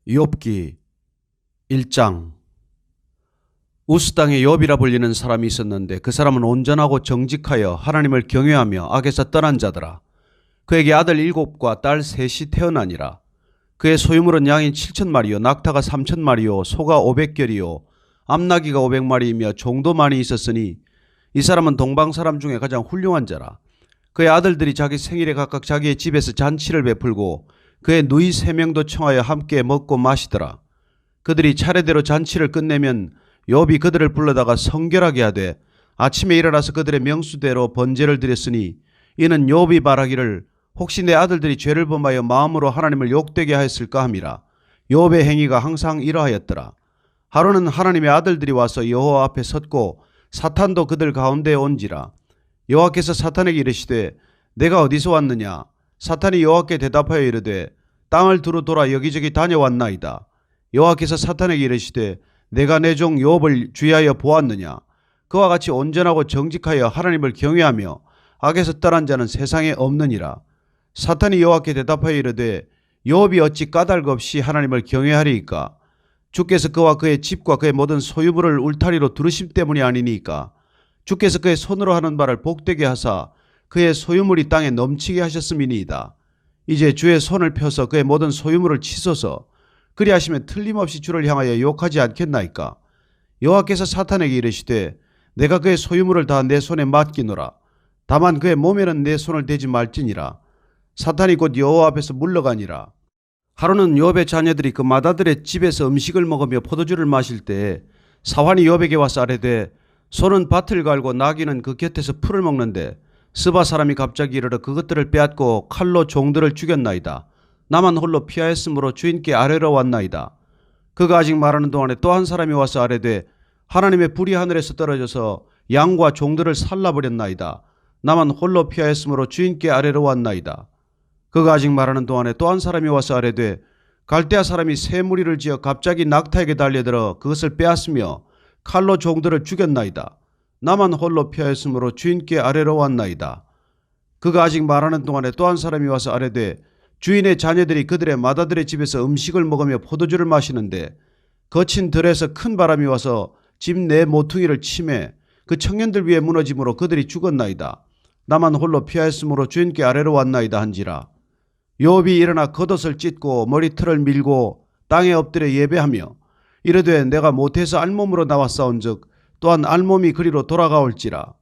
욥기 1장. 우스 땅에 욥이라 불리는 사람이 있었는데 그 사람은 온전하고 정직하여 하나님을 경외하며 악에서 떠난 자더라. 그에게 아들 7과 딸 3이 태어나니라. 그의 소유물은 양이 7,000마리요 낙타가 3,000마리요 소가 500결이요 암나귀가 500마리이며 종도 많이 있었으니 이 사람은 동방 사람 중에 가장 훌륭한 자라. 그의 아들들이 자기 생일에 각각 자기의 집에서 잔치를 베풀고 그의 누이 3명도 청하여 함께 먹고 마시더라. 그들이 차례대로 잔치를 끝내면 욥이 그들을 불러다가 성결하게 하되 아침에 일어나서 그들의 명수대로 번제를 드렸으니 이는 욥이 말하기를 혹시 내 아들들이 죄를 범하여 마음으로 하나님을 욕되게 하였을까 함이라. 욥의 행위가 항상 이러하였더라. 하루는 하나님의 아들들이 와서 여호와 앞에 섰고 사탄도 그들 가운데에 온지라. 여호와께서 사탄에게 이르시되 내가 어디서 왔느냐? 사탄이 여호와께 대답하여 이르되 땅을 두루 돌아 여기저기 다녀왔나이다. 여호와께서 사탄에게 이르시되 내가 내 종 욥을 주의하여 보았느냐? 그와 같이 온전하고 정직하여 하나님을 경외하며 악에서 떠난 자는 세상에 없느니라. 사탄이 여호와께 대답하여 이르되 욥이 어찌 까닭 없이 하나님을 경외하리이까? 주께서 그와 그의 집과 그의 모든 소유물을 울타리로 두르심 때문이 아니니까? 주께서 그의 손으로 하는 바를 복되게 하사 그의 소유물이 땅에 넘치게 하셨음이니이다. 이제 주의 손을 펴서 그의 모든 소유물을 치소서. 그리하시면 틀림없이 주를 향하여 욕하지 않겠나이까? 여호와께서 사탄에게 이르시되 내가 그의 소유물을 다 내 손에 맡기노라. 다만 그의 몸에는 내 손을 대지 말지니라. 사탄이 곧 여호와 앞에서 물러가니라. 하루는 욥의 자녀들이 그 맏아들의 집에서 음식을 먹으며 포도주를 마실 때에 사환이 욥에게 와서 아뢰되 소는 밭을 갈고 나귀는 그 곁에서 풀을 먹는데 스바 사람이 갑자기 이르러 그것들을 빼앗고 칼로 종들을 죽였나이다. 나만 홀로 피하였으므로 주인께 아뢰러 왔나이다. 그가 아직 말하는 동안에 또 한 사람이 와서 아뢰되 하나님의 불이 하늘에서 떨어져서 양과 종들을 살라버렸나이다. 나만 홀로 피하였으므로 주인께 아뢰러 왔나이다. 그가 아직 말하는 동안에 또 한 사람이 와서 아뢰되 갈대아 사람이 새 무리를 지어 갑자기 낙타에게 달려들어 그것을 빼앗으며 칼로 종들을 죽였나이다. 나만 홀로 피하였으므로 주인께 아뢰러 왔나이다. 그가 아직 말하는 동안에 또 한 사람이 와서 아뢰되 주인의 자녀들이 그들의 맏아들의 집에서 음식을 먹으며 포도주를 마시는데 거친 들에서 큰 바람이 와서 집 내 모퉁이를 치매 그 청년들 위에 무너짐으로 그들이 죽었나이다. 나만 홀로 피하였으므로 주인께 아뢰러 왔나이다 한지라. 욥이 일어나 겉옷을 찢고 머리털을 밀고 땅에 엎드려 예배하며 이르되 내가 모태에서 알몸으로 나왔사온즉 또한 알몸이 그리로 돌아가올지라.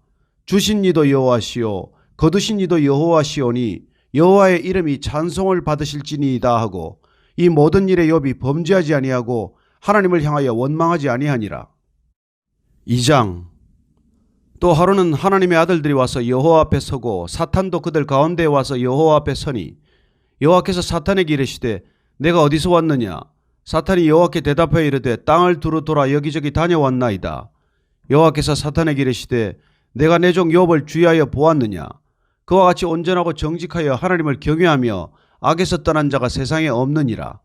주신 이도 여호와시요 거두신 이도 여호와시오니 여호와의 이름이 찬송을 받으실지니이다 하고 이 모든 일에 욥이 범죄하지 아니하고 하나님을 향하여 원망하지 아니하니라. 2장. 또 하루는 하나님의 아들들이 와서 여호와 앞에 서고 사탄도 그들 가운데에 와서 여호와 앞에 서니 여호와께서 사탄에게 이르시되 내가 어디서 왔느냐? 사탄이 여호와께 대답하여 이르되 땅을 두루 돌아 여기저기 다녀왔나이다. 여호와께서 사탄에게 이르시되 내가 내 종 욥을 주의하여 보았느냐? 그와 같이 온전하고 정직하여 하나님을 경외하며 악에서 떠난 자가 세상에 없느니라.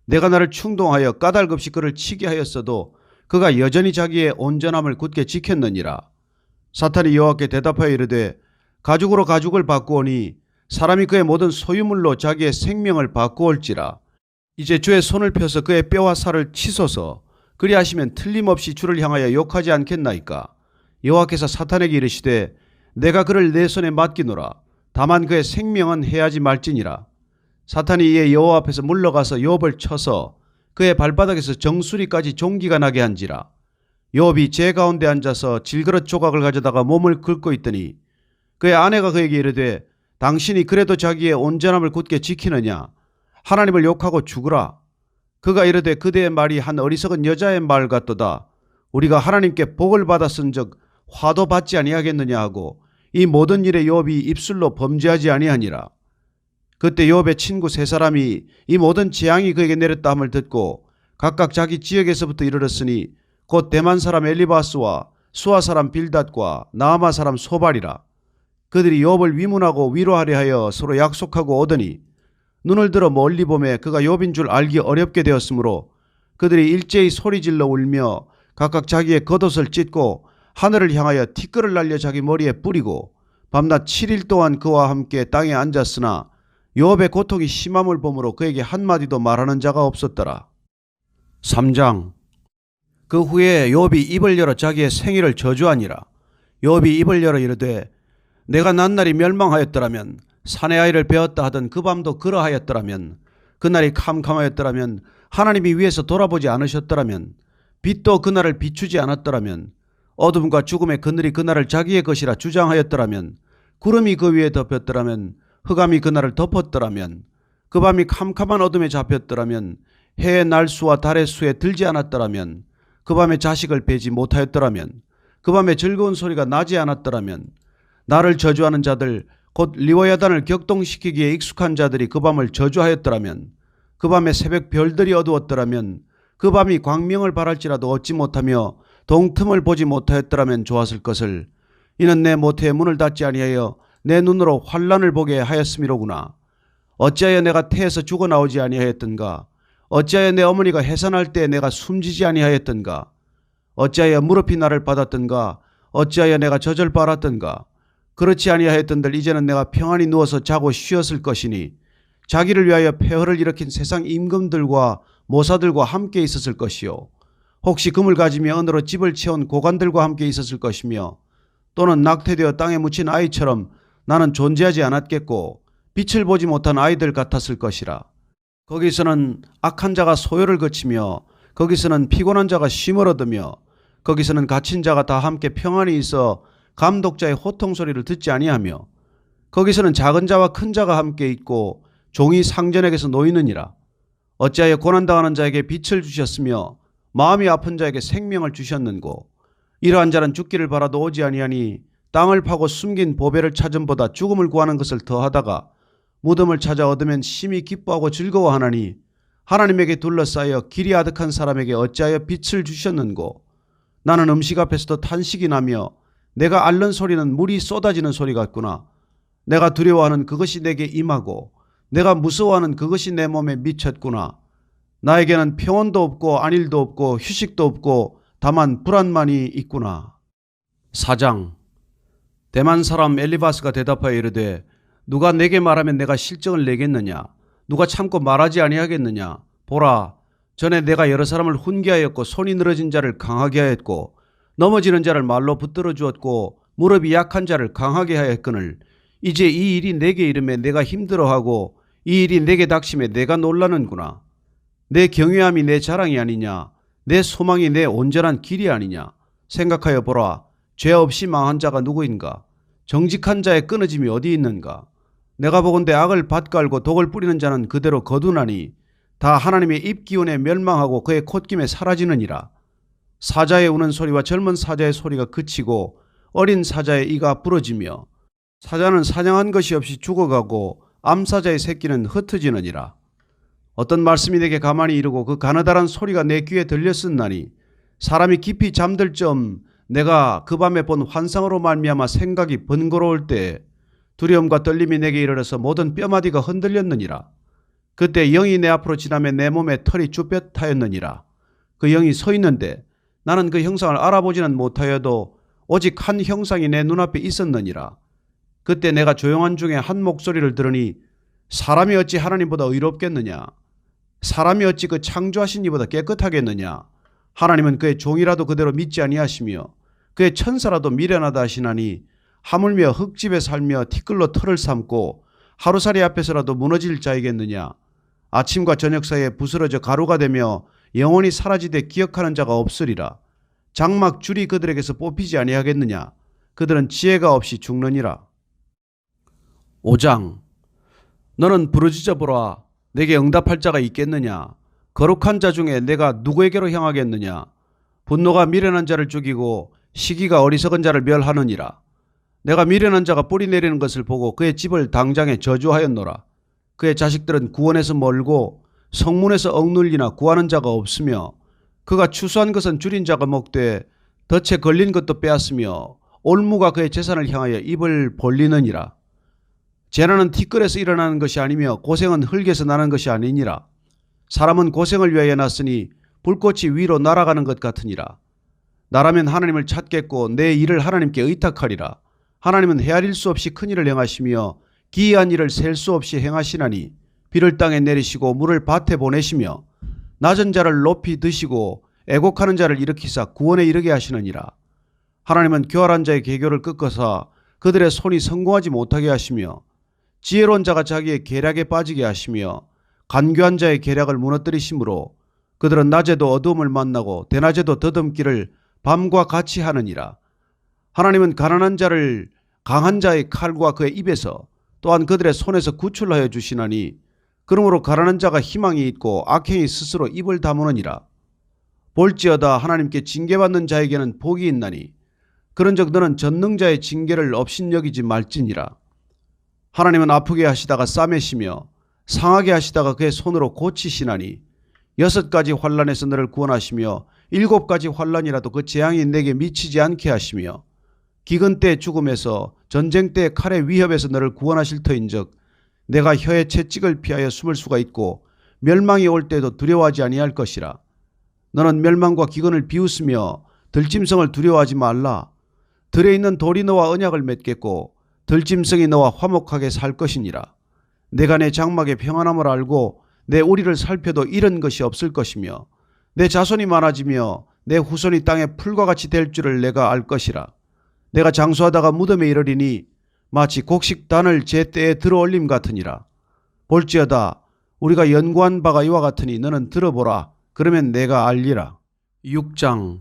내가 나를 충동하여 까닭 없이 그를 치게 하였어도 그가 여전히 자기의 온전함을 굳게 지켰느니라. 사탄이 여호와께 대답하여 이르되 가죽으로 가죽을 바꾸오니 사람이 그의 모든 소유물로 자기의 생명을 바꾸올지라. 이제 주의 손을 펴서 그의 뼈와 살을 치소서. 그리하시면 틀림없이 주를 향하여 욕하지 않겠나이까? 여호와께서 사탄에게 이르시되 내가 그를 내 손에 맡기노라. 다만 그의 생명은 해하지 말지니라. 사탄이 이에 여호와 앞에서 물러가서 욥을 쳐서 그의 발바닥에서 정수리까지 종기가 나게 한지라. 욥이 제 가운데 앉아서 질그릇 조각을 가져다가 몸을 긁고 있더니 그의 아내가 그에게 이르되 당신이 그래도 자기의 온전함을 굳게 지키느냐? 하나님을 욕하고 죽으라. 그가 이르되 그대의 말이 한 어리석은 여자의 말 같도다. 우리가 하나님께 복을 받았은즉 화도 받지 아니하겠느냐 하고 이 모든 일에 욥이 입술로 범죄하지 아니하니라. 그때 욥의 친구 3사람이 이 모든 재앙이 그에게 내렸다 함을 듣고 각각 자기 지역에서부터 이르렀으니 곧 대만 사람 엘리바스와 수아 사람 빌닷과 나아마 사람 소발이라. 그들이 욥을 위문하고 위로하려 하여 서로 약속하고 오더니 눈을 들어 멀리 보매 그가 욥인 줄 알기 어렵게 되었으므로 그들이 일제히 소리질러 울며 각각 자기의 겉옷을 찢고 하늘을 향하여 티끌을 날려 자기 머리에 뿌리고 밤낮 7일 동안 그와 함께 땅에 앉았으나 욥의 고통이 심함을 보므로 그에게 한마디도 말하는 자가 없었더라. 3장. 그 후에 욥이 입을 열어 자기의 생일을 저주하니라. 욥이 입을 열어 이르되 내가 낱날이 멸망하였더라면 사내 아이를 베었다 하던 그 밤도 그러하였더라면 그날이 캄캄하였더라면 하나님이 위에서 돌아보지 않으셨더라면 빛도 그날을 비추지 않았더라면 어둠과 죽음의 그늘이 그날을 자기의 것이라 주장하였더라면 구름이 그 위에 덮였더라면 흑암이 그날을 덮었더라면 그 밤이 캄캄한 어둠에 잡혔더라면 해의 날수와 달의 수에 들지 않았더라면 그 밤에 자식을 베지 못하였더라면 그 밤에 즐거운 소리가 나지 않았더라면 나를 저주하는 자들 곧 리워야단을 격동시키기에 익숙한 자들이 그 밤을 저주하였더라면 그 밤에 새벽 별들이 어두웠더라면 그 밤이 광명을 발할지라도 얻지 못하며 동틈을 보지 못하였더라면 좋았을 것을 이는 내 모태의 문을 닫지 아니하여 내 눈으로 환란을 보게 하였음이로구나. 어찌하여 내가 태에서 죽어나오지 아니하였던가. 어찌하여 내 어머니가 해산할 때 내가 숨지지 아니하였던가. 어찌하여 무릎이 나를 받았던가. 어찌하여 내가 젖을 빨았던가. 그렇지 아니하였던들 이제는 내가 평안히 누워서 자고 쉬었을 것이니 자기를 위하여 폐허를 일으킨 세상 임금들과 모사들과 함께 있었을 것이요 혹시 금을 가지며 은으로 집을 채운 고관들과 함께 있었을 것이며 또는 낙태되어 땅에 묻힌 아이처럼 나는 존재하지 않았겠고 빛을 보지 못한 아이들 같았을 것이라. 거기서는 악한 자가 소요를 거치며 거기서는 피곤한 자가 쉼을 얻으며 거기서는 갇힌 자가 다 함께 평안히 있어 감독자의 호통 소리를 듣지 아니하며 거기서는 작은 자와 큰 자가 함께 있고 종이 상전에게서 놓이느니라. 어찌하여 고난당하는 자에게 빛을 주셨으며 마음이 아픈 자에게 생명을 주셨는고 이러한 자는 죽기를 바라도 오지 아니하니 땅을 파고 숨긴 보배를 찾음보다 죽음을 구하는 것을 더하다가 무덤을 찾아 얻으면 심히 기뻐하고 즐거워하나니 하나님에게 둘러싸여 길이 아득한 사람에게 어찌하여 빛을 주셨는고 나는 음식 앞에서도 탄식이 나며 내가 앓는 소리는 물이 쏟아지는 소리 같구나. 내가 두려워하는 그것이 내게 임하고 내가 무서워하는 그것이 내 몸에 미쳤구나. 나에게는 평온도 없고 안일도 없고 휴식도 없고 다만 불안만이 있구나. 4장. 대만 사람 엘리바스가 대답하여 이르되 누가 내게 말하면 내가 실정을 내겠느냐. 누가 참고 말하지 아니하겠느냐. 보라, 전에 내가 여러 사람을 훈계하였고 손이 늘어진 자를 강하게 하였고 넘어지는 자를 말로 붙들어 주었고 무릎이 약한 자를 강하게 하였거늘 이제 이 일이 내게 이름에 내가 힘들어하고 이 일이 내게 닥침에 내가 놀라는구나. 내 경외함이 내 자랑이 아니냐. 내 소망이 내 온전한 길이 아니냐. 생각하여 보라. 죄 없이 망한 자가 누구인가. 정직한 자의 끊어짐이 어디 있는가. 내가 보건대 악을 밭갈고 독을 뿌리는 자는 그대로 거두나니 다 하나님의 입기운에 멸망하고 그의 콧김에 사라지느니라. 사자의 우는 소리와 젊은 사자의 소리가 그치고 어린 사자의 이가 부러지며 사자는 사냥한 것이 없이 죽어가고 암사자의 새끼는 흩어지느니라. 어떤 말씀이 내게 가만히 이르고 그 가느다란 소리가 내 귀에 들렸었나니 사람이 깊이 잠들 점 내가 그 밤에 본 환상으로 말미암아 생각이 번거로울 때 두려움과 떨림이 내게 이르러서 모든 뼈마디가 흔들렸느니라. 그때 영이 내 앞으로 지나며 내 몸에 털이 쭈뼛하였느니라. 그 영이 서 있는데 나는 그 형상을 알아보지는 못하여도 오직 한 형상이 내 눈앞에 있었느니라. 그때 내가 조용한 중에 한 목소리를 들으니 사람이 어찌 하나님보다 의롭겠느냐. 사람이 어찌 그 창조하신 이보다 깨끗하겠느냐. 하나님은 그의 종이라도 그대로 믿지 아니하시며 그의 천사라도 미련하다 하시나니 하물며 흙집에 살며 티끌로 털을 삼고 하루살이 앞에서라도 무너질 자이겠느냐. 아침과 저녁 사이에 부스러져 가루가 되며 영원히 사라지되 기억하는 자가 없으리라. 장막 줄이 그들에게서 뽑히지 아니하겠느냐. 그들은 지혜가 없이 죽느니라. 5장. 너는 부르짖어 보라. 내게 응답할 자가 있겠느냐. 거룩한 자 중에 내가 누구에게로 향하겠느냐. 분노가 미련한 자를 죽이고 시기가 어리석은 자를 멸하느니라. 내가 미련한 자가 뿌리 내리는 것을 보고 그의 집을 당장에 저주하였노라. 그의 자식들은 구원에서 멀고 성문에서 억눌리나 구하는 자가 없으며 그가 추수한 것은 줄인 자가 먹되 덫에 걸린 것도 빼앗으며 올무가 그의 재산을 향하여 입을 벌리느니라. 재난은 티끌에서 일어나는 것이 아니며 고생은 흙에서 나는 것이 아니니라. 사람은 고생을 위하여 났으니 불꽃이 위로 날아가는 것 같으니라. 나라면 하나님을 찾겠고 내 일을 하나님께 의탁하리라. 하나님은 헤아릴 수 없이 큰 일을 행하시며 기이한 일을 셀 수 없이 행하시나니 비를 땅에 내리시고 물을 밭에 보내시며 낮은 자를 높이 드시고 애곡하는 자를 일으키사 구원에 이르게 하시느니라. 하나님은 교활한 자의 계교를 꺾어서 그들의 손이 성공하지 못하게 하시며 지혜로운 자가 자기의 계략에 빠지게 하시며 간교한 자의 계략을 무너뜨리심으로 그들은 낮에도 어두움을 만나고 대낮에도 더듬기를 밤과 같이 하느니라. 하나님은 가난한 자를 강한 자의 칼과 그의 입에서 또한 그들의 손에서 구출하여 주시나니 그러므로 가난한 자가 희망이 있고 악행이 스스로 입을 다무느니라. 볼지어다 하나님께 징계받는 자에게는 복이 있나니 그런즉 너는 전능자의 징계를 업신여기지 말지니라. 하나님은 아프게 하시다가 싸매시며 상하게 하시다가 그의 손으로 고치시나니 6가지 환난에서 너를 구원하시며 7가지 환난이라도 그 재앙이 내게 미치지 않게 하시며 기근 때 죽음에서 전쟁 때 칼의 위협에서 너를 구원하실 터인즉 내가 혀의 채찍을 피하여 숨을 수가 있고 멸망이 올 때도 두려워하지 아니할 것이라. 너는 멸망과 기근을 비웃으며 들짐승을 두려워하지 말라. 들에 있는 돌이 너와 언약을 맺겠고 들짐승이 너와 화목하게 살 것이니라. 내가 내 장막의 평안함을 알고 내 우리를 살펴도 잃은 것이 없을 것이며 내 자손이 많아지며 내 후손이 땅에 풀과 같이 될 줄을 내가 알 것이라. 내가 장수하다가 무덤에 이르리니 마치 곡식단을 제 때에 들어올림 같으니라. 볼지어다 우리가 연구한 바가 이와 같으니 너는 들어보라. 그러면 내가 알리라. 6장.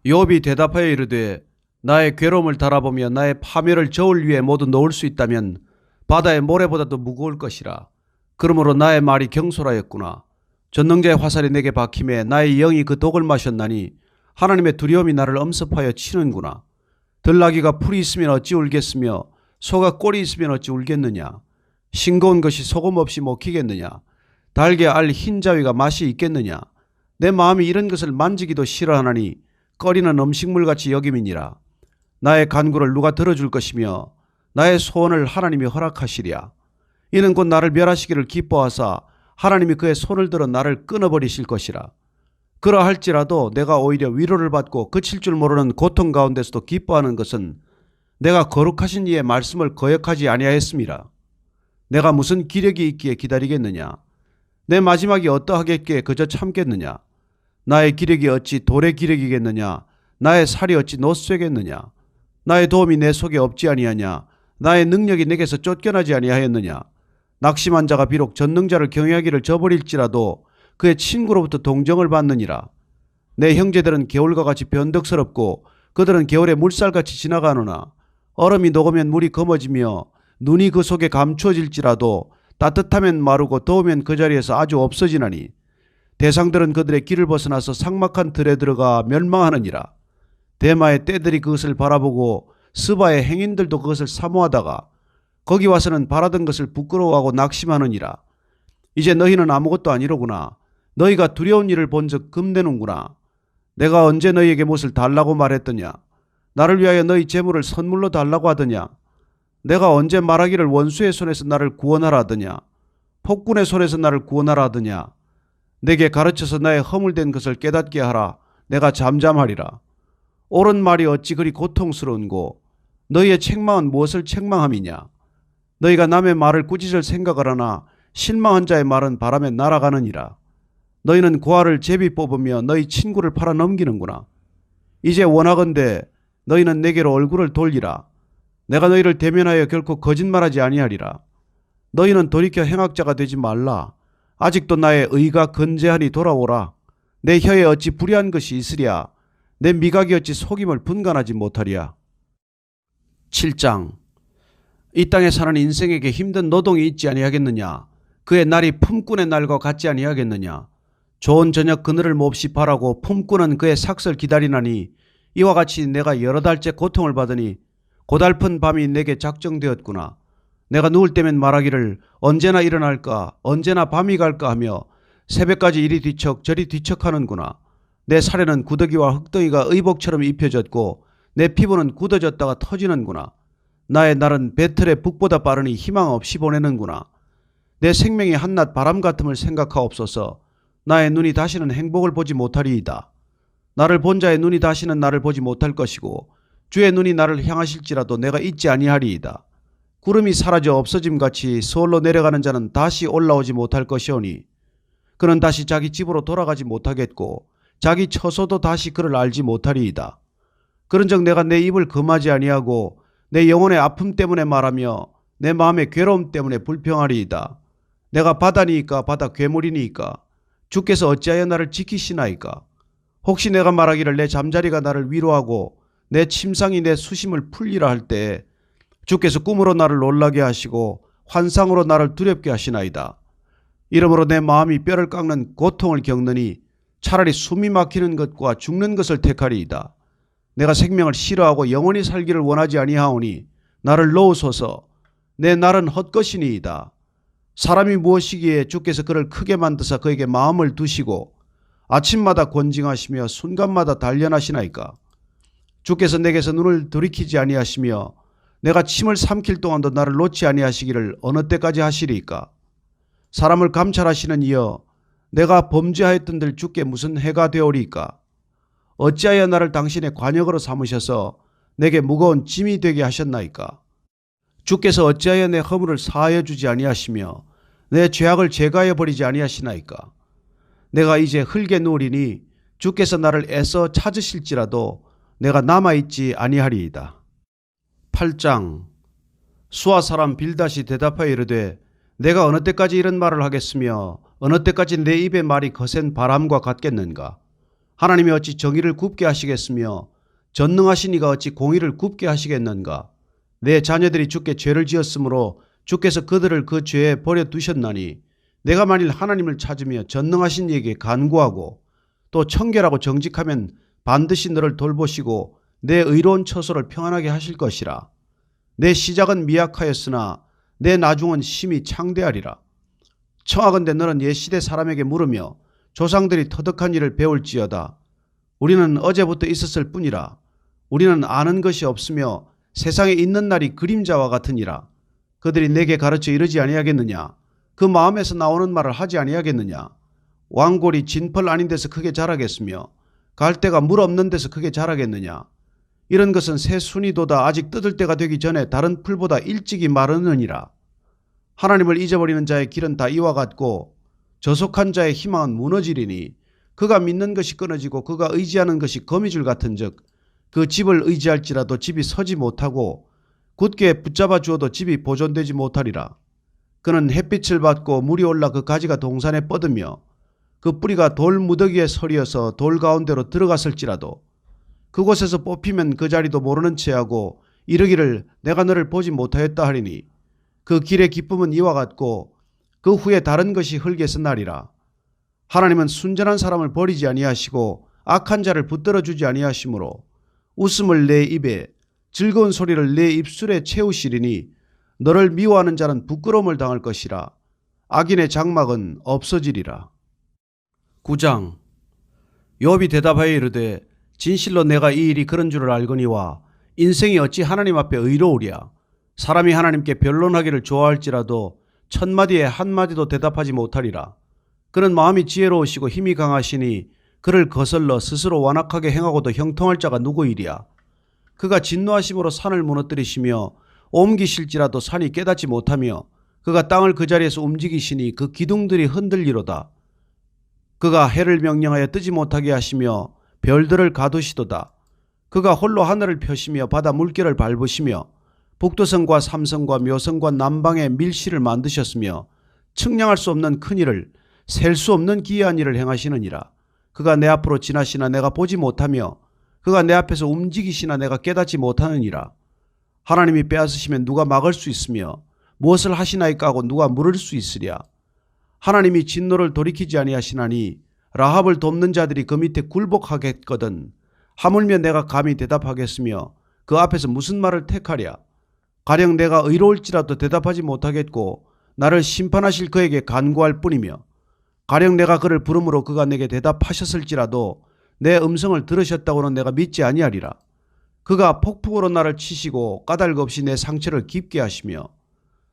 욥이 대답하여 이르되 나의 괴로움을 달아보며 나의 파멸을 저울 위에 모두 놓을 수 있다면 바다의 모래보다도 무거울 것이라. 그러므로 나의 말이 경솔하였구나. 전능자의 화살이 내게 박힘에 나의 영이 그 독을 마셨나니 하나님의 두려움이 나를 엄습하여 치는구나. 들나귀가 풀이 있으면 어찌 울겠으며 소가 꼴이 있으면 어찌 울겠느냐. 싱거운 것이 소금 없이 먹히겠느냐. 달게 알 흰자위가 맛이 있겠느냐. 내 마음이 이런 것을 만지기도 싫어하나니 꺼리는 음식물같이 여김이니라. 나의 간구를 누가 들어줄 것이며 나의 소원을 하나님이 허락하시랴. 이는 곧 나를 멸하시기를 기뻐하사 하나님이 그의 손을 들어 나를 끊어버리실 것이라. 그러할지라도 내가 오히려 위로를 받고 그칠 줄 모르는 고통 가운데서도 기뻐하는 것은 내가 거룩하신 이의 말씀을 거역하지 아니하였음이라. 내가 무슨 기력이 있기에 기다리겠느냐. 내 마지막이 어떠하겠기에 그저 참겠느냐. 나의 기력이 어찌 돌의 기력이겠느냐. 나의 살이 어찌 노쇠겠느냐. 나의 도움이 내 속에 없지 아니하냐. 나의 능력이 내게서 쫓겨나지 아니하였느냐. 낙심한 자가 비록 전능자를 경외하기를 저버릴지라도 그의 친구로부터 동정을 받느니라. 내 형제들은 겨울과 같이 변덕스럽고 그들은 겨울에 물살같이 지나가느나 얼음이 녹으면 물이 검어지며 눈이 그 속에 감추어질지라도 따뜻하면 마르고 더우면 그 자리에서 아주 없어지나니 대상들은 그들의 길을 벗어나서 삭막한 들에 들어가 멸망하느니라. 대마의 떼들이 그것을 바라보고 스바의 행인들도 그것을 사모하다가 거기 와서는 바라던 것을 부끄러워하고 낙심하느니라. 이제 너희는 아무것도 아니로구나. 너희가 두려운 일을 본즉 금내는구나. 내가 언제 너희에게 무엇을 달라고 말했더냐. 나를 위하여 너희 재물을 선물로 달라고 하더냐. 내가 언제 말하기를 원수의 손에서 나를 구원하라 하더냐. 폭군의 손에서 나를 구원하라 하더냐. 내게 가르쳐서 나의 허물된 것을 깨닫게 하라. 내가 잠잠하리라. 옳은 말이 어찌 그리 고통스러운고 너희의 책망은 무엇을 책망함이냐. 너희가 남의 말을 꾸짖을 생각을 하나 실망한 자의 말은 바람에 날아가느니라. 너희는 고아를 제비 뽑으며 너희 친구를 팔아 넘기는구나. 이제 원하건대 너희는 내게로 얼굴을 돌리라. 내가 너희를 대면하여 결코 거짓말하지 아니하리라. 너희는 돌이켜 행악자가 되지 말라. 아직도 나의 의가 건재하니 돌아오라. 내 혀에 어찌 불의한 것이 있으랴. 내 미각이 어찌 속임을 분간하지 못하랴. 7장. 이 땅에 사는 인생에게 힘든 노동이 있지 아니하겠느냐. 그의 날이 품꾼의 날과 같지 아니하겠느냐. 좋은 저녁 그늘을 몹시 바라고 품꾼은 그의 삭설 기다리나니 이와 같이 내가 여러 달째 고통을 받으니 고달픈 밤이 내게 작정되었구나. 내가 누울 때면 말하기를 언제나 일어날까 언제나 밤이 갈까 하며 새벽까지 이리 뒤척 저리 뒤척하는구나. 내 살에는 구더기와 흙덩이가 의복처럼 입혀졌고 내 피부는 굳어졌다가 터지는구나. 나의 날은 배틀의 북보다 빠르니 희망 없이 보내는구나. 내 생명이 한낮 바람 같음을 생각하옵소서. 나의 눈이 다시는 행복을 보지 못하리이다. 나를 본 자의 눈이 다시는 나를 보지 못할 것이고 주의 눈이 나를 향하실지라도 내가 잊지 아니하리이다. 구름이 사라져 없어짐같이 서울로 내려가는 자는 다시 올라오지 못할 것이오니 그는 다시 자기 집으로 돌아가지 못하겠고 자기 처소도 다시 그를 알지 못하리이다. 그런즉 내가 내 입을 금하지 아니하고 내 영혼의 아픔 때문에 말하며 내 마음의 괴로움 때문에 불평하리이다. 내가 바다니이까 바다 괴물이니이까 주께서 어찌하여 나를 지키시나이까. 혹시 내가 말하기를 내 잠자리가 나를 위로하고 내 침상이 내 수심을 풀리라 할 때 주께서 꿈으로 나를 놀라게 하시고 환상으로 나를 두렵게 하시나이다. 이러므로 내 마음이 뼈를 깎는 고통을 겪느니 차라리 숨이 막히는 것과 죽는 것을 택하리이다. 내가 생명을 싫어하고 영원히 살기를 원하지 아니하오니 나를 놓으소서. 내 날은 헛것이니이다. 사람이 무엇이기에 주께서 그를 크게 만드사 그에게 마음을 두시고 아침마다 권징하시며 순간마다 단련하시나이까. 주께서 내게서 눈을 돌이키지 아니하시며 내가 침을 삼킬 동안도 나를 놓지 아니하시기를 어느 때까지 하시리이까. 사람을 감찰하시는 이여 내가 범죄하였던들 주께 무슨 해가 되오리이까. 어찌하여 나를 당신의 관역으로 삼으셔서 내게 무거운 짐이 되게 하셨나이까. 주께서 어찌하여 내 허물을 사하여 주지 아니하시며 내 죄악을 제거하여 버리지 아니하시나이까. 내가 이제 흙에 누우리니 주께서 나를 애써 찾으실지라도 내가 남아있지 아니하리이다. 8장. 수아 사람 빌닷이 대답하여 이르되 내가 어느 때까지 이런 말을 하겠으며 어느 때까지 내 입의 말이 거센 바람과 같겠는가. 하나님이 어찌 정의를 굽게 하시겠으며 전능하신 이가 어찌 공의를 굽게 하시겠는가. 내 자녀들이 주께 죄를 지었으므로 주께서 그들을 그 죄에 버려두셨나니 내가 만일 하나님을 찾으며 전능하신 이에게 간구하고 또 청결하고 정직하면 반드시 너를 돌보시고 내 의로운 처소를 평안하게 하실 것이라. 내 시작은 미약하였으나 내 나중은 심히 창대하리라. 청하건대 너는 옛시대 사람에게 물으며 조상들이 터득한 일을 배울지어다. 우리는 어제부터 있었을 뿐이라. 우리는 아는 것이 없으며 세상에 있는 날이 그림자와 같으니라. 그들이 내게 가르쳐 이르지 아니하겠느냐. 그 마음에서 나오는 말을 하지 아니하겠느냐. 왕골이 진펄 아닌 데서 크게 자라겠으며 갈대가 물 없는 데서 크게 자라겠느냐. 이런 것은 새 순이도다 아직 뜯을 때가 되기 전에 다른 풀보다 일찍이 마르느니라. 하나님을 잊어버리는 자의 길은 다 이와 같고 저속한 자의 희망은 무너지리니 그가 믿는 것이 끊어지고 그가 의지하는 것이 거미줄 같은즉 그 집을 의지할지라도 집이 서지 못하고 굳게 붙잡아 주어도 집이 보존되지 못하리라. 그는 햇빛을 받고 물이 올라 그 가지가 동산에 뻗으며 그 뿌리가 돌 무더기에 서리어서 돌 가운데로 들어갔을지라도 그곳에서 뽑히면 그 자리도 모르는 채하고 이르기를 내가 너를 보지 못하였다 하리니 그 길의 기쁨은 이와 같고 그 후에 다른 것이 흙에서 나리라. 하나님은 순전한 사람을 버리지 아니하시고 악한 자를 붙들어 주지 아니하시므로 웃음을 내 입에 즐거운 소리를 내 입술에 채우시리니 너를 미워하는 자는 부끄러움을 당할 것이라. 악인의 장막은 없어지리라. 9장. 욥이 대답하여 이르되 진실로 내가 이 일이 그런 줄을 알거니와 인생이 어찌 하나님 앞에 의로우랴. 사람이 하나님께 변론하기를 좋아할지라도 천마디에 한마디도 대답하지 못하리라. 그는 마음이 지혜로우시고 힘이 강하시니 그를 거슬러 스스로 완악하게 행하고도 형통할 자가 누구이랴. 그가 진노하심으로 산을 무너뜨리시며 옮기실지라도 산이 깨닫지 못하며 그가 땅을 그 자리에서 움직이시니 그 기둥들이 흔들리로다. 그가 해를 명령하여 뜨지 못하게 하시며 별들을 가두시도다. 그가 홀로 하늘을 펴시며 바다 물결을 밟으시며 북두성과 삼성과 묘성과 남방의 밀실을 만드셨으며 측량할 수 없는 큰 일을 셀 수 없는 기이한 일을 행하시느니라. 그가 내 앞으로 지나시나 내가 보지 못하며 그가 내 앞에서 움직이시나 내가 깨닫지 못하느니라. 하나님이 빼앗으시면 누가 막을 수 있으며 무엇을 하시나이까 하고 누가 물을 수 있으랴. 하나님이 진노를 돌이키지 아니하시나니 라합을 돕는 자들이 그 밑에 굴복하겠거든. 하물며 내가 감히 대답하겠으며 그 앞에서 무슨 말을 택하랴. 가령 내가 의로울지라도 대답하지 못하겠고 나를 심판하실 그에게 간구할 뿐이며 가령 내가 그를 부름으로 그가 내게 대답하셨을지라도 내 음성을 들으셨다고는 내가 믿지 아니하리라. 그가 폭풍으로 나를 치시고 까닭 없이 내 상처를 깊게 하시며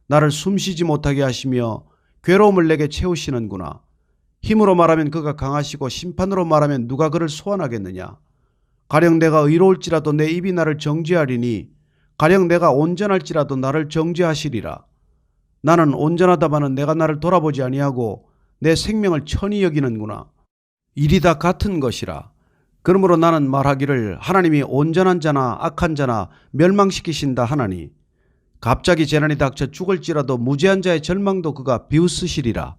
나를 숨쉬지 못하게 하시며 괴로움을 내게 채우시는구나. 힘으로 말하면 그가 강하시고 심판으로 말하면 누가 그를 소환하겠느냐. 가령 내가 의로울지라도 내 입이 나를 정죄하리니 가령 내가 온전할지라도 나를 정죄하시리라. 나는 온전하다마는 내가 나를 돌아보지 아니하고 내 생명을 천히 여기는구나. 일이 다 같은 것이라. 그러므로 나는 말하기를 하나님이 온전한 자나 악한 자나 멸망시키신다 하나니 갑자기 재난이 닥쳐 죽을지라도 무죄한 자의 절망도 그가 비웃으시리라.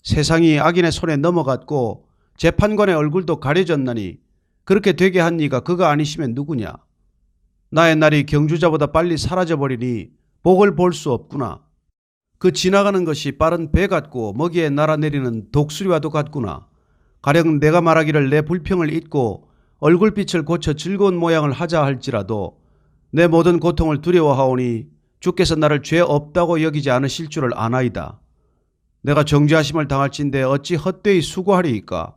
세상이 악인의 손에 넘어갔고 재판관의 얼굴도 가려졌나니 그렇게 되게 한 이가 그가 아니시면 누구냐. 나의 날이 경주자보다 빨리 사라져버리니 복을 볼 수 없구나. 그 지나가는 것이 빠른 배 같고 먹이에 날아내리는 독수리와도 같구나. 가령 내가 말하기를 내 불평을 잊고 얼굴빛을 고쳐 즐거운 모양을 하자 할지라도 내 모든 고통을 두려워하오니 주께서 나를 죄 없다고 여기지 않으실 줄을 아나이다. 내가 정죄하심을 당할진대 어찌 헛되이 수고하리이까.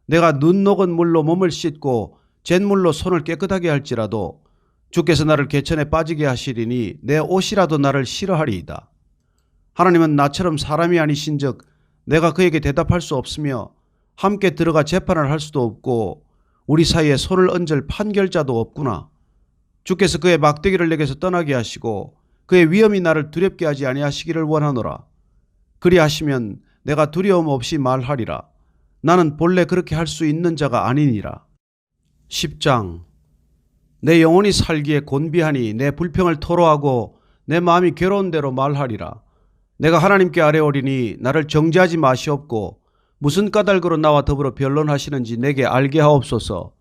내가 눈 녹은 물로 몸을 씻고 잿물로 손을 깨끗하게 할지라도 주께서 나를 개천에 빠지게 하시리니 내 옷이라도 나를 싫어하리이다. 하나님은 나처럼 사람이 아니신즉 내가 그에게 대답할 수 없으며 함께 들어가 재판을 할 수도 없고 우리 사이에 손을 얹을 판결자도 없구나. 주께서 그의 막대기를 내게서 떠나게 하시고 그의 위엄이 나를 두렵게 하지 아니하시기를 원하노라. 그리하시면 내가 두려움 없이 말하리라. 나는 본래 그렇게 할 수 있는 자가 아니니라. 10장. 내 영혼이 살기에 곤비하니 내 불평을 토로하고 내 마음이 괴로운 대로 말하리라. 내가 하나님께 아뢰오리니 나를 정죄하지 마시옵고 무슨 까닭으로 나와 더불어 변론하시는지 내게 알게 하옵소서.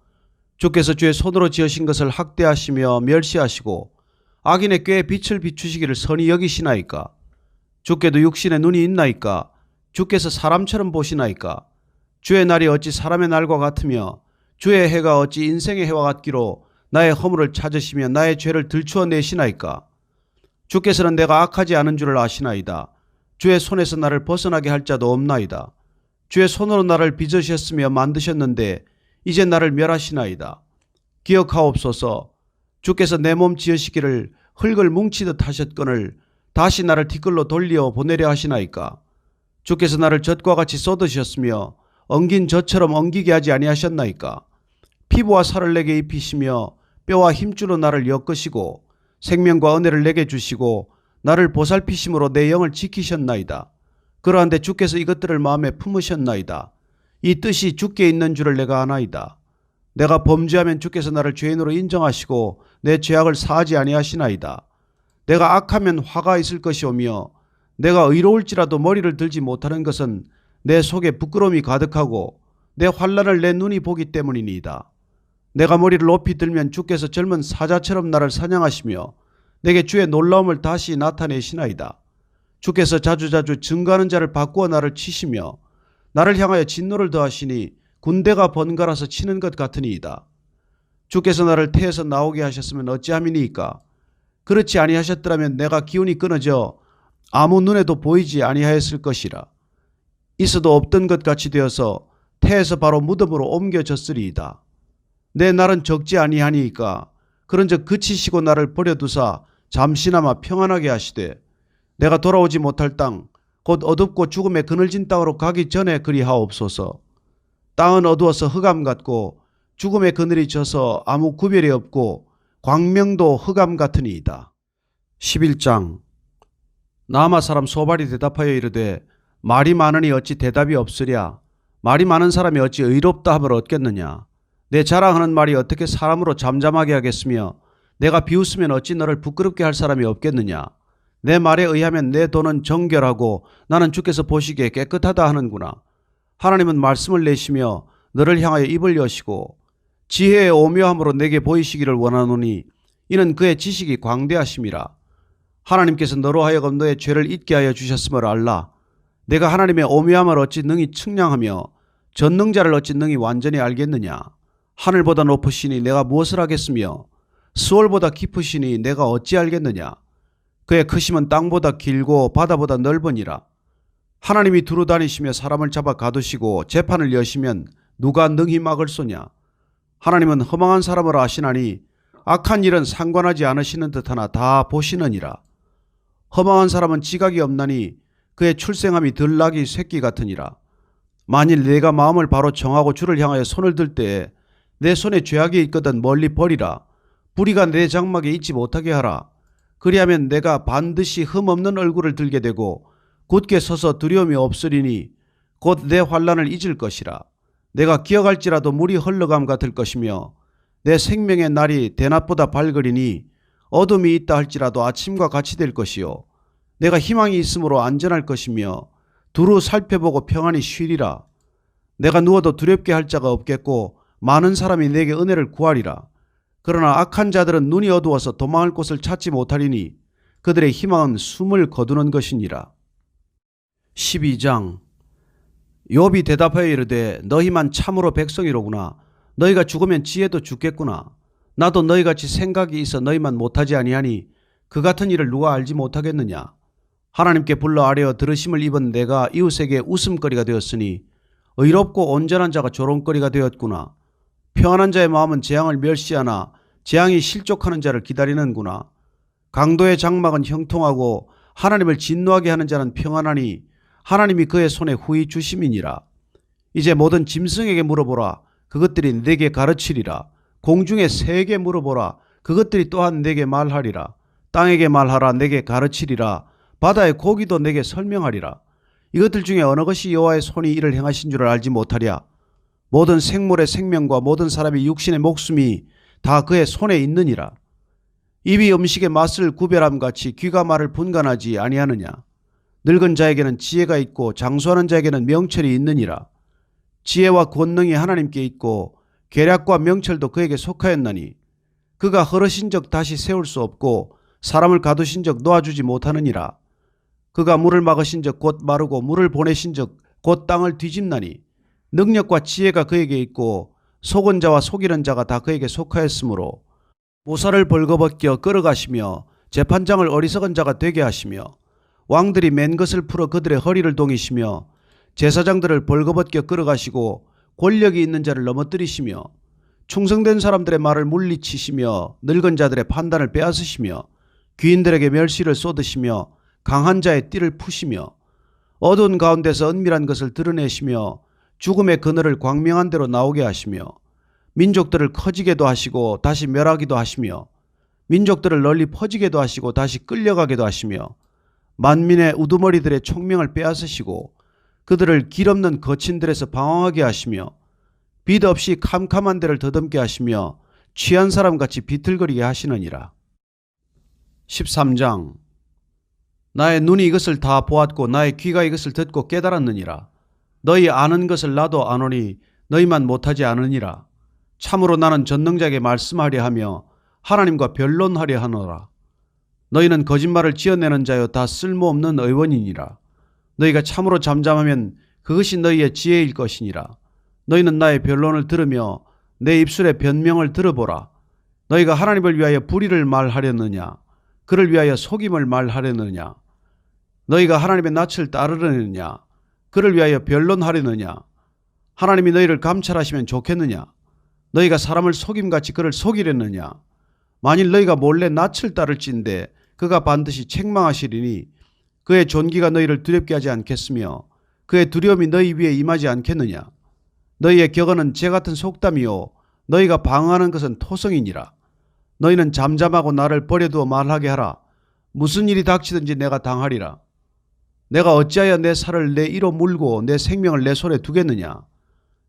주께서 주의 손으로 지으신 것을 학대하시며 멸시하시고 악인의 꾀에 빛을 비추시기를 선히 여기시나이까. 주께도 육신에 눈이 있나이까. 주께서 사람처럼 보시나이까. 주의 날이 어찌 사람의 날과 같으며 주의 해가 어찌 인생의 해와 같기로 나의 허물을 찾으시며 나의 죄를 들추어 내시나이까. 주께서는 내가 악하지 않은 줄을 아시나이다. 주의 손에서 나를 벗어나게 할 자도 없나이다. 주의 손으로 나를 빚으셨으며 만드셨는데 이제 나를 멸하시나이다. 기억하옵소서. 주께서 내 몸 지으시기를 흙을 뭉치듯 하셨거늘 다시 나를 티끌로 돌려 보내려 하시나이까. 주께서 나를 젖과 같이 쏟으셨으며 엉긴 젖처럼 엉기게 하지 아니하셨나이까. 피부와 살을 내게 입히시며 뼈와 힘줄로 나를 엮으시고 생명과 은혜를 내게 주시고 나를 보살피심으로 내 영을 지키셨나이다. 그러한데 주께서 이것들을 마음에 품으셨나이다. 이 뜻이 주께 있는 줄을 내가 아나이다. 내가 범죄하면 주께서 나를 죄인으로 인정하시고 내 죄악을 사하지 아니하시나이다. 내가 악하면 화가 있을 것이오며 내가 의로울지라도 머리를 들지 못하는 것은 내 속에 부끄러움이 가득하고 내 환난을 내 눈이 보기 때문이니이다. 내가 머리를 높이 들면 주께서 젊은 사자처럼 나를 사냥하시며 내게 주의 놀라움을 다시 나타내시나이다. 주께서 자주자주 증거하는 자를 바꾸어 나를 치시며 나를 향하여 진노를 더하시니 군대가 번갈아서 치는 것 같으니이다. 주께서 나를 태에서 나오게 하셨으면 어찌함이니이까. 그렇지 아니하셨더라면 내가 기운이 끊어져 아무 눈에도 보이지 아니하였을 것이라. 있어도 없던 것 같이 되어서 태에서 바로 무덤으로 옮겨졌으리이다. 내 날은 적지 아니하니이까. 그런즉 그치시고 나를 버려두사 잠시나마 평안하게 하시되 내가 돌아오지 못할 땅 곧 어둡고 죽음의 그늘진 땅으로 가기 전에 그리하옵소서. 땅은 어두워서 흑암 같고 죽음의 그늘이 져서 아무 구별이 없고 광명도 흑암 같으니이다. 11장. 나아마 사람 소발이 대답하여 이르되 말이 많으니 어찌 대답이 없으랴. 말이 많은 사람이 어찌 의롭다 함을 얻겠느냐. 내 자랑하는 말이 어떻게 사람으로 잠잠하게 하겠으며 내가 비웃으면 어찌 너를 부끄럽게 할 사람이 없겠느냐. 내 말에 의하면 내 돈은 정결하고 나는 주께서 보시기에 깨끗하다 하는구나. 하나님은 말씀을 내시며 너를 향하여 입을 여시고 지혜의 오묘함으로 내게 보이시기를 원하노니 이는 그의 지식이 광대하심이라. 하나님께서 너로 하여금 너의 죄를 잊게 하여 주셨음을 알라. 내가 하나님의 오묘함을 어찌 능히 측량하며 전능자를 어찌 능히 완전히 알겠느냐. 하늘보다 높으시니 내가 무엇을 하겠으며 수월보다 깊으시니 내가 어찌 알겠느냐. 그의 크심은 땅보다 길고 바다보다 넓으니라. 하나님이 두루 다니시며 사람을 잡아 가두시고 재판을 여시면 누가 능히 막을소냐. 하나님은 허망한 사람을 아시나니 악한 일은 상관하지 않으시는 듯하나 다 보시느니라. 허망한 사람은 지각이 없나니 그의 출생함이 들나귀 새끼 같으니라. 만일 내가 마음을 바로 정하고 주를 향하여 손을 들 때에 내 손에 죄악이 있거든 멀리 버리라. 불의가 내 장막에 있지 못하게 하라. 그리하면 내가 반드시 흠없는 얼굴을 들게 되고 굳게 서서 두려움이 없으리니 곧 내 환난을 잊을 것이라. 내가 기억할지라도 물이 흘러감 같을 것이며 내 생명의 날이 대낮보다 밝으리니 어둠이 있다 할지라도 아침과 같이 될 것이요 내가 희망이 있으므로 안전할 것이며 두루 살펴보고 평안히 쉬리라. 내가 누워도 두렵게 할 자가 없겠고 많은 사람이 내게 은혜를 구하리라. 그러나 악한 자들은 눈이 어두워서 도망할 곳을 찾지 못하리니 그들의 희망은 숨을 거두는 것이니라. 12장. 욥이 대답하여 이르되 너희만 참으로 백성이로구나. 너희가 죽으면 지혜도 죽겠구나. 나도 너희같이 생각이 있어 너희만 못하지 아니하니 그 같은 일을 누가 알지 못하겠느냐. 하나님께 불러 아뢰어 들으심을 입은 내가 이웃에게 웃음거리가 되었으니 의롭고 온전한 자가 조롱거리가 되었구나. 평안한 자의 마음은 재앙을 멸시하나 재앙이 실족하는 자를 기다리는구나. 강도의 장막은 형통하고 하나님을 진노하게 하는 자는 평안하니 하나님이 그의 손에 후히 주심이니라. 이제 모든 짐승에게 물어보라. 그것들이 내게 가르치리라. 공중의 새에게 물어보라. 그것들이 또한 내게 말하리라. 땅에게 말하라. 내게 가르치리라. 바다의 고기도 내게 설명하리라. 이것들 중에 어느 것이 여호와의 손이 이를 행하신 줄을 알지 못하랴. 모든 생물의 생명과 모든 사람의 육신의 목숨이 다 그의 손에 있느니라. 입이 음식의 맛을 구별함 같이 귀가 말을 분간하지 아니하느냐. 늙은 자에게는 지혜가 있고 장수하는 자에게는 명철이 있느니라. 지혜와 권능이 하나님께 있고 계략과 명철도 그에게 속하였나니 그가 허르신 적 다시 세울 수 없고 사람을 가두신 적 놓아주지 못하느니라. 그가 물을 막으신 적 곧 마르고 물을 보내신 적 곧 땅을 뒤집나니 능력과 지혜가 그에게 있고 속은 자와 속이는 자가 다 그에게 속하였으므로 모사를 벌거벗겨 끌어가시며 재판장을 어리석은 자가 되게 하시며 왕들이 맨 것을 풀어 그들의 허리를 동이시며 제사장들을 벌거벗겨 끌어가시고 권력이 있는 자를 넘어뜨리시며 충성된 사람들의 말을 물리치시며 늙은 자들의 판단을 빼앗으시며 귀인들에게 멸시를 쏟으시며 강한 자의 띠를 푸시며 어두운 가운데서 은밀한 것을 드러내시며 죽음의 그늘을 광명한 대로 나오게 하시며 민족들을 커지게도 하시고 다시 멸하기도 하시며 민족들을 널리 퍼지게도 하시고 다시 끌려가게도 하시며 만민의 우두머리들의 총명을 빼앗으시고 그들을 길 없는 거친들에서 방황하게 하시며 빛 없이 캄캄한 데를 더듬게 하시며 취한 사람같이 비틀거리게 하시느니라. 13장. 나의 눈이 이것을 다 보았고 나의 귀가 이것을 듣고 깨달았느니라. 너희 아는 것을 나도 아노니 너희만 못하지 않으니라. 참으로 나는 전능자에게 말씀하려 하며 하나님과 변론하려 하노라. 너희는 거짓말을 지어내는 자여 다 쓸모없는 의원이니라. 너희가 참으로 잠잠하면 그것이 너희의 지혜일 것이니라. 너희는 나의 변론을 들으며 내 입술의 변명을 들어보라. 너희가 하나님을 위하여 불의를 말하려느냐 그를 위하여 속임을 말하려느냐. 너희가 하나님의 낯을 따르려느냐 그를 위하여 변론하려느냐. 하나님이 너희를 감찰하시면 좋겠느냐. 너희가 사람을 속임같이 그를 속이려느냐. 만일 너희가 몰래 낯을 따를진대 그가 반드시 책망하시리니 그의 존귀가 너희를 두렵게 하지 않겠으며 그의 두려움이 너희 위에 임하지 않겠느냐. 너희의 격언은 재 같은 속담이요 너희가 방어하는 것은 토성이니라. 너희는 잠잠하고 나를 버려두어 말하게 하라. 무슨 일이 닥치든지 내가 당하리라. 내가 어찌하여 내 살을 내 이로 물고 내 생명을 내 손에 두겠느냐.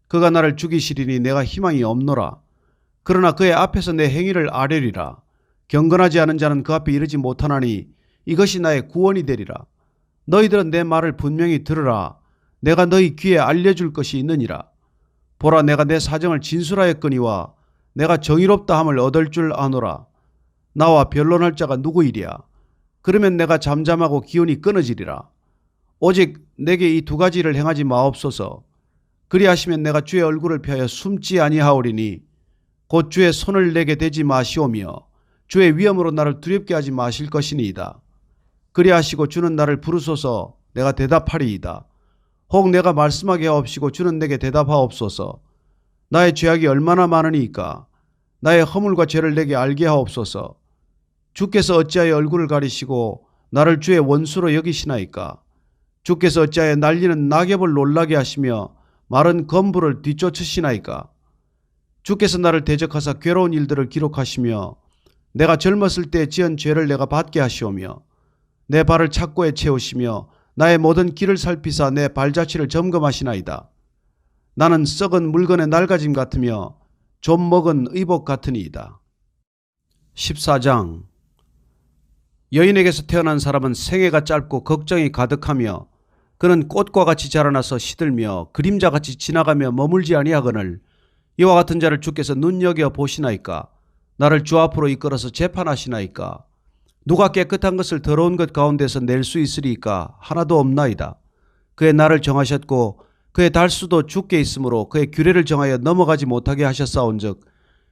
그가 나를 죽이시리니 내가 희망이 없노라. 그러나 그의 앞에서 내 행위를 아뢰리라. 경건하지 않은 자는 그 앞에 이르지 못하나니 이것이 나의 구원이 되리라. 너희들은 내 말을 분명히 들으라. 내가 너희 귀에 알려줄 것이 있느니라. 보라, 내가 내 사정을 진술하였거니와 내가 정의롭다 함을 얻을 줄 아노라. 나와 변론할 자가 누구이랴. 그러면 내가 잠잠하고 기운이 끊어지리라. 오직 내게 이 두 가지를 행하지 마옵소서. 그리하시면 내가 주의 얼굴을 피하여 숨지 아니하오리니 곧 주의 손을 내게 대지 마시오며 주의 위엄으로 나를 두렵게 하지 마실 것이니이다. 그리하시고 주는 나를 부르소서. 내가 대답하리이다. 혹 내가 말씀하게 하옵시고 주는 내게 대답하옵소서. 나의 죄악이 얼마나 많으니까 나의 허물과 죄를 내게 알게 하옵소서. 주께서 어찌하여 얼굴을 가리시고 나를 주의 원수로 여기시나이까. 주께서 어찌하여 날리는 낙엽을 놀라게 하시며 마른 검부를 뒤쫓으시나이까. 주께서 나를 대적하사 괴로운 일들을 기록하시며 내가 젊었을 때 지은 죄를 내가 받게 하시오며 내 발을 착고에 채우시며 나의 모든 길을 살피사 내 발자취를 점검하시나이다. 나는 썩은 물건의 낡아짐 같으며 좀 먹은 의복 같으니이다. 14장. 여인에게서 태어난 사람은 생애가 짧고 걱정이 가득하며 그는 꽃과 같이 자라나서 시들며 그림자같이 지나가며 머물지 아니하거늘 이와 같은 자를 주께서 눈여겨 보시나이까? 나를 주 앞으로 이끌어서 재판하시나이까? 누가 깨끗한 것을 더러운 것 가운데서 낼 수 있으리까? 하나도 없나이다. 그의 날을 정하셨고 그의 달수도 주께 있으므로 그의 규례를 정하여 넘어가지 못하게 하셨사온즉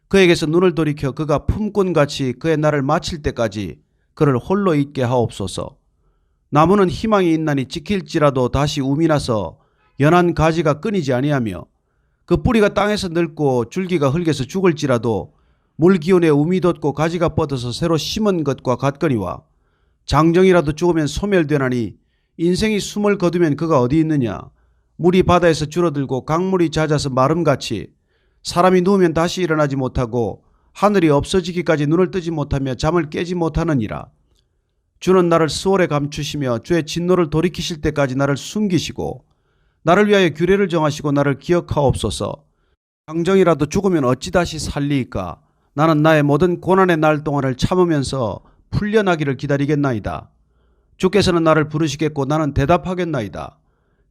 그에게서 눈을 돌이켜 그가 품꾼같이 그의 날을 마칠 때까지 그를 홀로 있게 하옵소서. 나무는 희망이 있나니 찍힐지라도 다시 움이 나서 연한 가지가 끊이지 아니하며 그 뿌리가 땅에서 늙고 줄기가 흙에서 죽을지라도 물 기운에 움이 돋고 가지가 뻗어서 새로 심은 것과 같거니와 장정이라도 죽으면 소멸되나니 인생이 숨을 거두면 그가 어디 있느냐. 물이 바다에서 줄어들고 강물이 잦아서 마름같이 사람이 누우면 다시 일어나지 못하고 하늘이 없어지기까지 눈을 뜨지 못하며 잠을 깨지 못하느니라. 주는 나를 수월에 감추시며 주의 진노를 돌이키실 때까지 나를 숨기시고 나를 위하여 규례를 정하시고 나를 기억하옵소서. 장정이라도 죽으면 어찌 다시 살리이까? 나는 나의 모든 고난의 날 동안을 참으면서 풀려나기를 기다리겠나이다. 주께서는 나를 부르시겠고 나는 대답하겠나이다.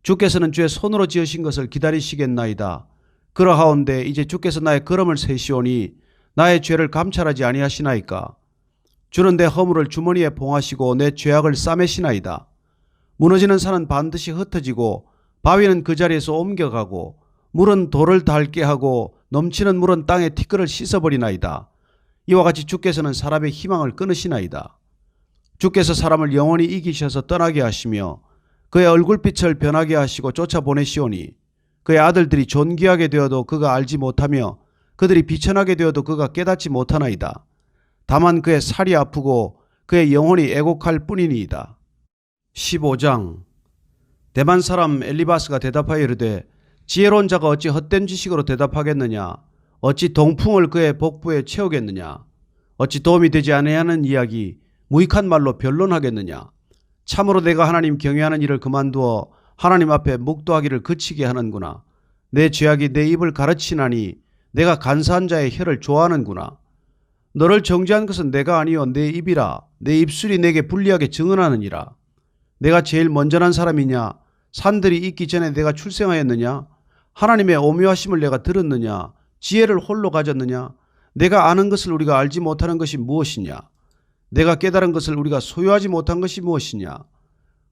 주께서는 주의 손으로 지으신 것을 기다리시겠나이다. 그러하온데 이제 주께서 나의 걸음을 세시오니 나의 죄를 감찰하지 아니하시나이까? 주는 내 허물을 주머니에 봉하시고 내 죄악을 싸매시나이다. 무너지는 산은 반드시 흩어지고 바위는 그 자리에서 옮겨가고 물은 돌을 닳게 하고 넘치는 물은 땅의 티끌을 씻어버리나이다. 이와 같이 주께서는 사람의 희망을 끊으시나이다. 주께서 사람을 영원히 이기셔서 떠나게 하시며 그의 얼굴빛을 변하게 하시고 쫓아보내시오니 그의 아들들이 존귀하게 되어도 그가 알지 못하며 그들이 비천하게 되어도 그가 깨닫지 못하나이다. 다만 그의 살이 아프고 그의 영혼이 애곡할 뿐이니이다. 15장. 대만 사람 엘리바스가 대답하여 이르되 지혜로운 자가 어찌 헛된 지식으로 대답하겠느냐? 어찌 동풍을 그의 복부에 채우겠느냐? 어찌 도움이 되지 아니하는 이야기 무익한 말로 변론하겠느냐? 참으로 내가 하나님 경외하는 일을 그만두어 하나님 앞에 묵도하기를 그치게 하는구나. 내 죄악이 내 입을 가르치나니 내가 간사한 자의 혀를 좋아하는구나. 너를 정죄한 것은 내가 아니요 내 입이라. 내 입술이 내게 불리하게 증언하느니라. 내가 제일 먼저 난 사람이냐? 산들이 있기 전에 내가 출생하였느냐? 하나님의 오묘하심을 내가 들었느냐? 지혜를 홀로 가졌느냐? 내가 아는 것을 우리가 알지 못하는 것이 무엇이냐? 내가 깨달은 것을 우리가 소유하지 못한 것이 무엇이냐?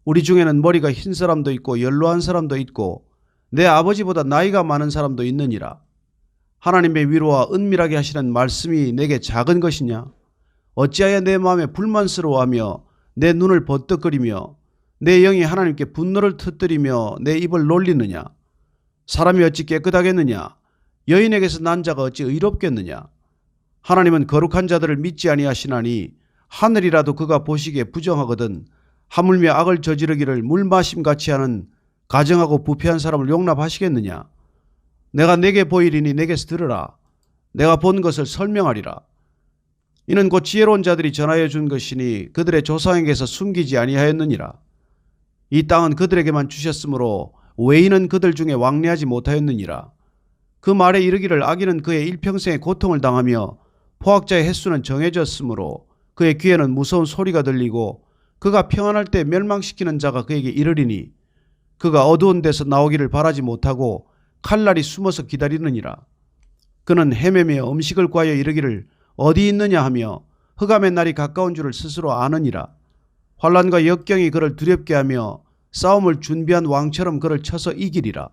우리 중에는 머리가 흰 사람도 있고 연로한 사람도 있고 내 아버지보다 나이가 많은 사람도 있느니라. 하나님의 위로와 은밀하게 하시는 말씀이 내게 작은 것이냐? 어찌하여 내 마음에 불만스러워하며 내 눈을 버떡거리며 내 영이 하나님께 분노를 터뜨리며 내 입을 놀리느냐? 사람이 어찌 깨끗하겠느냐? 여인에게서 난 자가 어찌 의롭겠느냐? 하나님은 거룩한 자들을 믿지 아니하시나니 하늘이라도 그가 보시기에 부정하거든 하물며 악을 저지르기를 물마심같이 하는 가정하고 부패한 사람을 용납하시겠느냐? 내가 내게 보이리니 내게서 들으라. 내가 본 것을 설명하리라. 이는 곧 지혜로운 자들이 전하여 준 것이니 그들의 조상에게서 숨기지 아니하였느니라. 이 땅은 그들에게만 주셨으므로 외인은 그들 중에 왕래하지 못하였느니라. 그 말에 이르기를 악인은 그의 일평생의 고통을 당하며 포악자의 횟수는 정해졌으므로 그의 귀에는 무서운 소리가 들리고 그가 평안할 때 멸망시키는 자가 그에게 이르리니 그가 어두운 데서 나오기를 바라지 못하고 칼날이 숨어서 기다리느니라. 그는 헤매며 음식을 구하여 이르기를 어디 있느냐 하며 흑암의 날이 가까운 줄을 스스로 아느니라. 환난과 역경이 그를 두렵게 하며 싸움을 준비한 왕처럼 그를 쳐서 이기리라.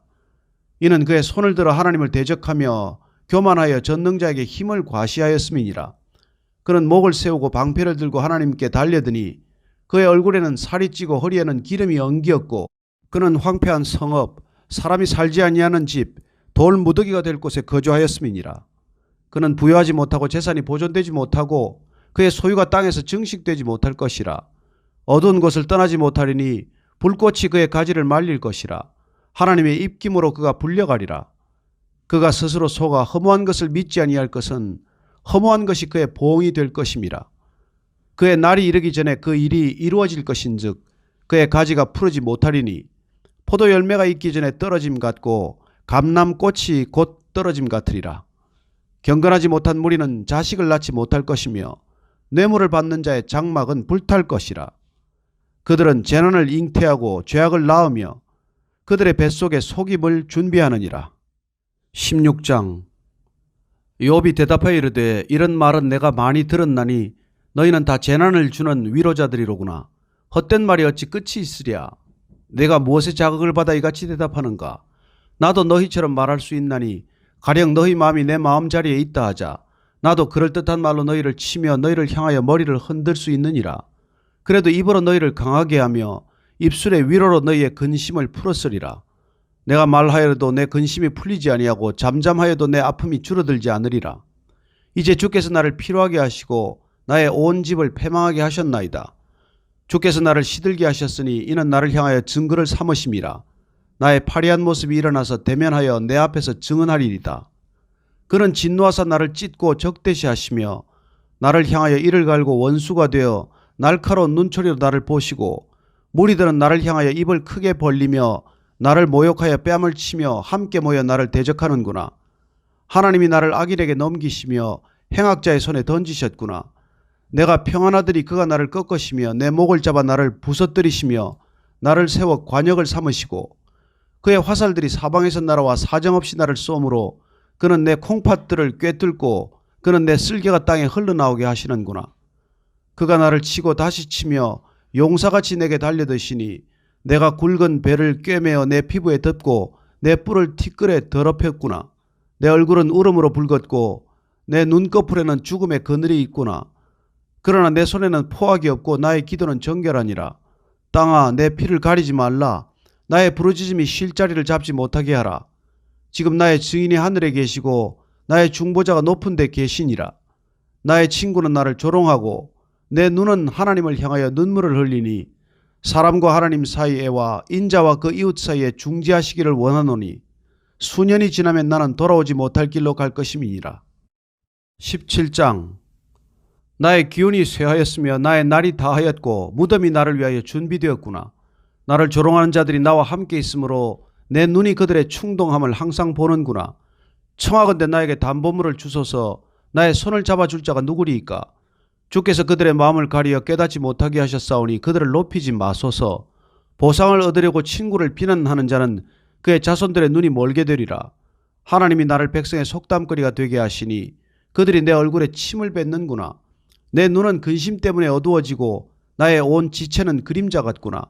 이는 그의 손을 들어 하나님을 대적하며 교만하여 전능자에게 힘을 과시하였음이니라. 그는 목을 세우고 방패를 들고 하나님께 달려드니 그의 얼굴에는 살이 찌고 허리에는 기름이 엉기었고 그는 황폐한 성읍 사람이 살지 아니하는 집 돌 무더기가 될 곳에 거주하였음이니라. 그는 부유하지 못하고 재산이 보존되지 못하고 그의 소유가 땅에서 증식되지 못할 것이라. 어두운 곳을 떠나지 못하리니 불꽃이 그의 가지를 말릴 것이라. 하나님의 입김으로 그가 불려가리라. 그가 스스로 속아 허무한 것을 믿지 아니할 것은 허무한 것이 그의 보응이 될 것임이라. 그의 날이 이르기 전에 그 일이 이루어질 것인즉 그의 가지가 푸르지 못하리니 포도 열매가 있기 전에 떨어짐 같고 감람꽃이 곧 떨어짐 같으리라. 경건하지 못한 무리는 자식을 낳지 못할 것이며 뇌물을 받는 자의 장막은 불탈 것이라. 그들은 재난을 잉태하고 죄악을 낳으며 그들의 뱃속에 속임을 준비하느니라. 16장. 욥이 대답하여 이르되 이런 말은 내가 많이 들었나니 너희는 다 재난을 주는 위로자들이로구나. 헛된 말이 어찌 끝이 있으랴. 내가 무엇에 자극을 받아 이같이 대답하는가. 나도 너희처럼 말할 수 있나니 가령 너희 마음이 내 마음자리에 있다 하자. 나도 그럴듯한 말로 너희를 치며 너희를 향하여 머리를 흔들 수 있느니라. 그래도 입으로 너희를 강하게 하며 입술의 위로로 너희의 근심을 풀었으리라. 내가 말하여도 내 근심이 풀리지 아니하고 잠잠하여도 내 아픔이 줄어들지 않으리라. 이제 주께서 나를 피로하게 하시고 나의 온 집을 패망하게 하셨나이다. 주께서 나를 시들게 하셨으니 이는 나를 향하여 증거를 삼으심이라. 나의 파리한 모습이 일어나서 대면하여 내 앞에서 증언하리이다. 그는 진노하사 나를 찢고 적대시하시며 나를 향하여 이를 갈고 원수가 되어 날카로운 눈초리로 나를 보시고 무리들은 나를 향하여 입을 크게 벌리며 나를 모욕하여 뺨을 치며 함께 모여 나를 대적하는구나. 하나님이 나를 악인에게 넘기시며 행악자의 손에 던지셨구나. 내가 평안하더니 그가 나를 꺾으시며 내 목을 잡아 나를 부서뜨리시며 나를 세워 관역을 삼으시고 그의 화살들이 사방에서 날아와 사정없이 나를 쏘므로 그는 내 콩팥들을 꿰뚫고 그는 내 쓸개가 땅에 흘러나오게 하시는구나. 그가 나를 치고 다시 치며 용사같이 내게 달려드시니 내가 굵은 배를 꿰매어 내 피부에 덮고 내 뿔을 티끌에 더럽혔구나. 내 얼굴은 울음으로 붉었고 내 눈꺼풀에는 죽음의 그늘이 있구나. 그러나 내 손에는 포악이 없고 나의 기도는 정결하니라. 땅아, 내 피를 가리지 말라. 나의 부르짖음이 쉴 자리를 잡지 못하게 하라. 지금 나의 증인이 하늘에 계시고 나의 중보자가 높은 데 계시니라. 나의 친구는 나를 조롱하고 내 눈은 하나님을 향하여 눈물을 흘리니 사람과 하나님 사이에와 인자와 그 이웃 사이에 중지하시기를 원하노니 수년이 지나면 나는 돌아오지 못할 길로 갈 것임이니라. 17장. 나의 기운이 쇠하였으며 나의 날이 다하였고 무덤이 나를 위하여 준비되었구나. 나를 조롱하는 자들이 나와 함께 있으므로 내 눈이 그들의 충동함을 항상 보는구나. 청하건대 나에게 담보물을 주소서. 나의 손을 잡아줄 자가 누구리이까. 주께서 그들의 마음을 가리어 깨닫지 못하게 하셨사오니 그들을 높이지 마소서. 보상을 얻으려고 친구를 비난하는 자는 그의 자손들의 눈이 멀게 되리라. 하나님이 나를 백성의 속담거리가 되게 하시니 그들이 내 얼굴에 침을 뱉는구나. 내 눈은 근심 때문에 어두워지고 나의 온 지체는 그림자 같구나.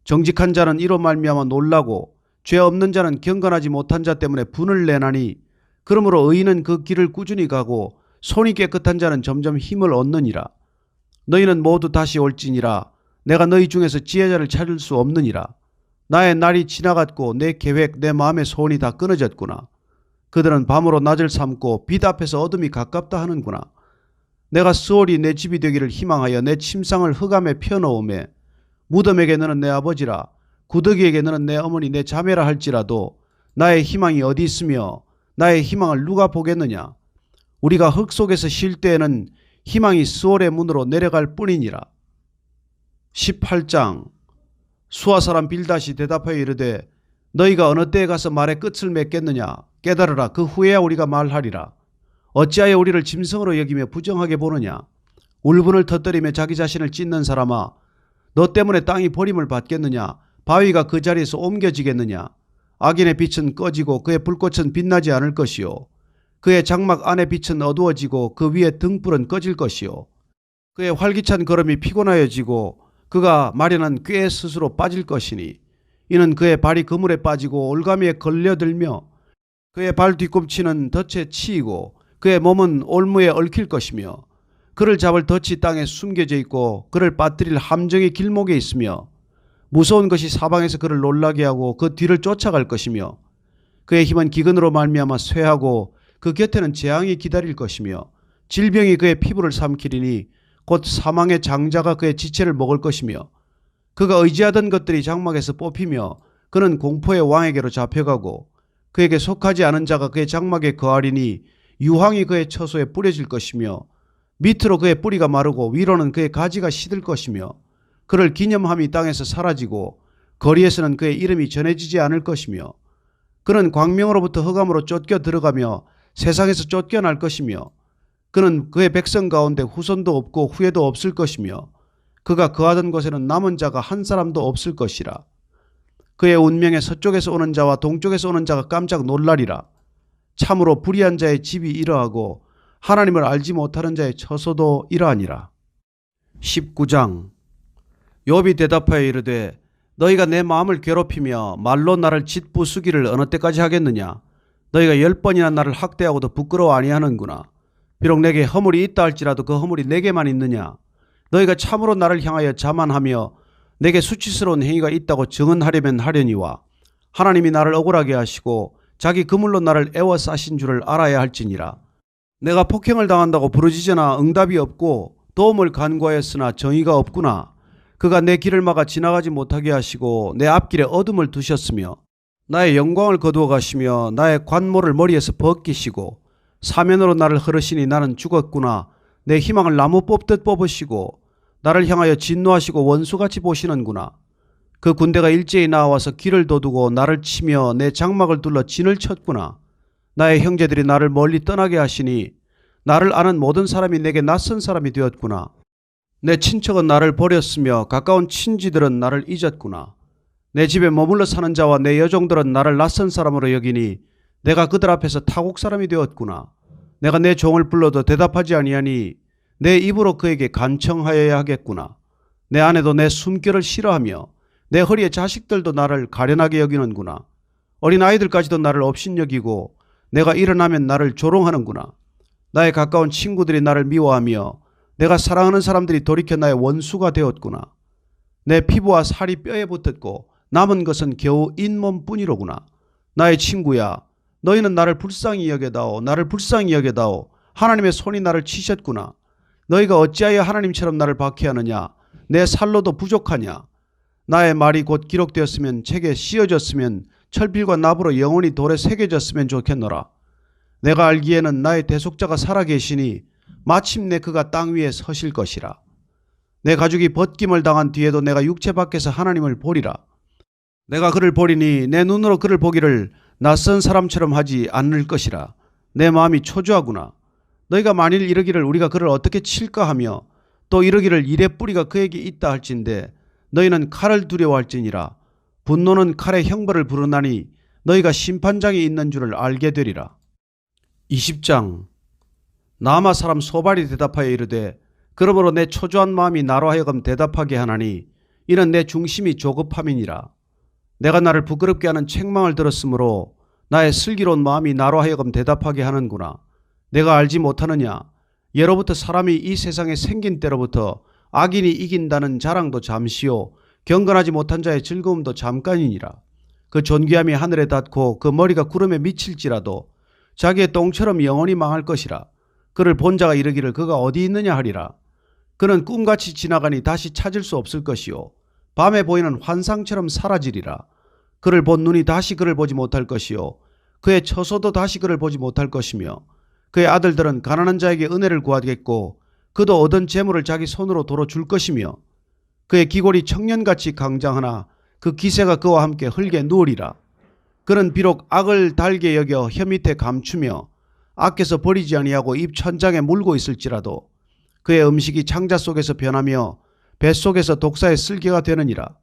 정직한 자는 이로 말미암아 놀라고 죄 없는 자는 경건하지 못한 자 때문에 분을 내나니 그러므로 의인은 그 길을 꾸준히 가고 손이 깨끗한 자는 점점 힘을 얻느니라. 너희는 모두 다시 올지니라. 내가 너희 중에서 지혜자를 찾을 수 없느니라. 나의 날이 지나갔고 내 계획 내 마음의 소원이 다 끊어졌구나. 그들은 밤으로 낮을 삼고 빛 앞에서 어둠이 가깝다 하는구나. 내가 스올이 내 집이 되기를 희망하여 내 침상을 흑암에 펴놓음에 무덤에게 너는 내 아버지라 구더기에게 너는 내 어머니 내 자매라 할지라도 나의 희망이 어디 있으며 나의 희망을 누가 보겠느냐. 우리가 흙 속에서 쉴 때에는 희망이 스올의 문으로 내려갈 뿐이니라. 18장. 수아 사람 빌닷이 대답하여 이르되 너희가 어느 때에 가서 말의 끝을 맺겠느냐. 깨달으라. 그 후에야 우리가 말하리라. 어찌하여 우리를 짐승으로 여기며 부정하게 보느냐. 울분을 터뜨리며 자기 자신을 찢는 사람아, 너 때문에 땅이 버림을 받겠느냐. 바위가 그 자리에서 옮겨지겠느냐. 악인의 빛은 꺼지고 그의 불꽃은 빛나지 않을 것이요. 그의 장막 안의 빛은 어두워지고 그 위에 등불은 꺼질 것이요. 그의 활기찬 걸음이 피곤하여지고 그가 마련한 꾀에 스스로 빠질 것이니 이는 그의 발이 그물에 빠지고 올가미에 걸려들며 그의 발 뒤꿈치는 덫에 치이고 그의 몸은 올무에 얽힐 것이며 그를 잡을 덫이 땅에 숨겨져 있고 그를 빠뜨릴 함정이 길목에 있으며 무서운 것이 사방에서 그를 놀라게 하고 그 뒤를 쫓아갈 것이며 그의 힘은 기근으로 말미암아 쇠하고 그 곁에는 재앙이 기다릴 것이며 질병이 그의 피부를 삼키리니 곧 사망의 장자가 그의 지체를 먹을 것이며 그가 의지하던 것들이 장막에서 뽑히며 그는 공포의 왕에게로 잡혀가고 그에게 속하지 않은 자가 그의 장막에 거하리니 유황이 그의 처소에 뿌려질 것이며 밑으로 그의 뿌리가 마르고 위로는 그의 가지가 시들 것이며 그를 기념함이 땅에서 사라지고 거리에서는 그의 이름이 전해지지 않을 것이며 그는 광명으로부터 흑암으로 쫓겨 들어가며 세상에서 쫓겨날 것이며 그는 그의 백성 가운데 후손도 없고 후예도 없을 것이며 그가 거하던 곳에는 남은 자가 한 사람도 없을 것이라. 그의 운명에 서쪽에서 오는 자와 동쪽에서 오는 자가 깜짝 놀라리라. 참으로 불의한 자의 집이 이러하고 하나님을 알지 못하는 자의 처소도 이러하니라. 19장. 욥이 대답하여 이르되 너희가 내 마음을 괴롭히며 말로 나를 짓부수기를 어느 때까지 하겠느냐. 너희가 10번이나 나를 학대하고도 부끄러워 아니하는구나. 비록 내게 허물이 있다 할지라도 그 허물이 내게만 있느냐. 너희가 참으로 나를 향하여 자만하며 내게 수치스러운 행위가 있다고 증언하려면 하려니와 하나님이 나를 억울하게 하시고 자기 그물로 나를 애워싸신 줄을 알아야 할지니라. 내가 폭행을 당한다고 부르짖으나 응답이 없고 도움을 간구하였으나 정의가 없구나. 그가 내 길을 막아 지나가지 못하게 하시고 내 앞길에 어둠을 두셨으며 나의 영광을 거두어 가시며 나의 관모를 머리에서 벗기시고 사면으로 나를 흐르시니 나는 죽었구나. 내 희망을 나무 뽑듯 뽑으시고 나를 향하여 진노하시고 원수같이 보시는구나. 그 군대가 일제히 나와서 길을 도두고 나를 치며 내 장막을 둘러 진을 쳤구나. 나의 형제들이 나를 멀리 떠나게 하시니 나를 아는 모든 사람이 내게 낯선 사람이 되었구나. 내 친척은 나를 버렸으며 가까운 친지들은 나를 잊었구나. 내 집에 머물러 사는 자와 내 여종들은 나를 낯선 사람으로 여기니 내가 그들 앞에서 타국 사람이 되었구나. 내가 내 종을 불러도 대답하지 아니하니 내 입으로 그에게 간청하여야 하겠구나. 내 아내도 내 숨결을 싫어하며 내 허리의 자식들도 나를 가련하게 여기는구나. 어린아이들까지도 나를 업신여기고 내가 일어나면 나를 조롱하는구나. 나의 가까운 친구들이 나를 미워하며 내가 사랑하는 사람들이 돌이켜 나의 원수가 되었구나. 내 피부와 살이 뼈에 붙었고 남은 것은 겨우 잇몸뿐이로구나. 나의 친구야, 너희는 나를 불쌍히 여겨다오. 나를 불쌍히 여겨다오. 하나님의 손이 나를 치셨구나. 너희가 어찌하여 하나님처럼 나를 박해하느냐. 내 살로도 부족하냐. 나의 말이 곧 기록되었으면 책에 씌어졌으면 철필과 납으로 영원히 돌에 새겨졌으면 좋겠노라. 내가 알기에는 나의 대속자가 살아계시니 마침내 그가 땅 위에 서실 것이라. 내 가죽이 벗김을 당한 뒤에도 내가 육체 밖에서 하나님을 보리라. 내가 그를 보리니 내 눈으로 그를 보기를 낯선 사람처럼 하지 않을 것이라. 내 마음이 초조하구나. 너희가 만일 이르기를 우리가 그를 어떻게 칠까 하며 또 이르기를 이래 뿌리가 그에게 있다 할진대 너희는 칼을 두려워할지니라. 분노는 칼의 형벌을 부르나니 너희가 심판장이 있는 줄을 알게 되리라. 20장. 나아마 사람 소발이 대답하여 이르되 그러므로 내 초조한 마음이 나로 하여금 대답하게 하나니 이는 내 중심이 조급함이니라. 내가 나를 부끄럽게 하는 책망을 들었으므로 나의 슬기로운 마음이 나로 하여금 대답하게 하는구나. 내가 알지 못하느냐. 예로부터 사람이 이 세상에 생긴 때로부터 악인이 이긴다는 자랑도 잠시요 경건하지 못한 자의 즐거움도 잠깐이니라. 그 존귀함이 하늘에 닿고 그 머리가 구름에 미칠지라도 자기의 똥처럼 영원히 망할 것이라. 그를 본 자가 이르기를 그가 어디 있느냐 하리라. 그는 꿈같이 지나가니 다시 찾을 수 없을 것이요 밤에 보이는 환상처럼 사라지리라. 그를 본 눈이 다시 그를 보지 못할 것이요 그의 처소도 다시 그를 보지 못할 것이며 그의 아들들은 가난한 자에게 은혜를 구하겠고 그도 얻은 재물을 자기 손으로 도로 줄 것이며 그의 기골이 청년같이 강장하나 그 기세가 그와 함께 흙에 누우리라. 그는 비록 악을 달게 여겨 혀 밑에 감추며 아껴서 버리지 아니하고 입 천장에 물고 있을지라도 그의 음식이 창자 속에서 변하며 뱃속에서 독사의 쓸개가 되느니라.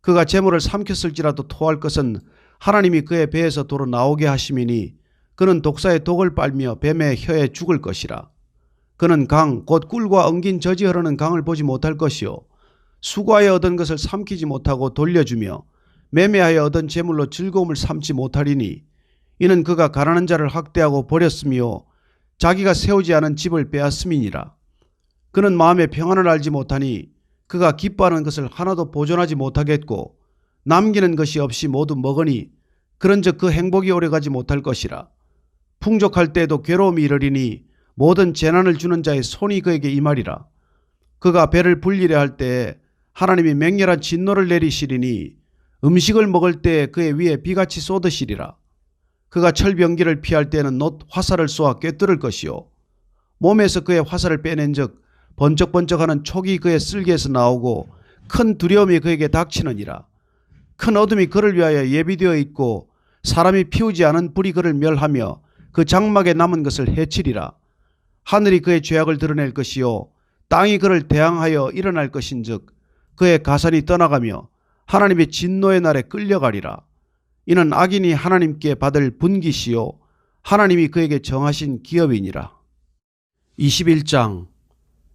그가 재물을 삼켰을지라도 토할 것은 하나님이 그의 배에서 도로 나오게 하심이니 그는 독사의 독을 빨며 뱀의 혀에 죽을 것이라. 그는 강 곧 꿀과 엉긴 젖이 흐르는 강을 보지 못할 것이요 수고하여 얻은 것을 삼키지 못하고 돌려주며 매매하여 얻은 재물로 즐거움을 삼지 못하리니 이는 그가 가난한 자를 학대하고 버렸으며 자기가 세우지 않은 집을 빼앗음이니라. 그는 마음의 평안을 알지 못하니 그가 기뻐하는 것을 하나도 보존하지 못하겠고 남기는 것이 없이 모두 먹으니 그런즉 그 행복이 오래가지 못할 것이라. 풍족할 때에도 괴로움이 이르리니 모든 재난을 주는 자의 손이 그에게 임하리라. 그가 배를 불리려 할 때에 하나님이 맹렬한 진노를 내리시리니 음식을 먹을 때에 그의 위에 비같이 쏟으시리라. 그가 철병기를 피할 때에는 놋 화살을 쏘아 꿰뚫을 것이요 몸에서 그의 화살을 빼낸 즉 번쩍번쩍하는 촉이 그의 쓸개에서 나오고 큰 두려움이 그에게 닥치느니라. 큰 어둠이 그를 위하여 예비되어 있고 사람이 피우지 않은 불이 그를 멸하며 그 장막에 남은 것을 해치리라. 하늘이 그의 죄악을 드러낼 것이요 땅이 그를 대항하여 일어날 것인즉 그의 가산이 떠나가며 하나님의 진노의 날에 끌려가리라. 이는 악인이 하나님께 받을 분깃이요 하나님이 그에게 정하신 기업이니라. 21장.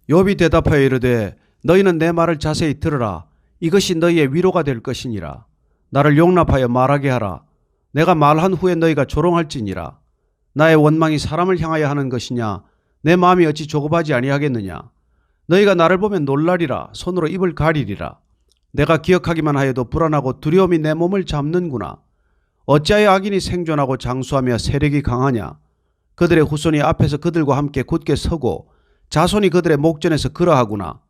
욥이 대답하여 이르되 너희는 내 말을 자세히 들으라. 이것이 너희의 위로가 될 것이니라. 나를 용납하여 말하게 하라. 내가 말한 후에 너희가 조롱할지니라. 나의 원망이 사람을 향하여 하는 것이냐? 내 마음이 어찌 조급하지 아니하겠느냐? 너희가 나를 보면 놀라리라. 손으로 입을 가리리라. 내가 기억하기만 하여도 불안하고 두려움이 내 몸을 잡는구나. 어찌하여 악인이 생존하고 장수하며 세력이 강하냐? 그들의 후손이 앞에서 그들과 함께 굳게 서고 자손이 그들의 목전에서 그러하구나.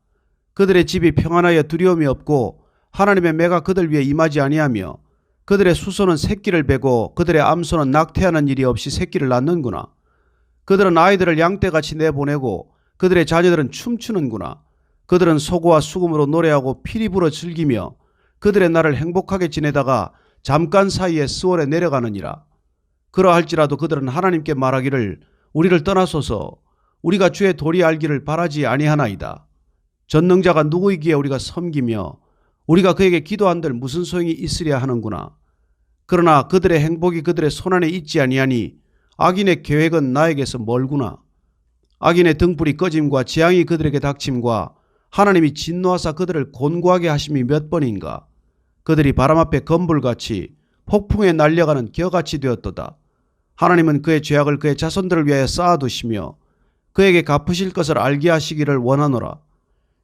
그들의 집이 평안하여 두려움이 없고 하나님의 매가 그들 위에 임하지 아니하며 그들의 수소는 새끼를 베고 그들의 암소는 낙태하는 일이 없이 새끼를 낳는구나. 그들은 아이들을 양떼같이 내보내고 그들의 자녀들은 춤추는구나. 그들은 소고와 수금으로 노래하고 피리 불어 즐기며 그들의 날을 행복하게 지내다가 잠깐 사이에 스월에 내려가느니라. 그러할지라도 그들은 하나님께 말하기를 우리를 떠나소서. 우리가 주의 도리 알기를 바라지 아니하나이다. 전능자가 누구이기에 우리가 섬기며 우리가 그에게 기도한들 무슨 소용이 있으랴 하는구나. 그러나 그들의 행복이 그들의 손안에 있지 아니하니 악인의 계획은 나에게서 멀구나. 악인의 등불이 꺼짐과 재앙이 그들에게 닥침과 하나님이 진노하사 그들을 곤고하게 하심이 몇 번인가. 그들이 바람 앞에 건불같이 폭풍에 날려가는 겨같이 되었도다. 하나님은 그의 죄악을 그의 자손들을 위하여 쌓아두시며 그에게 갚으실 것을 알게 하시기를 원하노라.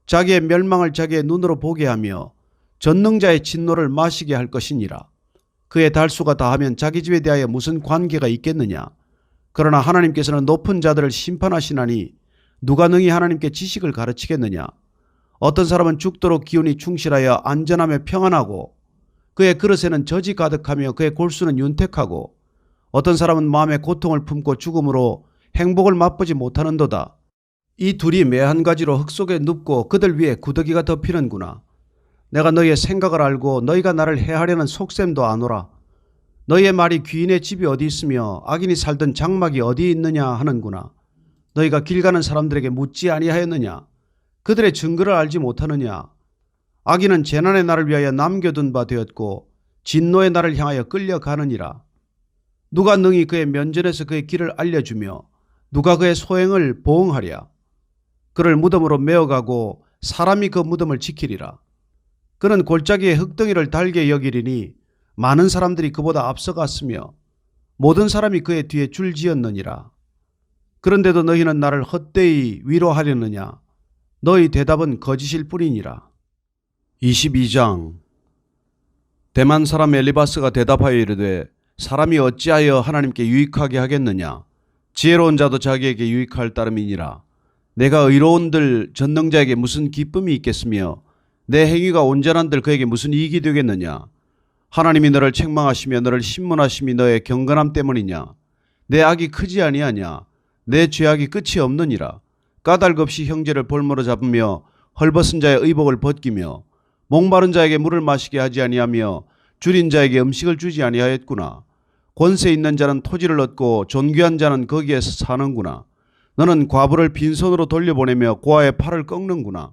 자기의 멸망을 자기의 눈으로 보게 하며 전능자의 진노를 마시게 할 것이니라. 그의 달수가 다하면 자기 집에 대하여 무슨 관계가 있겠느냐. 그러나 하나님께서는 높은 자들을 심판하시나니 누가 능히 하나님께 지식을 가르치겠느냐. 어떤 사람은 죽도록 기운이 충실하여 안전하며 평안하고 그의 그릇에는 젖이 가득하며 그의 골수는 윤택하고 어떤 사람은 마음에 고통을 품고 죽음으로 행복을 맛보지 못하는도다. 이 둘이 매 한 가지로 흙 속에 눕고 그들 위에 구더기가 덮이는구나. 내가 너희의 생각을 알고 너희가 나를 해하려는 속셈도 아노라. 너희의 말이 귀인의 집이 어디 있으며 악인이 살던 장막이 어디 있느냐 하는구나. 너희가 길 가는 사람들에게 묻지 아니하였느냐. 그들의 증거를 알지 못하느냐. 악인은 재난의 날을 위하여 남겨둔 바 되었고 진노의 날을 향하여 끌려가느니라. 누가 능히 그의 면전에서 그의 길을 알려주며 누가 그의 소행을 보응하랴. 그를 무덤으로 메어가고 사람이 그 무덤을 지키리라. 그는 골짜기에 흙덩이를 달게 여기리니 많은 사람들이 그보다 앞서갔으며 모든 사람이 그의 뒤에 줄지었느니라. 그런데도 너희는 나를 헛되이 위로하려느냐. 너희 대답은 거짓일 뿐이니라. 22장. 대만 사람 엘리바스가 대답하여 이르되 사람이 어찌하여 하나님께 유익하게 하겠느냐. 지혜로운 자도 자기에게 유익할 따름이니라. 내가 의로운들 전능자에게 무슨 기쁨이 있겠으며 내 행위가 온전한들 그에게 무슨 이익이 되겠느냐. 하나님이 너를 책망하시며 너를 신문하심이 너의 경건함 때문이냐. 내 악이 크지 아니하냐. 내 죄악이 끝이 없느니라. 까닭 없이 형제를 볼모로 잡으며 헐벗은 자의 의복을 벗기며 목마른 자에게 물을 마시게 하지 아니하며 줄인 자에게 음식을 주지 아니하였구나. 권세 있는 자는 토지를 얻고 존귀한 자는 거기에서 사는구나. 너는 과부를 빈손으로 돌려보내며 고아의 팔을 꺾는구나.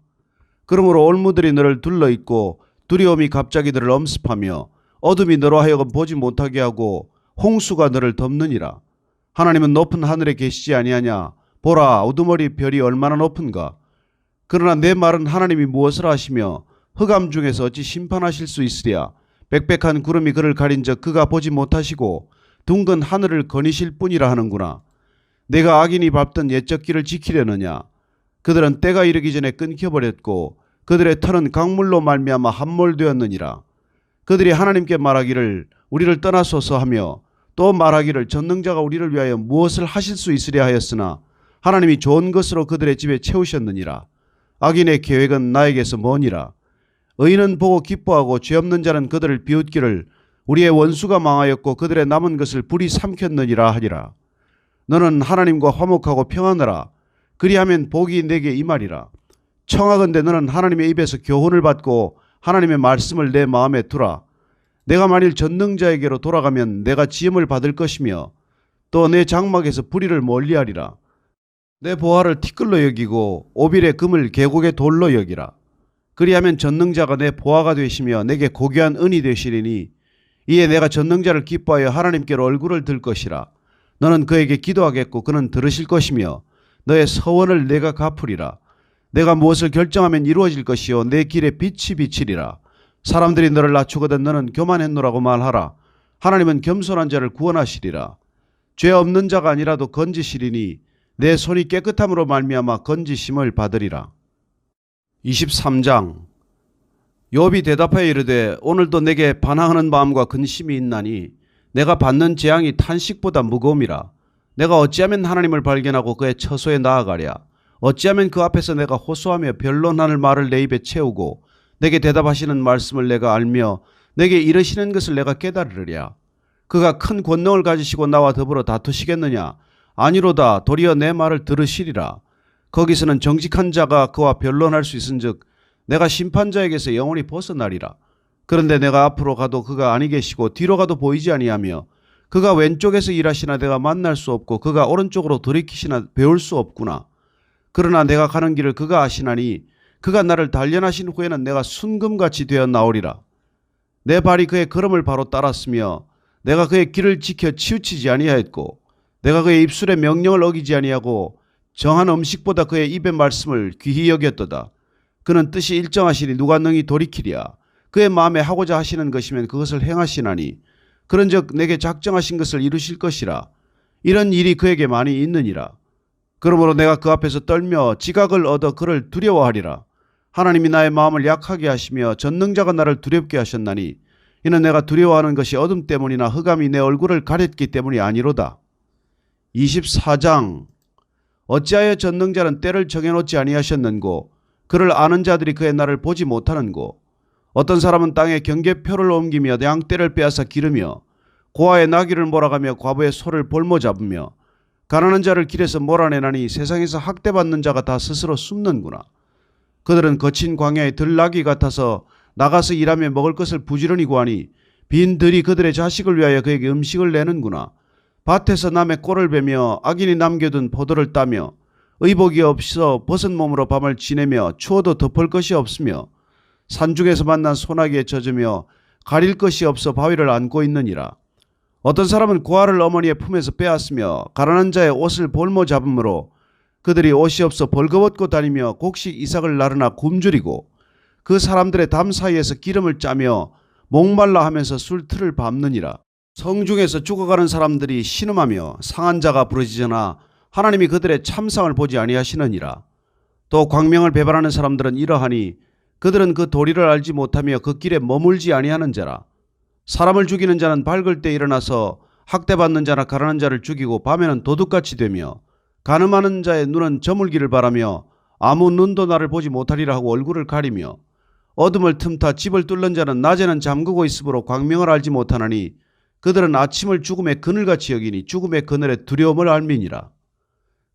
그러므로 올무들이 너를 둘러있고 두려움이 갑자기 너를 엄습하며 어둠이 너로 하여금 보지 못하게 하고 홍수가 너를 덮느니라. 하나님은 높은 하늘에 계시지 아니하냐. 보라, 우두머리 별이 얼마나 높은가. 그러나 내 말은 하나님이 무엇을 하시며 흑암 중에서 어찌 심판하실 수 있으랴. 빽빽한 구름이 그를 가린적 그가 보지 못하시고 둥근 하늘을 거니실 뿐이라 하는구나. 내가 악인이 밟던 옛적 길을 지키려느냐. 그들은 때가 이르기 전에 끊겨버렸고 그들의 털은 강물로 말미암아 함몰되었느니라. 그들이 하나님께 말하기를 우리를 떠나소서 하며 또 말하기를 전능자가 우리를 위하여 무엇을 하실 수 있으랴 하였으나 하나님이 좋은 것으로 그들의 집에 채우셨느니라. 악인의 계획은 나에게서 머니라. 의인은 보고 기뻐하고 죄 없는 자는 그들을 비웃기를 우리의 원수가 망하였고 그들의 남은 것을 불이 삼켰느니라 하리라. 너는 하나님과 화목하고 평안하라. 그리하면 복이 내게 임하리라. 청하건대 너는 하나님의 입에서 교훈을 받고 하나님의 말씀을 내 마음에 두라. 내가 만일 전능자에게로 돌아가면 내가 지음을 받을 것이며 또 내 장막에서 불의를 멀리하리라. 내 보화를 티끌로 여기고 오빌의 금을 계곡의 돌로 여기라. 그리하면 전능자가 내 보화가 되시며 내게 고귀한 은이 되시리니 이에 내가 전능자를 기뻐하여 하나님께로 얼굴을 들 것이라. 너는 그에게 기도하겠고 그는 들으실 것이며 너의 서원을 내가 갚으리라. 내가 무엇을 결정하면 이루어질 것이요 내 길에 빛이 비치리라. 사람들이 너를 낮추거든 너는 교만했노라고 말하라. 하나님은 겸손한 자를 구원하시리라. 죄 없는 자가 아니라도 건지시리니 내 손이 깨끗함으로 말미암아 건지심을 받으리라. 23장. 욥이 대답하여 이르되 오늘도 내게 반항하는 마음과 근심이 있나니 내가 받는 재앙이 탄식보다 무거움이라. 내가 어찌하면 하나님을 발견하고 그의 처소에 나아가랴. 어찌하면 그 앞에서 내가 호소하며 변론하는 말을 내 입에 채우고 내게 대답하시는 말씀을 내가 알며 내게 이르시는 것을 내가 깨달으랴. 그가 큰 권능을 가지시고 나와 더불어 다투시겠느냐? 아니로다. 도리어 내 말을 들으시리라. 거기서는 정직한 자가 그와 변론할 수 있은즉 내가 심판자에게서 영원히 벗어나리라. 그런데 내가 앞으로 가도 그가 아니 계시고 뒤로 가도 보이지 아니하며 그가 왼쪽에서 일하시나 내가 만날 수 없고 그가 오른쪽으로 돌이키시나 배울 수 없구나. 그러나 내가 가는 길을 그가 아시나니 그가 나를 단련하신 후에는 내가 순금같이 되어 나오리라. 내 발이 그의 걸음을 바로 따랐으며 내가 그의 길을 지켜 치우치지 아니하였고 내가 그의 입술의 명령을 어기지 아니하고 정한 음식보다 그의 입의 말씀을 귀히 여겼도다. 그는 뜻이 일정하시니 누가 능히 돌이키랴. 그의 마음에 하고자 하시는 것이면 그것을 행하시나니 그런즉 내게 작정하신 것을 이루실 것이라. 이런 일이 그에게 많이 있느니라. 그러므로 내가 그 앞에서 떨며 지각을 얻어 그를 두려워하리라. 하나님이 나의 마음을 약하게 하시며 전능자가 나를 두렵게 하셨나니 이는 내가 두려워하는 것이 어둠 때문이나 흑암이 내 얼굴을 가렸기 때문이 아니로다. 24장. 어찌하여 전능자는 때를 정해놓지 아니하셨는고 그를 아는 자들이 그의 날을 보지 못하는고 어떤 사람은 땅에 경계표를 옮기며 양떼를 빼앗아 기르며 고아의 나귀를 몰아가며 과부의 소를 볼모 잡으며 가난한 자를 길에서 몰아내나니 세상에서 학대받는 자가 다 스스로 숨는구나. 그들은 거친 광야의 들나귀 같아서 나가서 일하며 먹을 것을 부지런히 구하니 빈 들이 그들의 자식을 위하여 그에게 음식을 내는구나. 밭에서 남의 꼴을 베며 악인이 남겨둔 포도를 따며 의복이 없어 벗은 몸으로 밤을 지내며 추워도 덮을 것이 없으며 산중에서 만난 소나기에 젖으며 가릴 것이 없어 바위를 안고 있느니라. 어떤 사람은 고아를 어머니의 품에서 빼앗으며 가난한 자의 옷을 볼모 잡음으로 그들이 옷이 없어 벌거벗고 다니며 곡식 이삭을 나르나 굶주리고 그 사람들의 담 사이에서 기름을 짜며 목말라 하면서 술틀을 밟느니라. 성중에서 죽어가는 사람들이 신음하며 상한 자가 부르짖으나 하나님이 그들의 참상을 보지 아니하시느니라. 또 광명을 배반하는 사람들은 이러하니 그들은 그 도리를 알지 못하며 그 길에 머물지 아니하는 자라. 사람을 죽이는 자는 밝을 때 일어나서 학대받는 자나 가난한 자를 죽이고 밤에는 도둑같이 되며 간음하는 자의 눈은 저물기를 바라며 아무 눈도 나를 보지 못하리라 하고 얼굴을 가리며 어둠을 틈타 집을 뚫는 자는 낮에는 잠그고 있으므로 광명을 알지 못하나니 그들은 아침을 죽음의 그늘같이 여기니 죽음의 그늘에 두려움을 알미니라.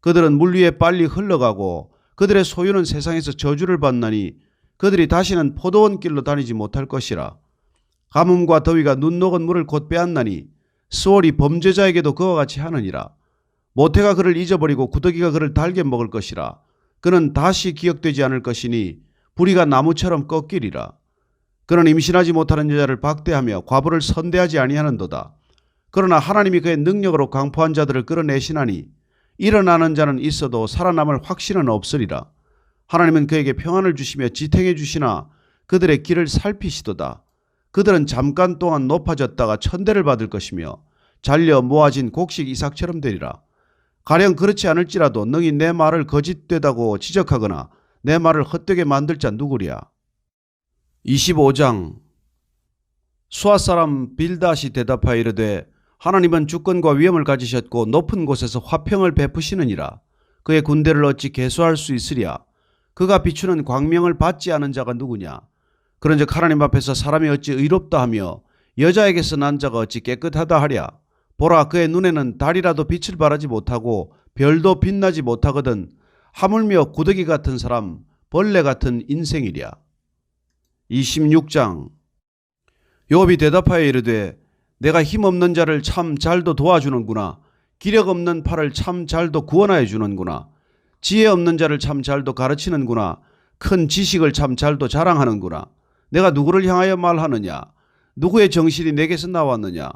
그들은 물 위에 빨리 흘러가고 그들의 소유는 세상에서 저주를 받나니 그들이 다시는 포도원 길로 다니지 못할 것이라. 가뭄과 더위가 눈 녹은 물을 곧 빼앗나니 스월이 범죄자에게도 그와 같이 하느니라. 모태가 그를 잊어버리고 구더기가 그를 달게 먹을 것이라. 그는 다시 기억되지 않을 것이니 부리가 나무처럼 꺾이리라. 그는 임신하지 못하는 여자를 박대하며 과부를 선대하지 아니하는도다. 그러나 하나님이 그의 능력으로 강포한 자들을 끌어내시나니 일어나는 자는 있어도 살아남을 확신은 없으리라. 하나님은 그에게 평안을 주시며 지탱해 주시나 그들의 길을 살피시도다. 그들은 잠깐 동안 높아졌다가 천대를 받을 것이며 잘려 모아진 곡식 이삭처럼 되리라. 가령 그렇지 않을지라도 능히 내 말을 거짓되다고 지적하거나 내 말을 헛되게 만들 자 누구랴. 25장. 수아 사람 빌닷이 대답하여 이르되 하나님은 주권과 위엄을 가지셨고 높은 곳에서 화평을 베푸시느니라. 그의 군대를 어찌 계수할 수 있으랴. 그가 비추는 광명을 받지 않은 자가 누구냐. 그런즉 하나님 앞에서 사람이 어찌 의롭다 하며 여자에게서 난 자가 어찌 깨끗하다 하랴. 보라, 그의 눈에는 달이라도 빛을 발하지 못하고 별도 빛나지 못하거든 하물며 구더기 같은 사람 벌레 같은 인생이랴. 26장. 욥이 대답하여 이르되 내가 힘없는 자를 참 잘도 도와주는구나. 기력 없는 팔을 참 잘도 구원하여 주는구나. 지혜 없는 자를 참 잘도 가르치는구나. 큰 지식을 참 잘도 자랑하는구나. 내가 누구를 향하여 말하느냐? 누구의 정신이 내게서 나왔느냐?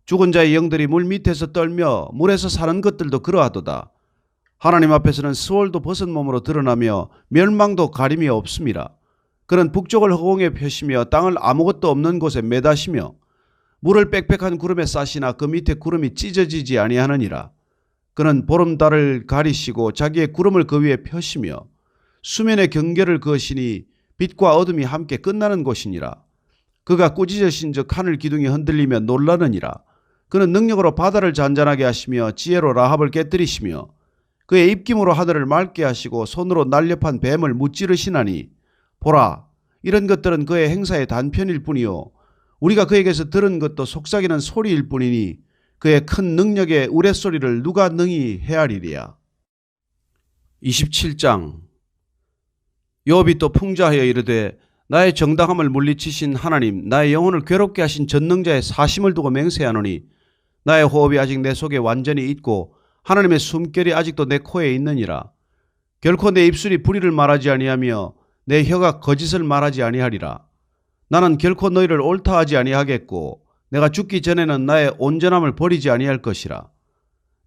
죽은 자의 영들이 물 밑에서 떨며 물에서 사는 것들도 그러하도다. 하나님 앞에서는 스월도 벗은 몸으로 드러나며 멸망도 가림이 없음이라. 그는 북쪽을 허공에 펴시며 땅을 아무것도 없는 곳에 매다시며 물을 빽빽한 구름에 싸시나 그 밑에 구름이 찢어지지 아니하느니라. 그는 보름달을 가리시고 자기의 구름을 그 위에 펴시며 수면의 경계를 그으시니 빛과 어둠이 함께 끝나는 곳이니라. 그가 꾸짖으신즉 하늘 기둥이 흔들리며 놀라느니라. 그는 능력으로 바다를 잔잔하게 하시며 지혜로 라합을 깨뜨리시며 그의 입김으로 하늘을 맑게 하시고 손으로 날렵한 뱀을 무찌르시나니 보라, 이런 것들은 그의 행사의 단편일 뿐이요 우리가 그에게서 들은 것도 속삭이는 소리일 뿐이니 그의 큰 능력의 우레소리를 누가 능히 헤아리리야. 27장. 욥이 또 풍자하여 이르되 나의 정당함을 물리치신 하나님, 나의 영혼을 괴롭게 하신 전능자의 사심을 두고 맹세하노니 나의 호흡이 아직 내 속에 완전히 있고 하나님의 숨결이 아직도 내 코에 있느니라. 결코 내 입술이 불의를 말하지 아니하며 내 혀가 거짓을 말하지 아니하리라. 나는 결코 너희를 옳다하지 아니하겠고 내가 죽기 전에는 나의 온전함을 버리지 아니할 것이라.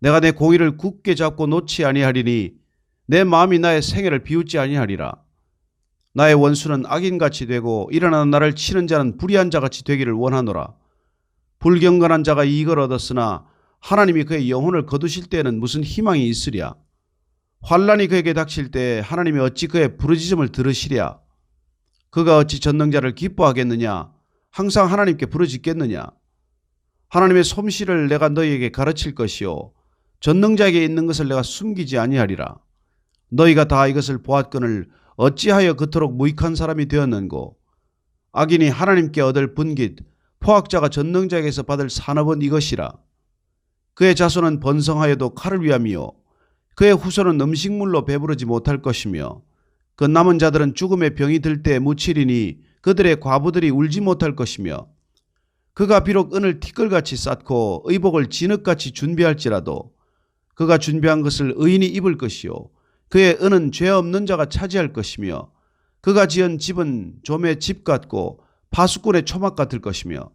내가 내 공의를 굳게 잡고 놓지 아니하리니 내 마음이 나의 생애를 비웃지 아니하리라. 나의 원수는 악인같이 되고 일어나는 나를 치는 자는 불의한 자같이 되기를 원하노라. 불경건한 자가 이익을 얻었으나 하나님이 그의 영혼을 거두실 때에는 무슨 희망이 있으랴. 환난이 그에게 닥칠 때 하나님이 어찌 그의 부르짖음을 들으시랴. 그가 어찌 전능자를 기뻐하겠느냐. 항상 하나님께 부르짖겠느냐. 하나님의 솜씨를 내가 너희에게 가르칠 것이요 전능자에게 있는 것을 내가 숨기지 아니하리라. 너희가 다 이것을 보았거늘 어찌하여 그토록 무익한 사람이 되었는고. 악인이 하나님께 얻을 분깃, 포악자가 전능자에게서 받을 산업은 이것이라. 그의 자손은 번성하여도 칼을 위함이요 그의 후손은 음식물로 배부르지 못할 것이며 그 남은 자들은 죽음의 병이 들 때 묻히리니 그들의 과부들이 울지 못할 것이며 그가 비록 은을 티끌같이 쌓고 의복을 진흙같이 준비할지라도 그가 준비한 것을 의인이 입을 것이요 그의 은은 죄 없는 자가 차지할 것이며 그가 지은 집은 좀의 집 같고 파수꾼의 초막 같을 것이며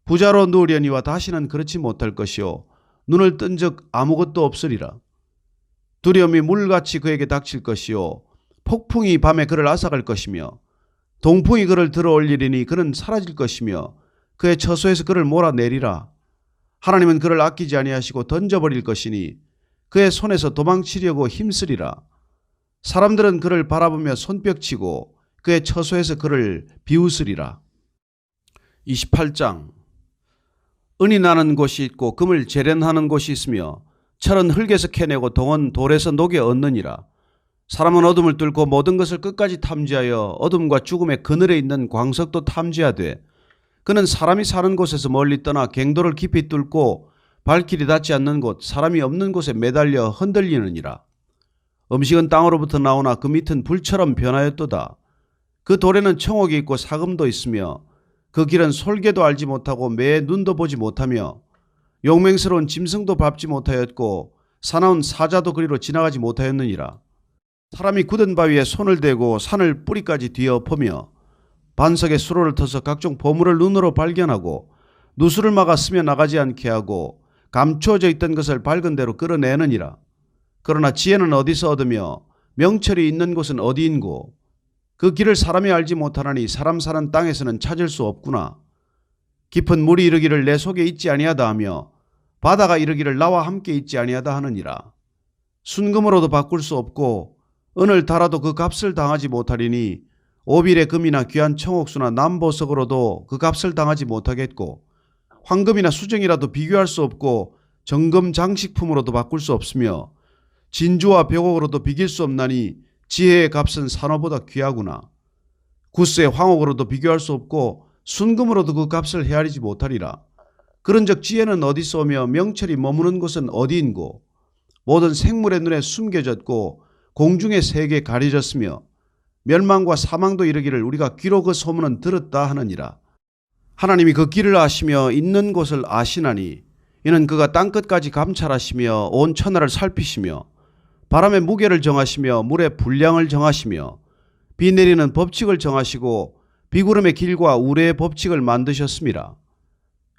부자로 누우려니와 다시는 그렇지 못할 것이요 눈을 뜬 적 아무것도 없으리라. 두려움이 물같이 그에게 닥칠 것이요 폭풍이 밤에 그를 앗아갈 것이며 동풍이 그를 들어올리리니 그는 사라질 것이며 그의 처소에서 그를 몰아내리라. 하나님은 그를 아끼지 아니하시고 던져버릴 것이니 그의 손에서 도망치려고 힘쓰리라. 사람들은 그를 바라보며 손뼉치고 그의 처소에서 그를 비웃으리라. 28장. 은이 나는 곳이 있고 금을 재련하는 곳이 있으며 철은 흙에서 캐내고 동은 돌에서 녹여 얻느니라. 사람은 어둠을 뚫고 모든 것을 끝까지 탐지하여 어둠과 죽음의 그늘에 있는 광석도 탐지하되 그는 사람이 사는 곳에서 멀리 떠나 갱도를 깊이 뚫고 발길이 닿지 않는 곳 사람이 없는 곳에 매달려 흔들리느니라. 음식은 땅으로부터 나오나 그 밑은 불처럼 변하였도다. 그 돌에는 청옥이 있고 사금도 있으며 그 길은 솔개도 알지 못하고 매의 눈도 보지 못하며 용맹스러운 짐승도 밟지 못하였고 사나운 사자도 그리로 지나가지 못하였느니라. 사람이 굳은 바위에 손을 대고 산을 뿌리까지 뒤엎으며 반석에 수로를 터서 각종 보물을 눈으로 발견하고 누수를 막아 스며 나가지 않게 하고 감추어져 있던 것을 밝은 대로 끌어내느니라. 그러나 지혜는 어디서 얻으며 명철이 있는 곳은 어디인고. 그 길을 사람이 알지 못하나니 사람 사는 땅에서는 찾을 수 없구나. 깊은 물이 이르기를 내 속에 있지 아니하다 하며 바다가 이르기를 나와 함께 있지 아니하다 하느니라. 순금으로도 바꿀 수 없고 은을 달아도 그 값을 당하지 못하리니 오빌의 금이나 귀한 청옥수나 남보석으로도 그 값을 당하지 못하겠고 황금이나 수정이라도 비교할 수 없고 정금 장식품으로도 바꿀 수 없으며 진주와 벽옥으로도 비길 수 없나니 지혜의 값은 산호보다 귀하구나. 구스의 황옥으로도 비교할 수 없고 순금으로도 그 값을 헤아리지 못하리라. 그런즉 지혜는 어디서 오며 명철이 머무는 곳은 어디인고. 모든 생물의 눈에 숨겨졌고 공중의 색에 가려졌으며 멸망과 사망도 이르기를 우리가 귀로 그 소문은 들었다 하느니라. 하나님이 그 길을 아시며 있는 곳을 아시나니 이는 그가 땅끝까지 감찰하시며 온 천하를 살피시며 바람의 무게를 정하시며 물의 분량을 정하시며 비 내리는 법칙을 정하시고 비구름의 길과 우레의 법칙을 만드셨습니다.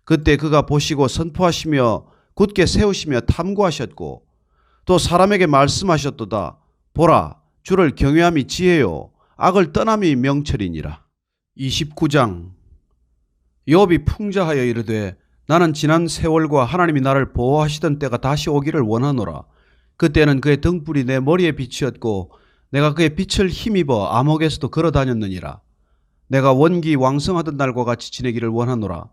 그때 그가 보시고 선포하시며 굳게 세우시며 탐구하셨고 또 사람에게 말씀하셨도다. 보라, 주를 경외함이 지혜요 악을 떠남이 명철이니라. 29장. 욥이 풍자하여 이르되 나는 지난 세월과 하나님이 나를 보호하시던 때가 다시 오기를 원하노라. 그때는 그의 등불이 내 머리에 빛이었고 내가 그의 빛을 힘입어 암흑에서도 걸어다녔느니라. 내가 원기 왕성하던 날과 같이 지내기를 원하노라.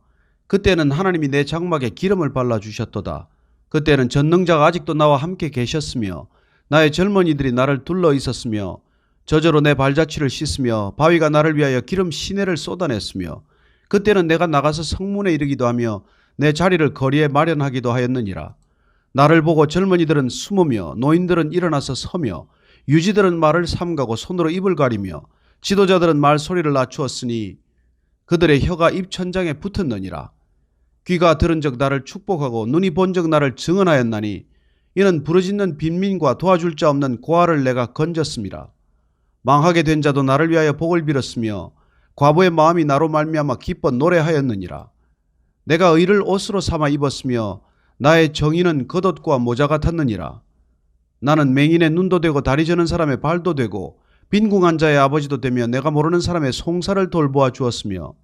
그때는 하나님이 내 장막에 기름을 발라주셨도다. 그때는 전능자가 아직도 나와 함께 계셨으며 나의 젊은이들이 나를 둘러 있었으며 저저로 내 발자취를 씻으며 바위가 나를 위하여 기름 시내를 쏟아냈으며 그때는 내가 나가서 성문에 이르기도 하며 내 자리를 거리에 마련하기도 하였느니라. 나를 보고 젊은이들은 숨으며 노인들은 일어나서 서며 유지들은 말을 삼가고 손으로 입을 가리며 지도자들은 말소리를 낮추었으니 그들의 혀가 입천장에 붙었느니라. 귀가 들은 적 나를 축복하고 눈이 본 적 나를 증언하였나니 이는 부르짖는 빈민과 도와줄 자 없는 고아를 내가 건졌습니다. 망하게 된 자도 나를 위하여 복을 빌었으며 과부의 마음이 나로 말미암아 기뻐 노래하였느니라. 내가 의를 옷으로 삼아 입었으며 나의 정의는 겉옷과 모자 같았느니라. 나는 맹인의 눈도 되고 다리 저는 사람의 발도 되고 빈궁한 자의 아버지도 되며 내가 모르는 사람의 송사를 돌보아 주었으며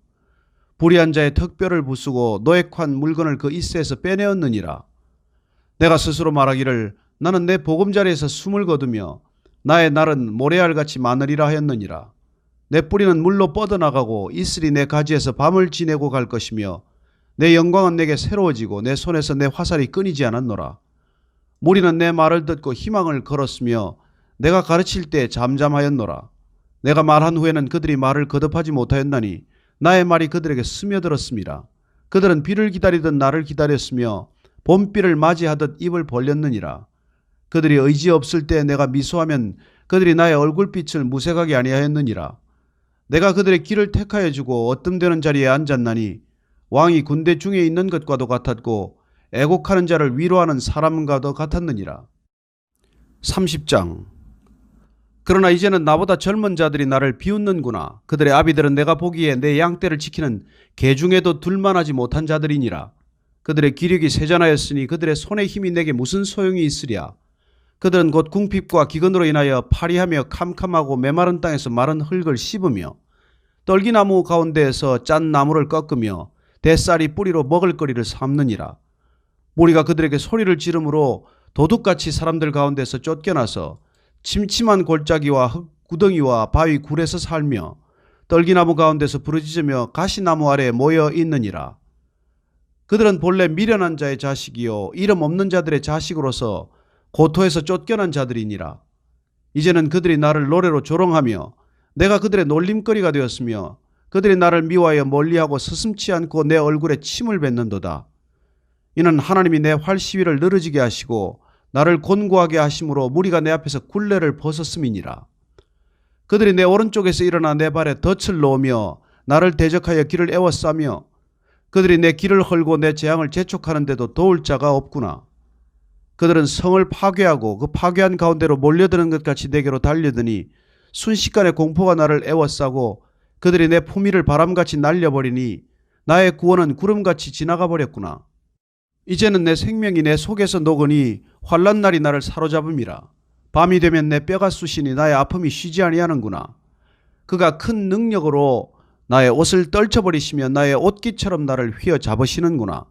불의한 자의 턱뼈를 부수고 노획한 물건을 그 이새에서 빼내었느니라. 내가 스스로 말하기를 나는 내 보금자리에서 숨을 거두며 나의 날은 모래알같이 많으리라 하였느니라. 내 뿌리는 물로 뻗어나가고 이슬이 내 가지에서 밤을 지내고 갈 것이며 내 영광은 내게 새로워지고 내 손에서 내 화살이 끊이지 않았노라. 무리는 내 말을 듣고 희망을 걸었으며 내가 가르칠 때 잠잠하였노라. 내가 말한 후에는 그들이 말을 거듭하지 못하였나니 나의 말이 그들에게 스며들었습니다. 그들은 비를 기다리던 나를 기다렸으며 봄비를 맞이하듯 입을 벌렸느니라. 그들이 의지 없을 때 내가 미소하면 그들이 나의 얼굴빛을 무색하게 아니하였느니라. 내가 그들의 길을 택하여 주고 어뜸되는 자리에 앉았나니 왕이 군대 중에 있는 것과도 같았고 애곡하는 자를 위로하는 사람과도 같았느니라. 30장. 그러나 이제는 나보다 젊은 자들이 나를 비웃는구나. 그들의 아비들은 내가 보기에 내 양떼를 지키는 개 중에도 둘만하지 못한 자들이니라. 그들의 기력이 세잔하였으니 그들의 손의 힘이 내게 무슨 소용이 있으랴. 그들은 곧 궁핍과 기근으로 인하여 파리하며 캄캄하고 메마른 땅에서 마른 흙을 씹으며 떨기나무 가운데에서 짠 나무를 꺾으며 대쌀이 뿌리로 먹을거리를 삼느니라. 무리가 그들에게 소리를 지르므로 도둑같이 사람들 가운데서 쫓겨나서 침침한 골짜기와 흙구덩이와 바위 굴에서 살며 떨기나무 가운데서 부르짖으며 가시나무 아래에 모여 있느니라. 그들은 본래 미련한 자의 자식이요 이름 없는 자들의 자식으로서 고토에서 쫓겨난 자들이니라. 이제는 그들이 나를 노래로 조롱하며 내가 그들의 놀림거리가 되었으며 그들이 나를 미워하여 멀리하고 서슴지 않고 내 얼굴에 침을 뱉는도다. 이는 하나님이 내 활시위를 늘어지게 하시고 나를 곤고하게 하심으로 무리가 내 앞에서 굴레를 벗었음이니라. 그들이 내 오른쪽에서 일어나 내 발에 덫을 놓으며 나를 대적하여 길을 에워싸며 그들이 내 길을 헐고 내 재앙을 재촉하는데도 도울 자가 없구나. 그들은 성을 파괴하고 그 파괴한 가운데로 몰려드는 것 같이 내게로 달려드니 순식간에 공포가 나를 에워싸고 그들이 내 품위를 바람같이 날려버리니 나의 구원은 구름같이 지나가 버렸구나. 이제는 내 생명이 내 속에서 녹으니 환난 날이 나를 사로잡음이라. 밤이 되면 내 뼈가 쑤시니 나의 아픔이 쉬지 아니하는구나. 그가 큰 능력으로 나의 옷을 떨쳐버리시며 나의 옷깃처럼 나를 휘어잡으시는구나.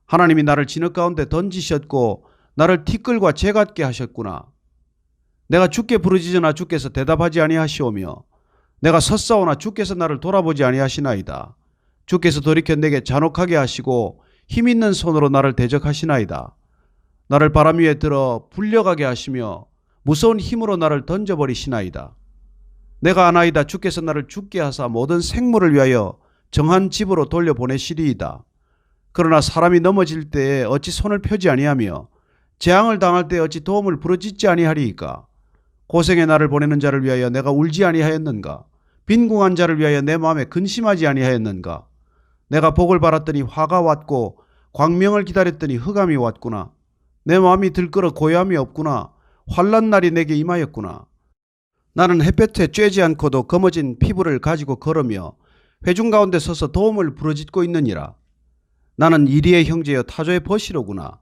하나님이 나를 진흙 가운데 던지셨고 나를 티끌과 재 같게 하셨구나. 내가 주께 부르짖으나 주께서 대답하지 아니하시오며 내가 섰사오나 주께서 나를 돌아보지 아니하시나이다. 주께서 돌이켜 내게 잔혹하게 하시고 힘있는 손으로 나를 대적하시나이다. 나를 바람 위에 들어 불려가게 하시며 무서운 힘으로 나를 던져버리시나이다. 내가 아나이다. 주께서 나를 죽게 하사 모든 생물을 위하여 정한 집으로 돌려보내시리이다. 그러나 사람이 넘어질 때에 어찌 손을 펴지 아니하며 재앙을 당할 때 어찌 도움을 부르짖지 아니하리이까. 고생의 날을 보내는 자를 위하여 내가 울지 아니하였는가? 빈궁한 자를 위하여 내 마음에 근심하지 아니하였는가? 내가 복을 바랐더니 화가 왔고 광명을 기다렸더니 흑암이 왔구나. 내 마음이 들끓어 고요함이 없구나. 환난 날이 내게 임하였구나. 나는 햇볕에 쬐지 않고도 검어진 피부를 가지고 걸으며 회중 가운데 서서 도움을 부르짖고 있느니라. 나는 이리의 형제여 타조의 버시로구나.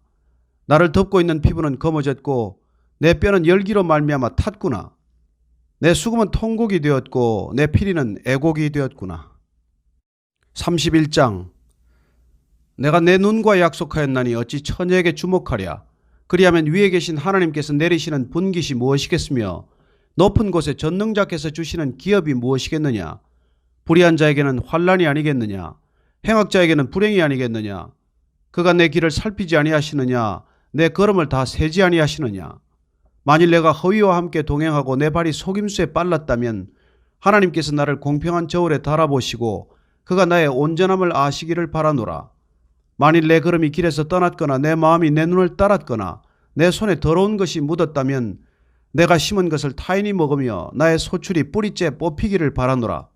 나를 덮고 있는 피부는 검어졌고 내 뼈는 열기로 말미암아 탔구나. 내 수금은 통곡이 되었고 내 피리는 애곡이 되었구나. 31장. 내가 내 눈과 약속하였나니 어찌 처녀에게 주목하랴. 그리하면 위에 계신 하나님께서 내리시는 분깃이 무엇이겠으며 높은 곳에 전능자께서 주시는 기업이 무엇이겠느냐. 불의한 자에게는 환난이 아니겠느냐. 행악자에게는 불행이 아니겠느냐. 그가 내 길을 살피지 아니하시느냐. 내 걸음을 다 세지 아니하시느냐. 만일 내가 허위와 함께 동행하고 내 발이 속임수에 빨랐다면 하나님께서 나를 공평한 저울에 달아보시고 그가 나의 온전함을 아시기를 바라노라. 만일 내 걸음이 길에서 떠났거나 내 마음이 내 눈을 따랐거나 내 손에 더러운 것이 묻었다면 내가 심은 것을 타인이 먹으며 나의 소출이 뿌리째 뽑히기를 바라노라.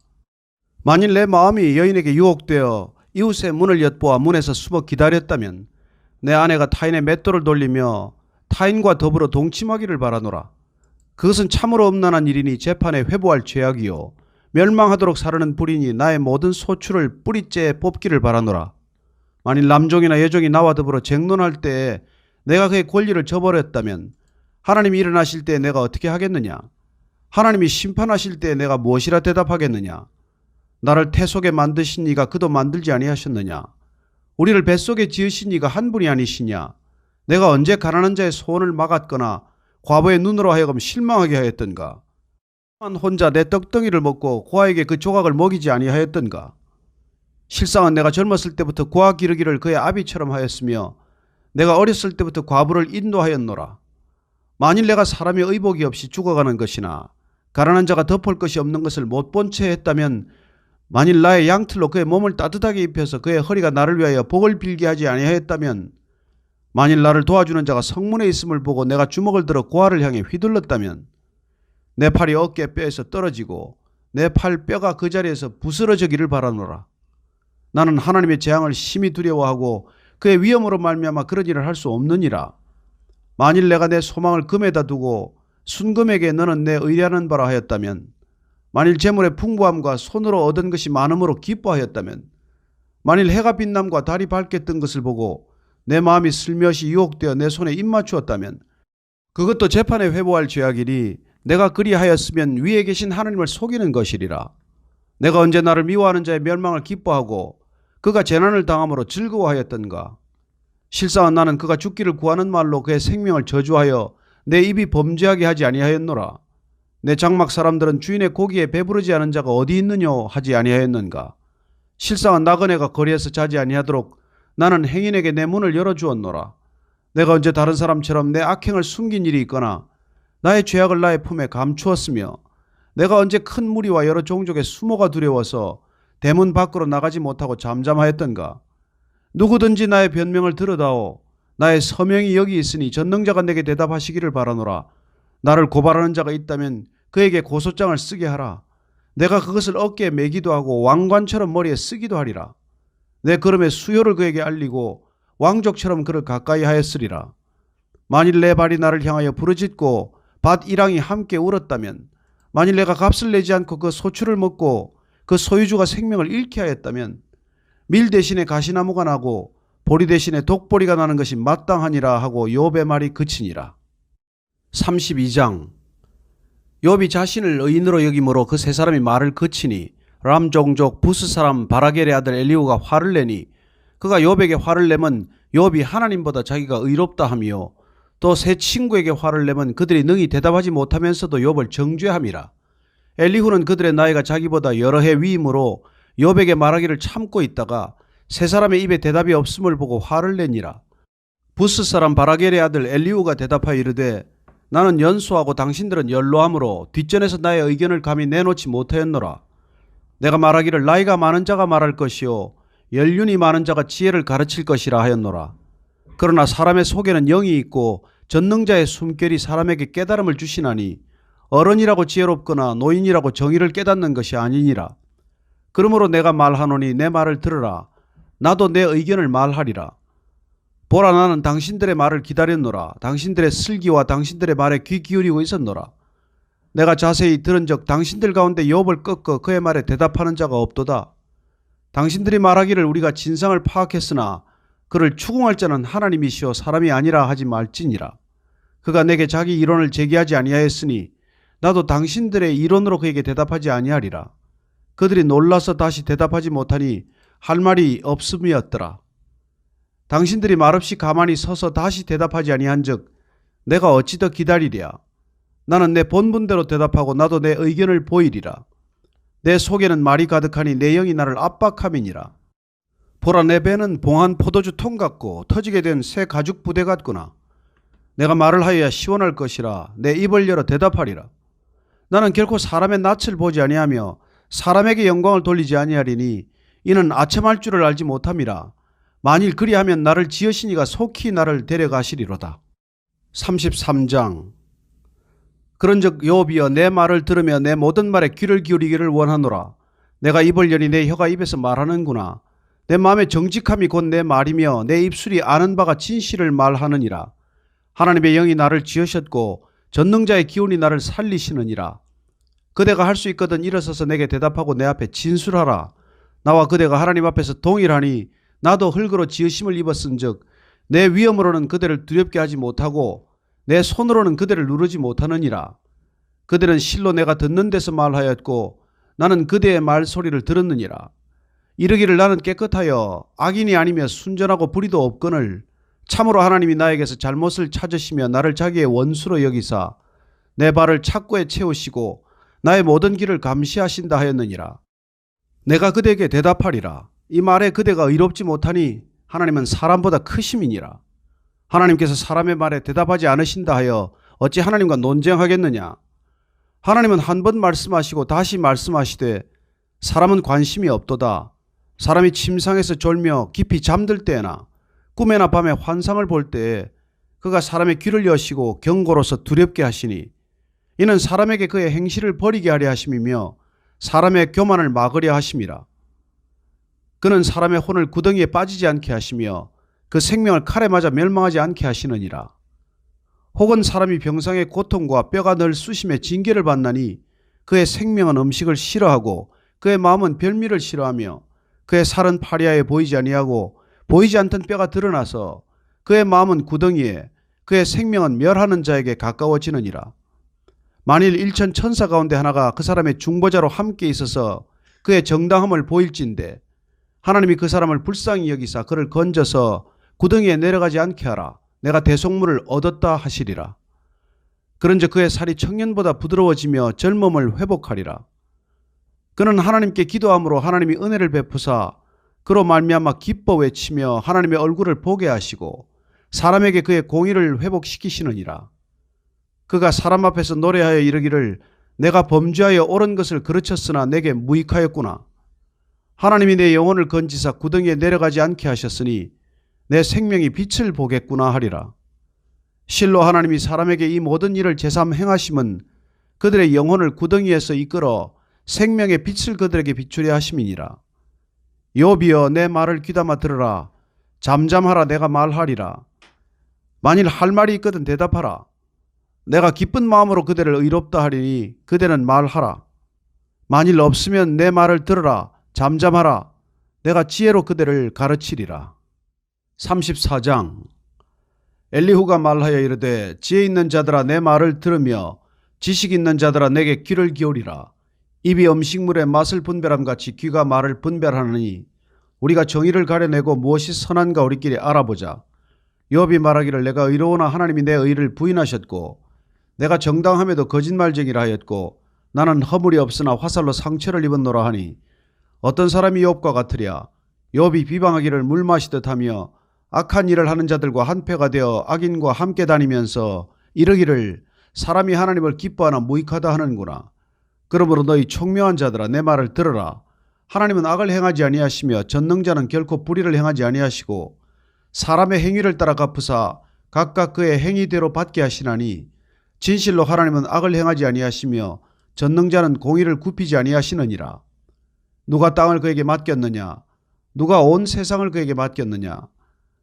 만일 내 마음이 여인에게 유혹되어 이웃의 문을 엿보아 문에서 숨어 기다렸다면 내 아내가 타인의 맷돌을 돌리며 타인과 더불어 동침하기를 바라노라. 그것은 참으로 엄난한 일이니 재판에 회부할 죄악이요 멸망하도록 사르는 불이니 나의 모든 소출을 뿌리째 뽑기를 바라노라. 만일 남종이나 여종이 나와 더불어 쟁론할 때에 내가 그의 권리를 저버렸다면 하나님이 일어나실 때에 내가 어떻게 하겠느냐? 하나님이 심판하실 때에 내가 무엇이라 대답하겠느냐? 나를 태 속에 만드신 이가 그도 만들지 아니하셨느냐? 우리를 뱃속에 지으신 이가 한 분이 아니시냐? 내가 언제 가난한 자의 소원을 막았거나 과부의 눈으로 하여금 실망하게 하였던가? 혼자 내 떡덩이를 먹고 고아에게 그 조각을 먹이지 아니하였던가? 실상은 내가 젊었을 때부터 고아 기르기를 그의 아비처럼 하였으며 내가 어렸을 때부터 과부를 인도하였노라. 만일 내가 사람의 의복이 없이 죽어가는 것이나 가난한 자가 덮을 것이 없는 것을 못 본 채 했다면 만일 나의 양틀로 그의 몸을 따뜻하게 입혀서 그의 허리가 나를 위하여 복을 빌게 하지 아니하였다면 만일 나를 도와주는 자가 성문에 있음을 보고 내가 주먹을 들어 고아를 향해 휘둘렀다면 내 팔이 어깨 뼈에서 떨어지고 내 팔 뼈가 그 자리에서 부스러지기를 바라노라. 나는 하나님의 재앙을 심히 두려워하고 그의 위엄으로 말미암아 그런 일을 할 수 없느니라. 만일 내가 내 소망을 금에다 두고 순금에게 너는 내 의뢰하는 바라 하였다면 만일 재물의 풍부함과 손으로 얻은 것이 많음으로 기뻐하였다면 만일 해가 빛남과 달이 밝게 뜬 것을 보고 내 마음이 슬며시 유혹되어 내 손에 입맞추었다면 그것도 재판에 회부할 죄악이니 내가 그리하였으면 위에 계신 하나님을 속이는 것이리라. 내가 언제 나를 미워하는 자의 멸망을 기뻐하고 그가 재난을 당함으로 즐거워하였던가? 실상은 나는 그가 죽기를 구하는 말로 그의 생명을 저주하여 내 입이 범죄하게 하지 아니하였노라. 내 장막 사람들은 주인의 고기에 배부르지 않은 자가 어디 있느뇨 하지 아니하였는가? 실상은 나그네가 거리에서 자지 아니하도록 나는 행인에게 내 문을 열어주었노라. 내가 언제 다른 사람처럼 내 악행을 숨긴 일이 있거나 나의 죄악을 나의 품에 감추었으며 내가 언제 큰 무리와 여러 종족의 수모가 두려워서 대문 밖으로 나가지 못하고 잠잠하였던가? 누구든지 나의 변명을 들으다오. 나의 서명이 여기 있으니 전능자가 내게 대답하시기를 바라노라. 나를 고발하는 자가 있다면 그에게 고소장을 쓰게 하라. 내가 그것을 어깨에 매기도 하고 왕관처럼 머리에 쓰기도 하리라. 내 걸음의 수요를 그에게 알리고 왕족처럼 그를 가까이 하였으리라. 만일 내 발이 나를 향하여 부르짖고 밭 이랑이 함께 울었다면 만일 내가 값을 내지 않고 그 소출을 먹고 그 소유주가 생명을 잃게 하였다면 밀 대신에 가시나무가 나고 보리 대신에 독보리가 나는 것이 마땅하니라 하고 욥의 말이 그치니라. 32장. 욥이 자신을 의인으로 여김으로 그 세 사람이 말을 그치니 람 종족 부스 사람 바라겔의 아들 엘리후가 화를 내니 그가 욥에게 화를 내면 욥이 하나님보다 자기가 의롭다 하며 또 세 친구에게 화를 내면 그들이 능히 대답하지 못하면서도 욥을 정죄함이라. 엘리후는 그들의 나이가 자기보다 여러 해 위이므로 욥에게 말하기를 참고 있다가 세 사람의 입에 대답이 없음을 보고 화를 내니라. 부스 사람 바라겔의 아들 엘리후가 대답하여 이르되 나는 연소하고 당신들은 연로함으로 뒷전에서 나의 의견을 감히 내놓지 못하였노라. 내가 말하기를 나이가 많은 자가 말할 것이요 연륜이 많은 자가 지혜를 가르칠 것이라 하였노라. 그러나 사람의 속에는 영이 있고 전능자의 숨결이 사람에게 깨달음을 주시나니 어른이라고 지혜롭거나 노인이라고 정의를 깨닫는 것이 아니니라. 그러므로 내가 말하노니 내 말을 들으라. 나도 내 의견을 말하리라. 보라, 나는 당신들의 말을 기다렸노라. 당신들의 슬기와 당신들의 말에 귀 기울이고 있었노라. 내가 자세히 들은즉 당신들 가운데 욥을 꺾어 그의 말에 대답하는 자가 없도다. 당신들이 말하기를 우리가 진상을 파악했으나 그를 추궁할 자는 하나님이시오 사람이 아니라 하지 말지니라. 그가 내게 자기 이론을 제기하지 아니하였으니 나도 당신들의 이론으로 그에게 대답하지 아니하리라. 그들이 놀라서 다시 대답하지 못하니 할 말이 없음이었더라. 당신들이 말없이 가만히 서서 다시 대답하지 아니한즉 내가 어찌 더 기다리랴. 나는 내 본분대로 대답하고 나도 내 의견을 보이리라. 내 속에는 말이 가득하니 내 영이 나를 압박함이니라. 보라, 내 배는 봉한 포도주 통 같고 터지게 된 새 가죽 부대 같구나. 내가 말을 하여야 시원할 것이라. 내 입을 열어 대답하리라. 나는 결코 사람의 낯을 보지 아니하며 사람에게 영광을 돌리지 아니하리니 이는 아첨할 줄을 알지 못함이라. 만일 그리하면 나를 지으시니가 속히 나를 데려가시리로다. 33장. 그런즉 욥이여, 내 말을 들으며 내 모든 말에 귀를 기울이기를 원하노라. 내가 입을 여니 내 혀가 입에서 말하는구나. 내 마음의 정직함이 곧 내 말이며 내 입술이 아는 바가 진실을 말하느니라. 하나님의 영이 나를 지으셨고 전능자의 기운이 나를 살리시느니라. 그대가 할 수 있거든 일어서서 내게 대답하고 내 앞에 진술하라. 나와 그대가 하나님 앞에서 동일하니 나도 흙으로 지으심을 입었은즉 내 위엄으로는 그대를 두렵게 하지 못하고 내 손으로는 그대를 누르지 못하느니라. 그대는 실로 내가 듣는 데서 말하였고 나는 그대의 말소리를 들었느니라. 이르기를 나는 깨끗하여 악인이 아니며 순전하고 불의도 없거늘 참으로 하나님이 나에게서 잘못을 찾으시며 나를 자기의 원수로 여기사 내 발을 착고에 채우시고 나의 모든 길을 감시하신다 하였느니라. 내가 그대에게 대답하리라. 이 말에 그대가 의롭지 못하니 하나님은 사람보다 크심이니라. 하나님께서 사람의 말에 대답하지 않으신다 하여 어찌 하나님과 논쟁하겠느냐. 하나님은 한 번 말씀하시고 다시 말씀하시되 사람은 관심이 없도다. 사람이 침상에서 졸며 깊이 잠들 때나 꿈에나 밤에 환상을 볼 때에 그가 사람의 귀를 여시고 경고로서 두렵게 하시니 이는 사람에게 그의 행실을 버리게 하려 하심이며 사람의 교만을 막으려 하심이라. 그는 사람의 혼을 구덩이에 빠지지 않게 하시며 그 생명을 칼에 맞아 멸망하지 않게 하시느니라. 혹은 사람이 병상의 고통과 뼈가 늘 쑤심에 징계를 받나니 그의 생명은 음식을 싫어하고 그의 마음은 별미를 싫어하며 그의 살은 파리하에 보이지 아니하고 보이지 않던 뼈가 드러나서 그의 마음은 구덩이에 그의 생명은 멸하는 자에게 가까워지느니라. 만일 일천 천사 가운데 하나가 그 사람의 중보자로 함께 있어서 그의 정당함을 보일진대 하나님이 그 사람을 불쌍히 여기사 그를 건져서 구덩이에 내려가지 않게 하라. 내가 대속물을 얻었다 하시리라. 그런즉 그의 살이 청년보다 부드러워지며 젊음을 회복하리라. 그는 하나님께 기도함으로 하나님이 은혜를 베푸사 그로 말미암아 기뻐 외치며 하나님의 얼굴을 보게 하시고 사람에게 그의 공의를 회복시키시느니라. 그가 사람 앞에서 노래하여 이르기를 내가 범죄하여 옳은 것을 그르쳤으나 내게 무익하였구나. 하나님이 내 영혼을 건지사 구덩이에 내려가지 않게 하셨으니 내 생명이 빛을 보겠구나 하리라. 실로 하나님이 사람에게 이 모든 일을 제삼 행하심은 그들의 영혼을 구덩이에서 이끌어 생명의 빛을 그들에게 비추려 하심이니라. 욥이여, 내 말을 귀담아 들으라. 잠잠하라. 내가 말하리라. 만일 할 말이 있거든 대답하라. 내가 기쁜 마음으로 그대를 의롭다 하리니 그대는 말하라. 만일 없으면 내 말을 들으라. 잠잠하라. 내가 지혜로 그대를 가르치리라. 34장. 엘리후가 말하여 이르되 지혜 있는 자들아 내 말을 들으며 지식 있는 자들아 내게 귀를 기울이라. 입이 음식물의 맛을 분별함 같이 귀가 말을 분별하느니 우리가 정의를 가려내고 무엇이 선한가 우리끼리 알아보자. 욥이 말하기를 내가 의로우나 하나님이 내 의를 부인하셨고 내가 정당함에도 거짓말쟁이라 하였고 나는 허물이 없으나 화살로 상처를 입었노라 하니 어떤 사람이 욥과 같으랴. 욥이 비방하기를 물 마시듯 하며 악한 일을 하는 자들과 한패가 되어 악인과 함께 다니면서 이르기를 사람이 하나님을 기뻐하나 무익하다 하는구나. 그러므로 너희 총명한 자들아 내 말을 들으라. 하나님은 악을 행하지 아니하시며 전능자는 결코 불의를 행하지 아니하시고 사람의 행위를 따라 갚으사 각각 그의 행위대로 받게 하시나니 진실로 하나님은 악을 행하지 아니하시며 전능자는 공의를 굽히지 아니하시느니라. 누가 땅을 그에게 맡겼느냐? 누가 온 세상을 그에게 맡겼느냐?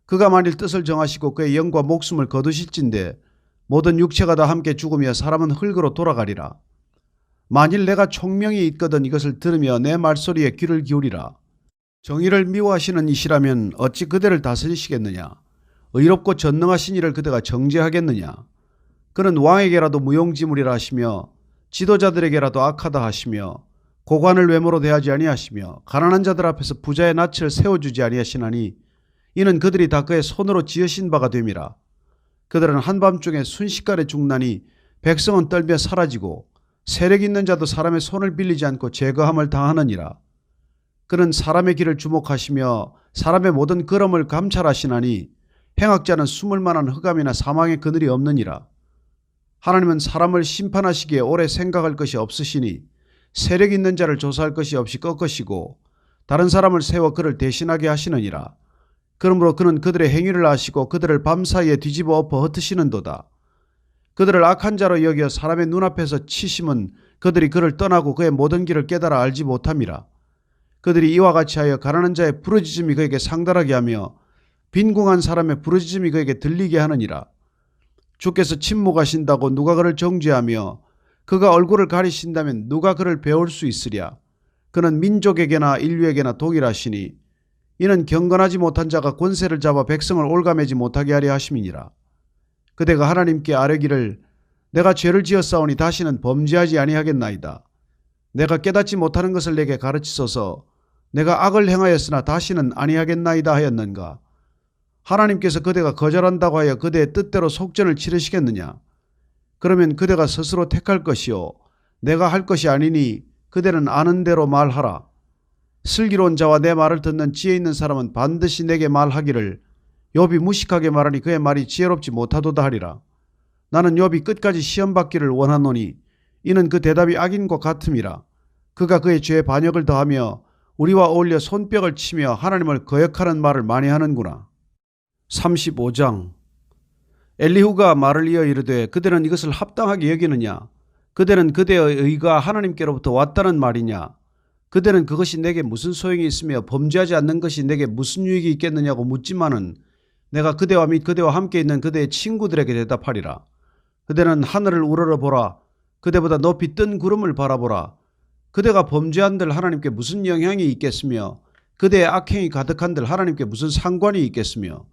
그가 만일 뜻을 정하시고 그의 영과 목숨을 거두실진데 모든 육체가 다 함께 죽으며 사람은 흙으로 돌아가리라. 만일 내가 총명이 있거든 이것을 들으며 내 말소리에 귀를 기울이라. 정의를 미워하시는 이시라면 어찌 그대를 다스리시겠느냐? 의롭고 전능하신 이를 그대가 정죄하겠느냐? 그는 왕에게라도 무용지물이라 하시며 지도자들에게라도 악하다 하시며 고관을 외모로 대하지 아니하시며 가난한 자들 앞에서 부자의 낯을 세워주지 아니하시나니 이는 그들이 다 그의 손으로 지으신 바가 됨이라. 그들은 한밤중에 순식간에 죽나니 백성은 떨며 사라지고 세력 있는 자도 사람의 손을 빌리지 않고 제거함을 당하느니라. 그는 사람의 길을 주목하시며 사람의 모든 걸음을 감찰하시나니 행악자는 숨을 만한 흑암이나 사망의 그늘이 없느니라. 하나님은 사람을 심판하시기에 오래 생각할 것이 없으시니 세력 있는 자를 조사할 것이 없이 꺾으시고 다른 사람을 세워 그를 대신하게 하시느니라. 그러므로 그는 그들의 행위를 아시고 그들을 밤사이에 뒤집어 엎어 흩으시는도다. 그들을 악한 자로 여겨 사람의 눈앞에서 치심은 그들이 그를 떠나고 그의 모든 길을 깨달아 알지 못함이라. 그들이 이와 같이 하여 가난한 자의 부르짖음이 그에게 상달하게 하며 빈궁한 사람의 부르짖음이 그에게 들리게 하느니라. 주께서 침묵하신다고 누가 그를 정죄하며 그가 얼굴을 가리신다면 누가 그를 배울 수 있으랴. 그는 민족에게나 인류에게나 동일하시니 이는 경건하지 못한 자가 권세를 잡아 백성을 올가매지 못하게 하려 하심이니라. 그대가 하나님께 아뢰기를 내가 죄를 지었사오니 다시는 범죄하지 아니하겠나이다. 내가 깨닫지 못하는 것을 내게 가르치소서. 내가 악을 행하였으나 다시는 아니하겠나이다 하였는가. 하나님께서 그대가 거절한다고 하여 그대의 뜻대로 속전을 치르시겠느냐. 그러면 그대가 스스로 택할 것이요 내가 할 것이 아니니 그대는 아는 대로 말하라. 슬기로운 자와 내 말을 듣는 지혜 있는 사람은 반드시 내게 말하기를 욥이 무식하게 말하니 그의 말이 지혜롭지 못하도다 하리라. 나는 욥이 끝까지 시험받기를 원하노니 이는 그 대답이 악인과 같음이라. 그가 그의 죄에 반역을 더하며 우리와 어울려 손뼉을 치며 하나님을 거역하는 말을 많이 하는구나. 35장. 엘리후가 말을 이어 이르되 그대는 이것을 합당하게 여기느냐? 그대는 그대의 의가 하나님께로부터 왔다는 말이냐? 그대는 그것이 내게 무슨 소용이 있으며 범죄하지 않는 것이 내게 무슨 유익이 있겠느냐고 묻지만은 내가 그대와 및 그대와 함께 있는 그대의 친구들에게 대답하리라. 그대는 하늘을 우러러보라. 그대보다 높이 뜬 구름을 바라보라. 그대가 범죄한들 하나님께 무슨 영향이 있겠으며 그대의 악행이 가득한들 하나님께 무슨 상관이 있겠으며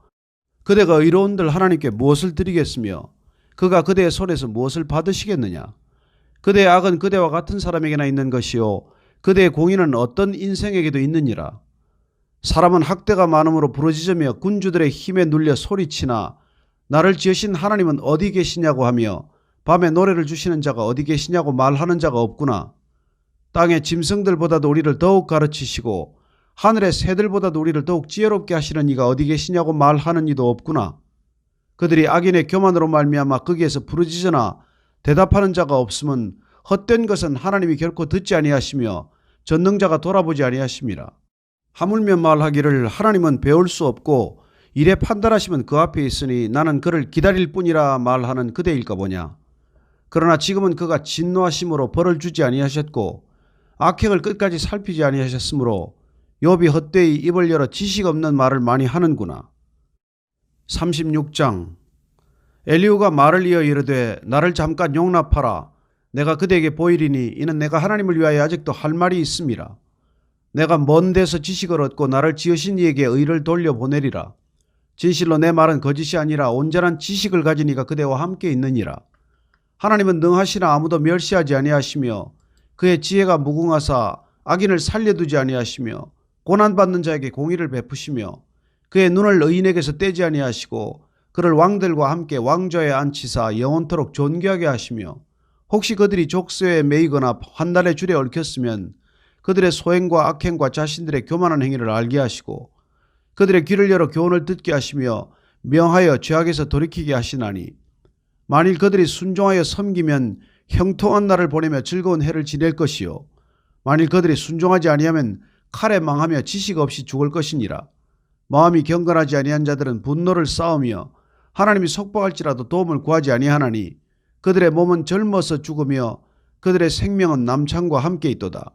그대가 의로운들 하나님께 무엇을 드리겠으며 그가 그대의 손에서 무엇을 받으시겠느냐. 그대의 악은 그대와 같은 사람에게나 있는 것이요 그대의 공의는 어떤 인생에게도 있느니라. 사람은 학대가 많음으로 부르짖으며 군주들의 힘에 눌려 소리치나 나를 지으신 하나님은 어디 계시냐고 하며 밤에 노래를 주시는 자가 어디 계시냐고 말하는 자가 없구나. 땅의 짐승들보다도 우리를 더욱 가르치시고 하늘의 새들보다도 우리를 더욱 지혜롭게 하시는 이가 어디 계시냐고 말하는 이도 없구나. 그들이 악인의 교만으로 말미암아 거기에서 부르짖으나 대답하는 자가 없음은 헛된 것은 하나님이 결코 듣지 아니하시며 전능자가 돌아보지 아니하심이라. 하물며 말하기를 하나님은 배울 수 없고 이래 판단하시면 그 앞에 있으니 나는 그를 기다릴 뿐이라 말하는 그대일까 보냐. 그러나 지금은 그가 진노하심으로 벌을 주지 아니하셨고 악행을 끝까지 살피지 아니하셨으므로 욥이 헛되이 입을 열어 지식 없는 말을 많이 하는구나. 36장. 엘리후가 말을 이어 이르되 나를 잠깐 용납하라. 내가 그대에게 보이리니 이는 내가 하나님을 위하여 아직도 할 말이 있음이라. 내가 먼 데서 지식을 얻고 나를 지으신 이에게 의를 돌려보내리라. 진실로 내 말은 거짓이 아니라 온전한 지식을 가진 이가 그대와 함께 있느니라. 하나님은 능하시나 아무도 멸시하지 아니하시며 그의 지혜가 무궁하사 악인을 살려두지 아니하시며 고난받는 자에게 공의를 베푸시며 그의 눈을 의인에게서 떼지 아니하시고 그를 왕들과 함께 왕좌에 앉히사 영원토록 존귀하게 하시며 혹시 그들이 족쇄에 매이거나 환난의 줄에 얽혔으면 그들의 소행과 악행과 자신들의 교만한 행위를 알게 하시고 그들의 귀를 열어 교훈을 듣게 하시며 명하여 죄악에서 돌이키게 하시나니 만일 그들이 순종하여 섬기면 형통한 날을 보내며 즐거운 해를 지낼 것이요 만일 그들이 순종하지 아니하면 칼에 망하며 지식 없이 죽을 것이니라. 마음이 경건하지 아니한 자들은 분노를 쌓으며 하나님이 속박할지라도 도움을 구하지 아니하나니 그들의 몸은 젊어서 죽으며 그들의 생명은 남창과 함께 있도다.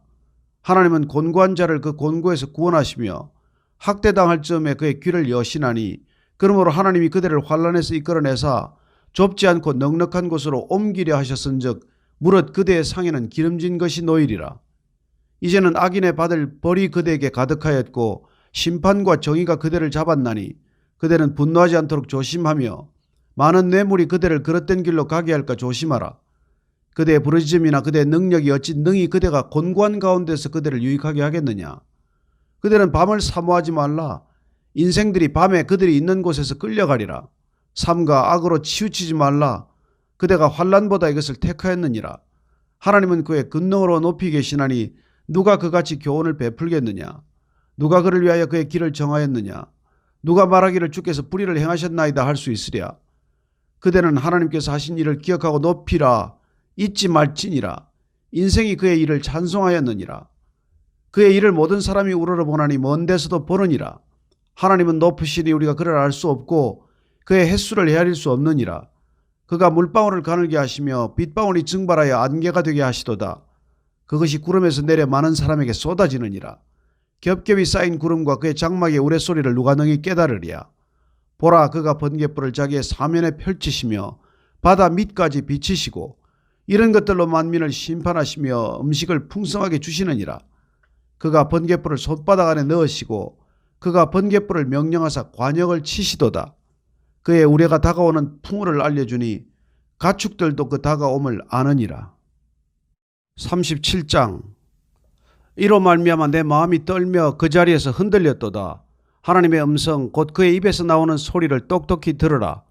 하나님은 곤고한 자를 그 곤고에서 구원하시며 학대당할 즈음에 그의 귀를 여시나니 그러므로 하나님이 그들을 환란에서 이끌어내사 좁지 않고 넉넉한 곳으로 옮기려 하셨은즉 무릇 그대의 상에는 기름진 것이 놓이리라. 이제는 악인의 받을 벌이 그대에게 가득하였고 심판과 정의가 그대를 잡았나니 그대는 분노하지 않도록 조심하며 많은 뇌물이 그대를 그릇된 길로 가게 할까 조심하라. 그대의 부르짖음이나 그대의 능력이 어찌 능히 그대가 곤고한 가운데서 그대를 유익하게 하겠느냐. 그대는 밤을 사모하지 말라. 인생들이 밤에 그들이 있는 곳에서 끌려가리라. 삼가 악으로 치우치지 말라. 그대가 환난보다 이것을 택하였느니라. 하나님은 그의 근능으로 높이 계시나니 누가 그같이 교훈을 베풀겠느냐. 누가 그를 위하여 그의 길을 정하였느냐. 누가 말하기를 주께서 불의를 행하셨나이다 할 수 있으랴. 그대는 하나님께서 하신 일을 기억하고 높이라. 잊지 말지니라. 인생이 그의 일을 찬송하였느니라. 그의 일을 모든 사람이 우러러보나니 먼 데서도 보느니라. 하나님은 높으시니 우리가 그를 알 수 없고 그의 횟수를 헤아릴 수 없느니라. 그가 물방울을 가늘게 하시며 빗방울이 증발하여 안개가 되게 하시도다. 그것이 구름에서 내려 많은 사람에게 쏟아지느니라. 겹겹이 쌓인 구름과 그의 장막의 우레소리를 누가 능히 깨달으랴. 보라, 그가 번갯불을 자기의 사면에 펼치시며 바다 밑까지 비치시고 이런 것들로 만민을 심판하시며 음식을 풍성하게 주시느니라. 그가 번갯불을 손바닥 안에 넣으시고 그가 번갯불을 명령하사 관역을 치시도다. 그의 우레가 다가오는 풍우를 알려주니 가축들도 그 다가옴을 아느니라. 37장. 이로 말미암아 내 마음이 떨며 그 자리에서 흔들렸도다. 하나님의 음성 곧 그의 입에서 나오는 소리를 똑똑히 들으라.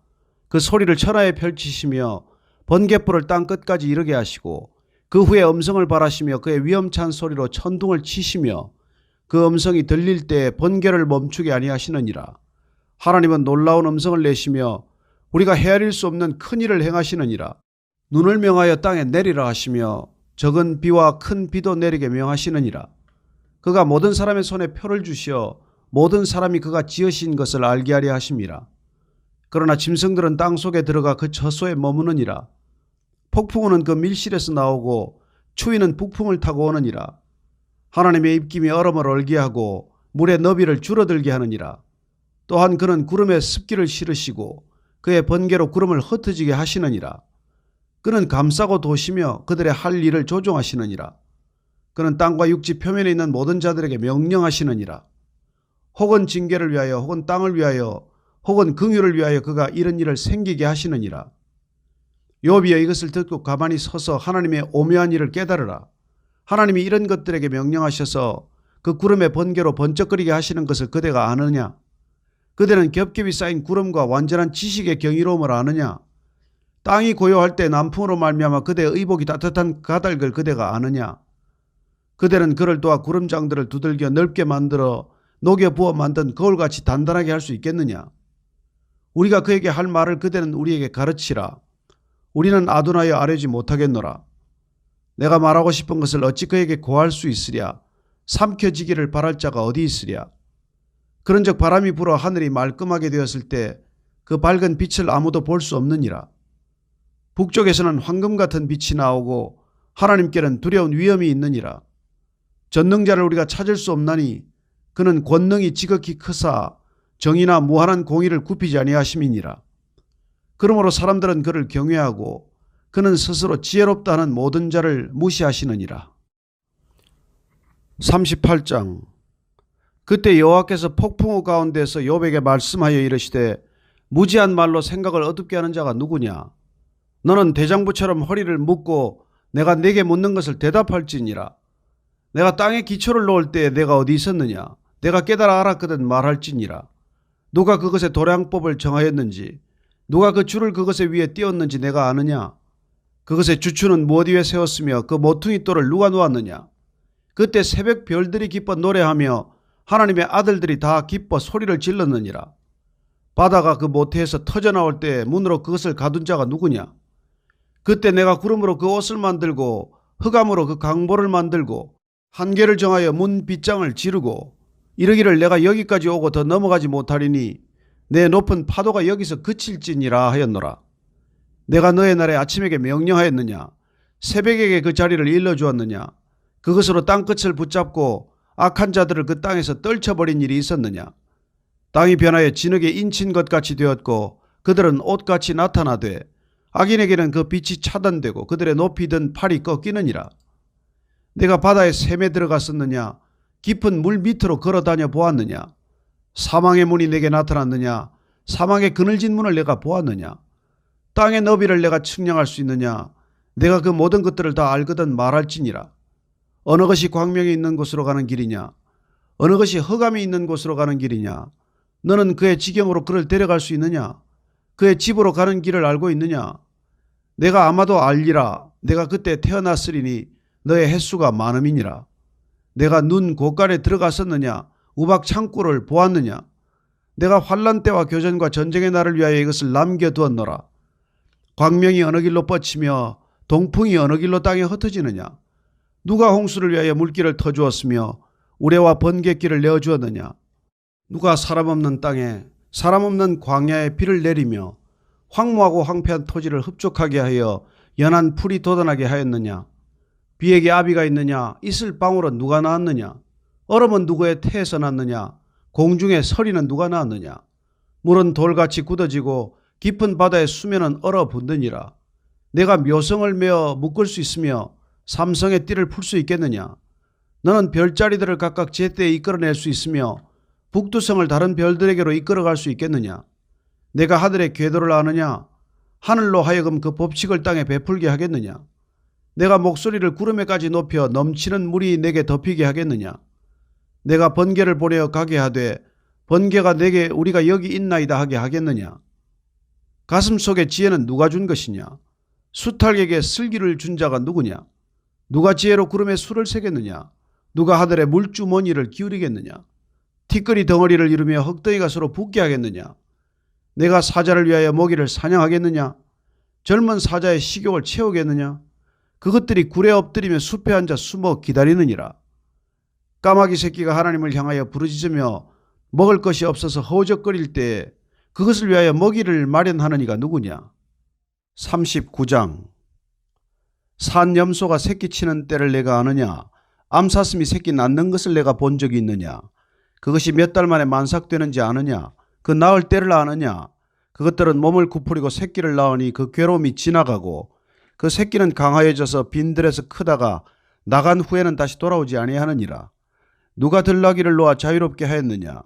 그 소리를 천하에 펼치시며 번갯불을 땅 끝까지 이르게 하시고 그 후에 음성을 발하시며 그의 위험찬 소리로 천둥을 치시며 그 음성이 들릴 때 번개를 멈추게 아니하시느니라. 하나님은 놀라운 음성을 내시며 우리가 헤아릴 수 없는 큰 일을 행하시느니라. 눈을 명하여 땅에 내리라 하시며 적은 비와 큰 비도 내리게 명하시느니라. 그가 모든 사람의 손에 표를 주시어 모든 사람이 그가 지으신 것을 알게 하려 하심이라. 그러나 짐승들은 땅 속에 들어가 그 처소에 머무느니라. 폭풍우는 그 밀실에서 나오고 추위는 북풍을 타고 오느니라. 하나님의 입김이 얼음을 얼게 하고 물의 너비를 줄어들게 하느니라. 또한 그는 구름에 습기를 실으시고 그의 번개로 구름을 흩어지게 하시느니라. 그는 감싸고 도시며 그들의 할 일을 조종하시느니라. 그는 땅과 육지 표면에 있는 모든 자들에게 명령하시느니라. 혹은 징계를 위하여 혹은 땅을 위하여 혹은 긍휼을 위하여 그가 이런 일을 생기게 하시느니라. 욥이여, 이것을 듣고 가만히 서서 하나님의 오묘한 일을 깨달으라. 하나님이 이런 것들에게 명령하셔서 그 구름의 번개로 번쩍거리게 하시는 것을 그대가 아느냐? 그대는 겹겹이 쌓인 구름과 완전한 지식의 경이로움을 아느냐? 땅이 고요할 때 남풍으로 말미암아 그대의 의복이 따뜻한 가닥을 그대가 아느냐? 그대는 그를 도와 구름장들을 두들겨 넓게 만들어 녹여 부어 만든 거울같이 단단하게 할 수 있겠느냐? 우리가 그에게 할 말을 그대는 우리에게 가르치라. 우리는 아둔하여 아뢰지 못하겠노라. 내가 말하고 싶은 것을 어찌 그에게 고할 수 있으랴? 삼켜지기를 바랄 자가 어디 있으랴? 그런즉 바람이 불어 하늘이 말끔하게 되었을 때 그 밝은 빛을 아무도 볼 수 없느니라. 북쪽에서는 황금 같은 빛이 나오고 하나님께는 두려운 위험이 있느니라. 전능자를 우리가 찾을 수 없나니 그는 권능이 지극히 크사 정의나 무한한 공의를 굽히지 아니하심이니라. 그러므로 사람들은 그를 경외하고 그는 스스로 지혜롭다 하는 모든 자를 무시하시느니라. 38장. 그때 여호와께서 폭풍우 가운데서 욥에게 말씀하여 이르시되 무지한 말로 생각을 어둡게 하는 자가 누구냐? 너는 대장부처럼 허리를 묶고 내가 네게 묻는 것을 대답할지니라. 내가 땅에 기초를 놓을 때에 내가 어디 있었느냐? 내가 깨달아 알았거든 말할지니라. 누가 그것의 도량법을 정하였는지 누가 그 줄을 그것의 위에 띄웠는지 내가 아느냐? 그것의 주추는 무엇 위에 세웠으며 그 모퉁이 돌을 누가 놓았느냐? 그때 새벽 별들이 기뻐 노래하며 하나님의 아들들이 다 기뻐 소리를 질렀느니라. 바다가 그 모태에서 터져나올 때 문으로 그것을 가둔 자가 누구냐? 그때 내가 구름으로 그 옷을 만들고 흑암으로 그 강보를 만들고 한계를 정하여 문 빗장을 지르고 이르기를 내가 여기까지 오고 더 넘어가지 못하리니 내 높은 파도가 여기서 그칠지니라 하였노라. 내가 너의 날에 아침에게 명령하였느냐? 새벽에게 그 자리를 일러주었느냐? 그것으로 땅끝을 붙잡고 악한 자들을 그 땅에서 떨쳐버린 일이 있었느냐? 땅이 변하여 진흙에 인친 것 같이 되었고 그들은 옷같이 나타나되 악인에게는 그 빛이 차단되고 그들의 높이 든 팔이 꺾이느니라. 내가 바다에 샘에 들어갔었느냐? 깊은 물 밑으로 걸어다녀 보았느냐? 사망의 문이 내게 나타났느냐? 사망의 그늘진 문을 내가 보았느냐? 땅의 너비를 내가 측량할 수 있느냐? 내가 그 모든 것들을 다 알거든 말할지니라. 어느 것이 광명이 있는 곳으로 가는 길이냐? 어느 것이 흑암이 있는 곳으로 가는 길이냐? 너는 그의 지경으로 그를 데려갈 수 있느냐? 그의 집으로 가는 길을 알고 있느냐? 내가 아마도 알리라. 내가 그때 태어났으리니 너의 횟수가 많음이니라. 내가 눈 곳간에 들어갔었느냐? 우박 창고를 보았느냐? 내가 환난 때와 교전과 전쟁의 날을 위하여 이것을 남겨두었노라. 광명이 어느 길로 뻗치며 동풍이 어느 길로 땅에 흩어지느냐? 누가 홍수를 위하여 물길을 터주었으며 우레와 번갯길을 내어주었느냐? 누가 사람 없는 땅에 사람 없는 광야에 비를 내리며 황무하고 황폐한 토지를 흡족하게 하여 연한 풀이 돋아나게 하였느냐? 비에게 아비가 있느냐? 있을 방울은 누가 낳았느냐? 얼음은 누구의 태에서 났느냐? 공중에 서리는 누가 낳았느냐? 물은 돌같이 굳어지고 깊은 바다의 수면은 얼어붙느니라. 내가 묘성을 메어 묶을 수 있으며 삼성의 띠를 풀 수 있겠느냐? 너는 별자리들을 각각 제때에 이끌어낼 수 있으며 북두성을 다른 별들에게로 이끌어갈 수 있겠느냐? 내가 하늘의 궤도를 아느냐? 하늘로 하여금 그 법칙을 땅에 베풀게 하겠느냐? 내가 목소리를 구름에까지 높여 넘치는 물이 내게 덮이게 하겠느냐? 내가 번개를 보내어 가게 하되 번개가 내게 우리가 여기 있나이다 하게 하겠느냐? 가슴 속에 지혜는 누가 준 것이냐? 수탈에게 슬기를 준 자가 누구냐? 누가 지혜로 구름에 수를 세겠느냐? 누가 하늘에 물주머니를 기울이겠느냐? 티끌이 덩어리를 이루며 흙덩이가 서로 붙게 하겠느냐? 내가 사자를 위하여 먹이를 사냥하겠느냐? 젊은 사자의 식욕을 채우겠느냐? 그것들이 굴에 엎드리며 숲에 앉아 숨어 기다리느니라. 까마귀 새끼가 하나님을 향하여 부르짖으며 먹을 것이 없어서 허우적거릴 때에 그것을 위하여 먹이를 마련하는 이가 누구냐? 39장. 산염소가 새끼치는 때를 내가 아느냐? 암사슴이 새끼 낳는 것을 내가 본 적이 있느냐? 그것이 몇 달 만에 만삭되는지 아느냐? 그 낳을 때를 아느냐? 그것들은 몸을 구부리고 새끼를 낳으니 그 괴로움이 지나가고 그 새끼는 강하여져서 빈들에서 크다가 나간 후에는 다시 돌아오지 아니하느니라. 누가 들나귀를 놓아 자유롭게 하였느냐?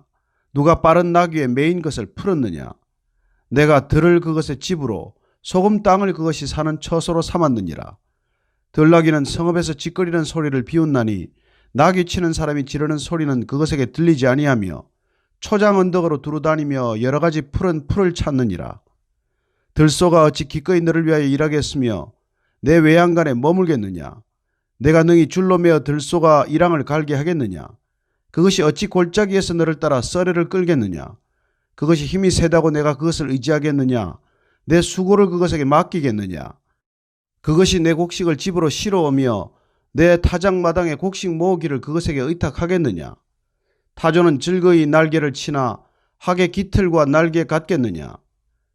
누가 빠른 나귀에 매인 것을 풀었느냐? 내가 들을 그것의 집으로 소금 땅을 그것이 사는 처소로 삼았느니라. 들나귀는 성읍에서 짖거리는 소리를 비웃나니 나귀 치는 사람이 지르는 소리는 그것에게 들리지 아니하며 초장 언덕으로 두루다니며 여러 가지 푸른 풀을 찾느니라. 들소가 어찌 기꺼이 너를 위하여 일하겠으며 내 외양간에 머물겠느냐? 내가 능히 줄로 매어 들소가 이랑을 갈게 하겠느냐? 그것이 어찌 골짜기에서 너를 따라 썰매를 끌겠느냐? 그것이 힘이 세다고 내가 그것을 의지하겠느냐? 내 수고를 그것에게 맡기겠느냐? 그것이 내 곡식을 집으로 실어오며 내 타작마당에 곡식 모으기를 그것에게 의탁하겠느냐? 타조는 즐거이 날개를 치나 학의 깃털과 날개 같겠느냐?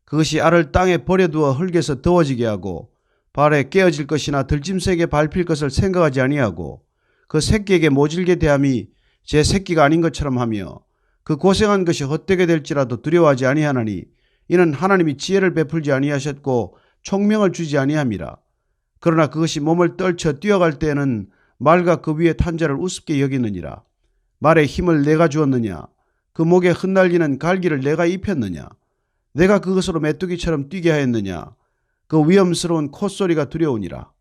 그것이 알을 땅에 버려두어 흙에서 더워지게 하고 발에 깨어질 것이나 들짐승에게 밟힐 것을 생각하지 아니하고 그 새끼에게 모질게 대함이 제 새끼가 아닌 것처럼 하며 그 고생한 것이 헛되게 될지라도 두려워하지 아니하나니 이는 하나님이 지혜를 베풀지 아니하셨고 총명을 주지 아니함이라. 그러나 그것이 몸을 떨쳐 뛰어갈 때에는 말과 그 위에 탄 자를 우습게 여기느니라. 말에 힘을 내가 주었느냐? 그 목에 흩날리는 갈기를 내가 입혔느냐? 내가 그것으로 메뚜기처럼 뛰게 하였느냐? 그 위험스러운 콧소리가 두려우니라.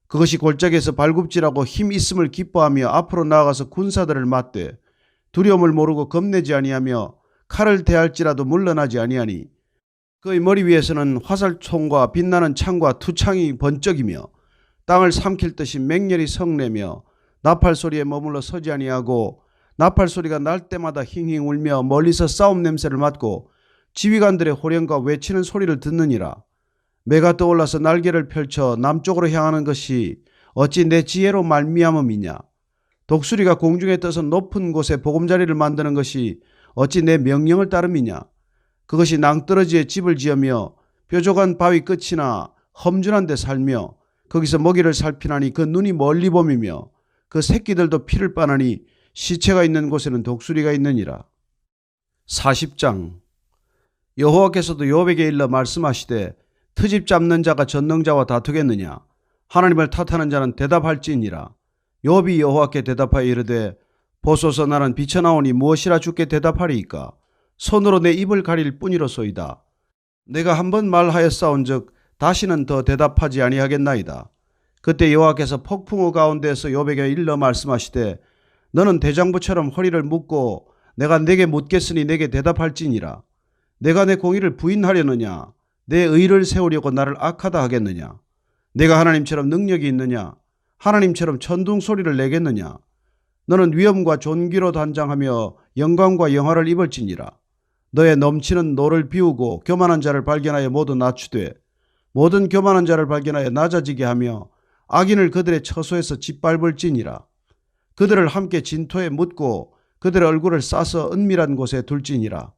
그것이 골짜기에서 발굽질하고 힘 있음을 기뻐하며 앞으로 나아가서 군사들을 맞되 두려움을 모르고 겁내지 아니하며 칼을 대할지라도 물러나지 아니하니 그의 머리 위에서는 화살총과 빛나는 창과 투창이 번쩍이며 땅을 삼킬 듯이 맹렬히 성내며 나팔 소리에 머물러 서지 아니하고 나팔 소리가 날 때마다 힝힝 울며 멀리서 싸움 냄새를 맡고 지휘관들의 호령과 외치는 소리를 듣느니라. 매가 떠올라서 날개를 펼쳐 남쪽으로 향하는 것이 어찌 내 지혜로 말미암음이냐? 독수리가 공중에 떠서 높은 곳에 보금자리를 만드는 것이 어찌 내 명령을 따름이냐? 그것이 낭떠러지에 집을 지으며 뾰족한 바위 끝이나 험준한 데 살며 거기서 먹이를 살피나니 그 눈이 멀리 봄이며 그 새끼들도 피를 빠나니 시체가 있는 곳에는 독수리가 있느니라. 40장. 여호와께서도 욥에게 일러 말씀하시되 트집 잡는 자가 전능자와 다투겠느냐? 하나님을 탓하는 자는 대답할지니라. 욥이 여호와께 대답하여 이르되 보소서 나는 비쳐나오니 무엇이라 주께 대답하리이까? 손으로 내 입을 가릴 뿐이로소이다. 내가 한 번 말하였사온즉 다시는 더 대답하지 아니하겠나이다. 그때 여호와께서 폭풍우 가운데서 욥에게 일러 말씀하시되 너는 대장부처럼 허리를 묶고 내가 내게 묻겠으니 내게 대답할지니라. 내가 내 공의를 부인하려느냐? 내 의를 세우려고 나를 악하다 하겠느냐? 내가 하나님처럼 능력이 있느냐? 하나님처럼 천둥 소리를 내겠느냐? 너는 위엄과 존귀로 단장하며 영광과 영화를 입을지니라. 너의 넘치는 노를 비우고 교만한 자를 발견하여 모두 낮추되 모든 교만한 자를 발견하여 낮아지게 하며 악인을 그들의 처소에서 짓밟을지니라. 그들을 함께 진토에 묻고 그들의 얼굴을 싸서 은밀한 곳에 둘지니라.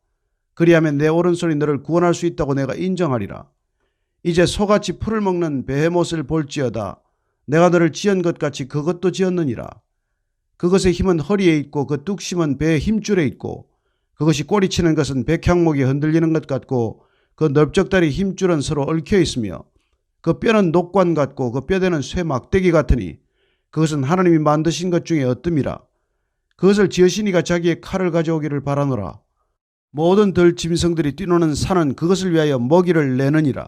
그리하면 내 오른손이 너를 구원할 수 있다고 내가 인정하리라. 이제 소같이 풀을 먹는 베헤못을 볼지어다. 내가 너를 지은 것 같이 그것도 지었느니라. 그것의 힘은 허리에 있고 그 뚝심은 배의 힘줄에 있고 그것이 꼬리치는 것은 백향목이 흔들리는 것 같고 그 넓적다리 힘줄은 서로 얽혀 있으며 그 뼈는 녹관 같고 그 뼈대는 쇠 막대기 같으니 그것은 하나님이 만드신 것 중에 어뜸이라. 그것을 지으신 이가 자기의 칼을 가져오기를 바라노라. 모든 들짐승들이 뛰노는 산은 그것을 위하여 먹이를 내느니라.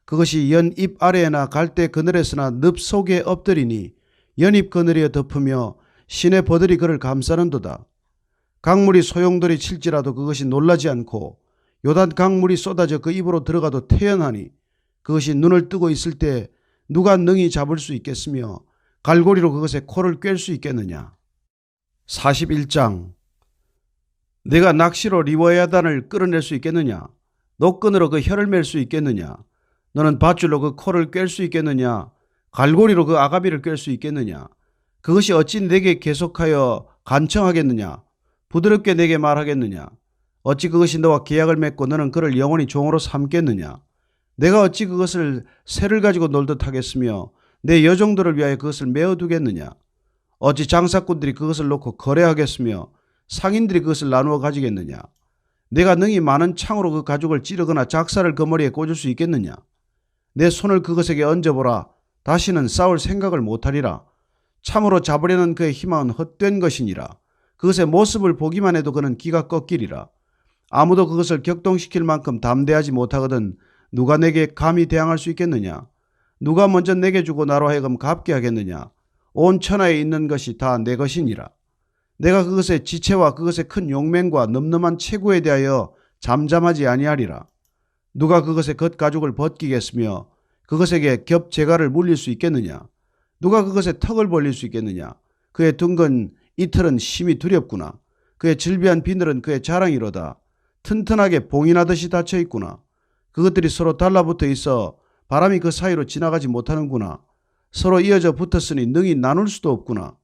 그것이 연잎 아래에나 갈대 그늘에서나 늪 속에 엎드리니 연잎 그늘에 덮으며 신의 버들이 그를 감싸는도다. 강물이 소용돌이 칠지라도 그것이 놀라지 않고 요단 강물이 쏟아져 그 입으로 들어가도 태연하니 그것이 눈을 뜨고 있을 때 누가 능히 잡을 수 있겠으며 갈고리로 그것의 코를 꿰을 수 있겠느냐. 41장. 내가 낚시로 리워야단을 끌어낼 수 있겠느냐? 노끈으로 그 혀를 맬 수 있겠느냐? 너는 밧줄로 그 코를 꿰을 수 있겠느냐? 갈고리로 그 아가비를 꿰을 수 있겠느냐? 그것이 어찌 내게 계속하여 간청하겠느냐? 부드럽게 내게 말하겠느냐? 어찌 그것이 너와 계약을 맺고 너는 그를 영원히 종으로 삼겠느냐? 내가 어찌 그것을 새를 가지고 놀듯 하겠으며 내 여종들을 위하여 그것을 메어두겠느냐? 어찌 장사꾼들이 그것을 놓고 거래하겠으며 상인들이 그것을 나누어 가지겠느냐? 내가 능히 많은 창으로 그 가죽을 찌르거나 작사를 그 머리에 꽂을 수 있겠느냐? 내 손을 그것에게 얹어보라. 다시는 싸울 생각을 못하리라. 참으로 잡으려는 그의 희망은 헛된 것이니라. 그것의 모습을 보기만 해도 그는 기가 꺾이리라. 아무도 그것을 격동시킬 만큼 담대하지 못하거든 누가 내게 감히 대항할 수 있겠느냐? 누가 먼저 내게 주고 나로 하여금 갚게 하겠느냐? 온 천하에 있는 것이 다 내 것이니라. 내가 그것의 지체와 그것의 큰 용맹과 늠름한 체구에 대하여 잠잠하지 아니하리라. 누가 그것의 겉가죽을 벗기겠으며 그것에게 겹재갈을 물릴 수 있겠느냐? 누가 그것의 턱을 벌릴 수 있겠느냐? 그의 둥근 이틀은 심히 두렵구나. 그의 질비한 비늘은 그의 자랑이로다. 튼튼하게 봉인하듯이 닫혀 있구나. 그것들이 서로 달라붙어 있어 바람이 그 사이로 지나가지 못하는구나. 서로 이어져 붙었으니 능히 나눌 수도 없구나.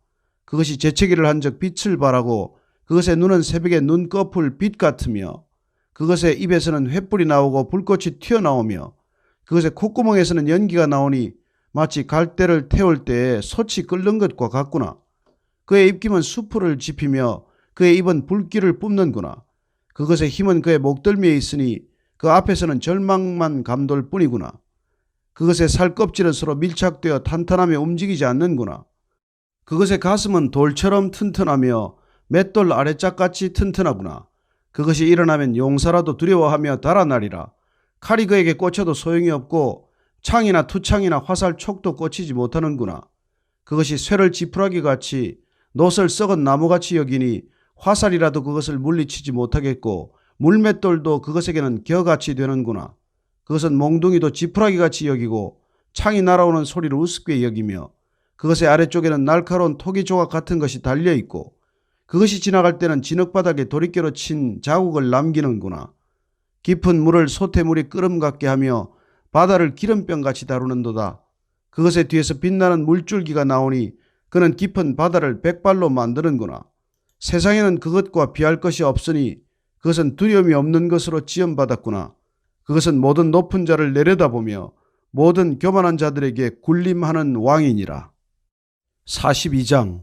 그것이 재채기를 한 적 빛을 발하고 그것의 눈은 새벽의 눈꺼풀 빛 같으며 그것의 입에서는 횃불이 나오고 불꽃이 튀어나오며 그것의 콧구멍에서는 연기가 나오니 마치 갈대를 태울 때에 솥이 끓는 것과 같구나. 그의 입김은 수풀을 지피며 그의 입은 불길을 뿜는구나. 그것의 힘은 그의 목덜미에 있으니 그 앞에서는 절망만 감돌 뿐이구나. 그것의 살껍질은 서로 밀착되어 탄탄하며 움직이지 않는구나. 그것의 가슴은 돌처럼 튼튼하며 맷돌 아래짝같이 튼튼하구나. 그것이 일어나면 용사라도 두려워하며 달아나리라. 칼이 그에게 꽂혀도 소용이 없고 창이나 투창이나 화살 촉도 꽂히지 못하는구나. 그것이 쇠를 지푸라기같이 놋을 썩은 나무같이 여기니 화살이라도 그것을 물리치지 못하겠고 물맷돌도 그것에게는 겨같이 되는구나. 그것은 몽둥이도 지푸라기같이 여기고 창이 날아오는 소리를 우습게 여기며 그것의 아래쪽에는 날카로운 토기 조각 같은 것이 달려있고 그것이 지나갈 때는 진흙바닥에 도리깨로 친 자국을 남기는구나. 깊은 물을 솥에물이 끓음 같게 하며 바다를 기름병같이 다루는도다. 그것의 뒤에서 빛나는 물줄기가 나오니 그는 깊은 바다를 백발로 만드는구나. 세상에는 그것과 비할 것이 없으니 그것은 두려움이 없는 것으로 지음받았구나. 그것은 모든 높은 자를 내려다보며 모든 교만한 자들에게 군림하는 왕이니라. 42장.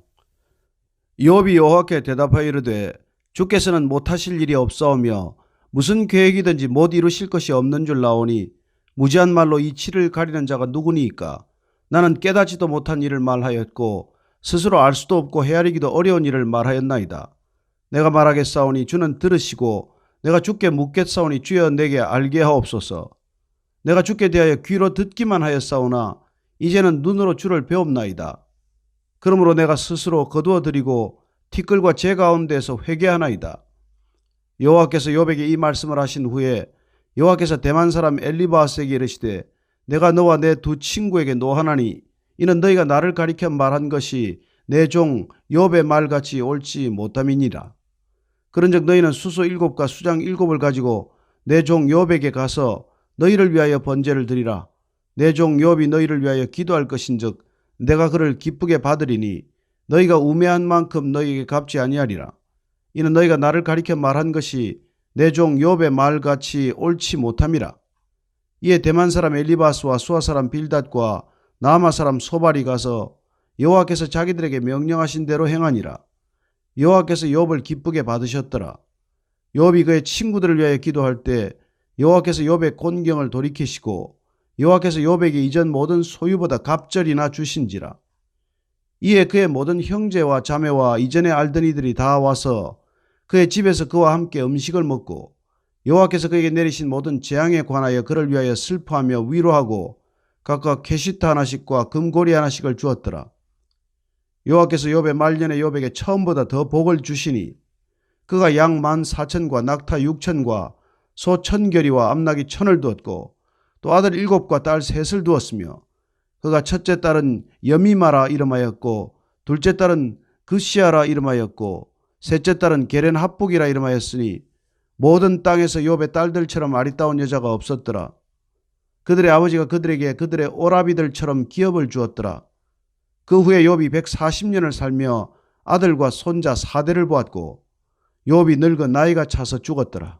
욥이 여호와께 대답하여 이르되 주께서는 못하실 일이 없사오며 무슨 계획이든지 못 이루실 것이 없는 줄 나오니 무지한 말로 이치를 가리는 자가 누구니이까? 나는 깨닫지도 못한 일을 말하였고 스스로 알 수도 없고 헤아리기도 어려운 일을 말하였나이다. 내가 말하겠사오니 주는 들으시고 내가 주께 묻겠사오니 주여 내게 알게 하옵소서. 내가 주께 대하여 귀로 듣기만 하였사오나 이제는 눈으로 주를 배웁나이다. 그러므로 내가 스스로 거두어드리고 티끌과 재 가운데에서 회개하나이다. 여호와께서 욥에게 이 말씀을 하신 후에 여호와께서 대만 사람 엘리바스에게 이르시되 내가 너와 내 두 친구에게 노하나니 이는 너희가 나를 가리켜 말한 것이 내 종 욥의 말같이 옳지 못함이니라. 그런즉 너희는 수소 7과 수장 7을 가지고 내 종 욥에게 가서 너희를 위하여 번제를 드리라. 내 종 욥이 너희를 위하여 기도할 것인즉 내가 그를 기쁘게 받으리니 너희가 우매한 만큼 너희에게 갚지 아니하리라. 이는 너희가 나를 가리켜 말한 것이 내 종 욥의 말같이 옳지 못함이라. 이에 대만 사람 엘리바스와 수아 사람 빌닷과 나아마 사람 소발이 가서 여호와께서 자기들에게 명령하신 대로 행하니라. 여호와께서 욥을 기쁘게 받으셨더라. 욥이 그의 친구들을 위하여 기도할 때 여호와께서 욥의 곤경을 돌이키시고 여호와께서 욥에게 이전 모든 소유보다 갑절이나 주신지라. 이에 그의 모든 형제와 자매와 이전에 알던 이들이 다 와서 그의 집에서 그와 함께 음식을 먹고 여호와께서 그에게 내리신 모든 재앙에 관하여 그를 위하여 슬퍼하며 위로하고 각각 캐시트 하나씩과 금고리 하나씩을 주었더라. 여호와께서 욥의 말년에 욥에게 처음보다 더 복을 주시니 그가 양 14,000과 낙타 6,000과 소 1,000결이와 암나귀 1,000을 두었고 또 아들 7과 딸 3을 두었으며 그가 첫째 딸은 여미마라 이름하였고 둘째 딸은 그시아라 이름하였고 셋째 딸은 게렌 합북이라 이름하였으니 모든 땅에서 욥의 딸들처럼 아리따운 여자가 없었더라. 그들의 아버지가 그들에게 그들의 오라비들처럼 기업을 주었더라. 그 후에 욥이 140년을 살며 아들과 손자 4대를 보았고 욥이 늙어 나이가 차서 죽었더라.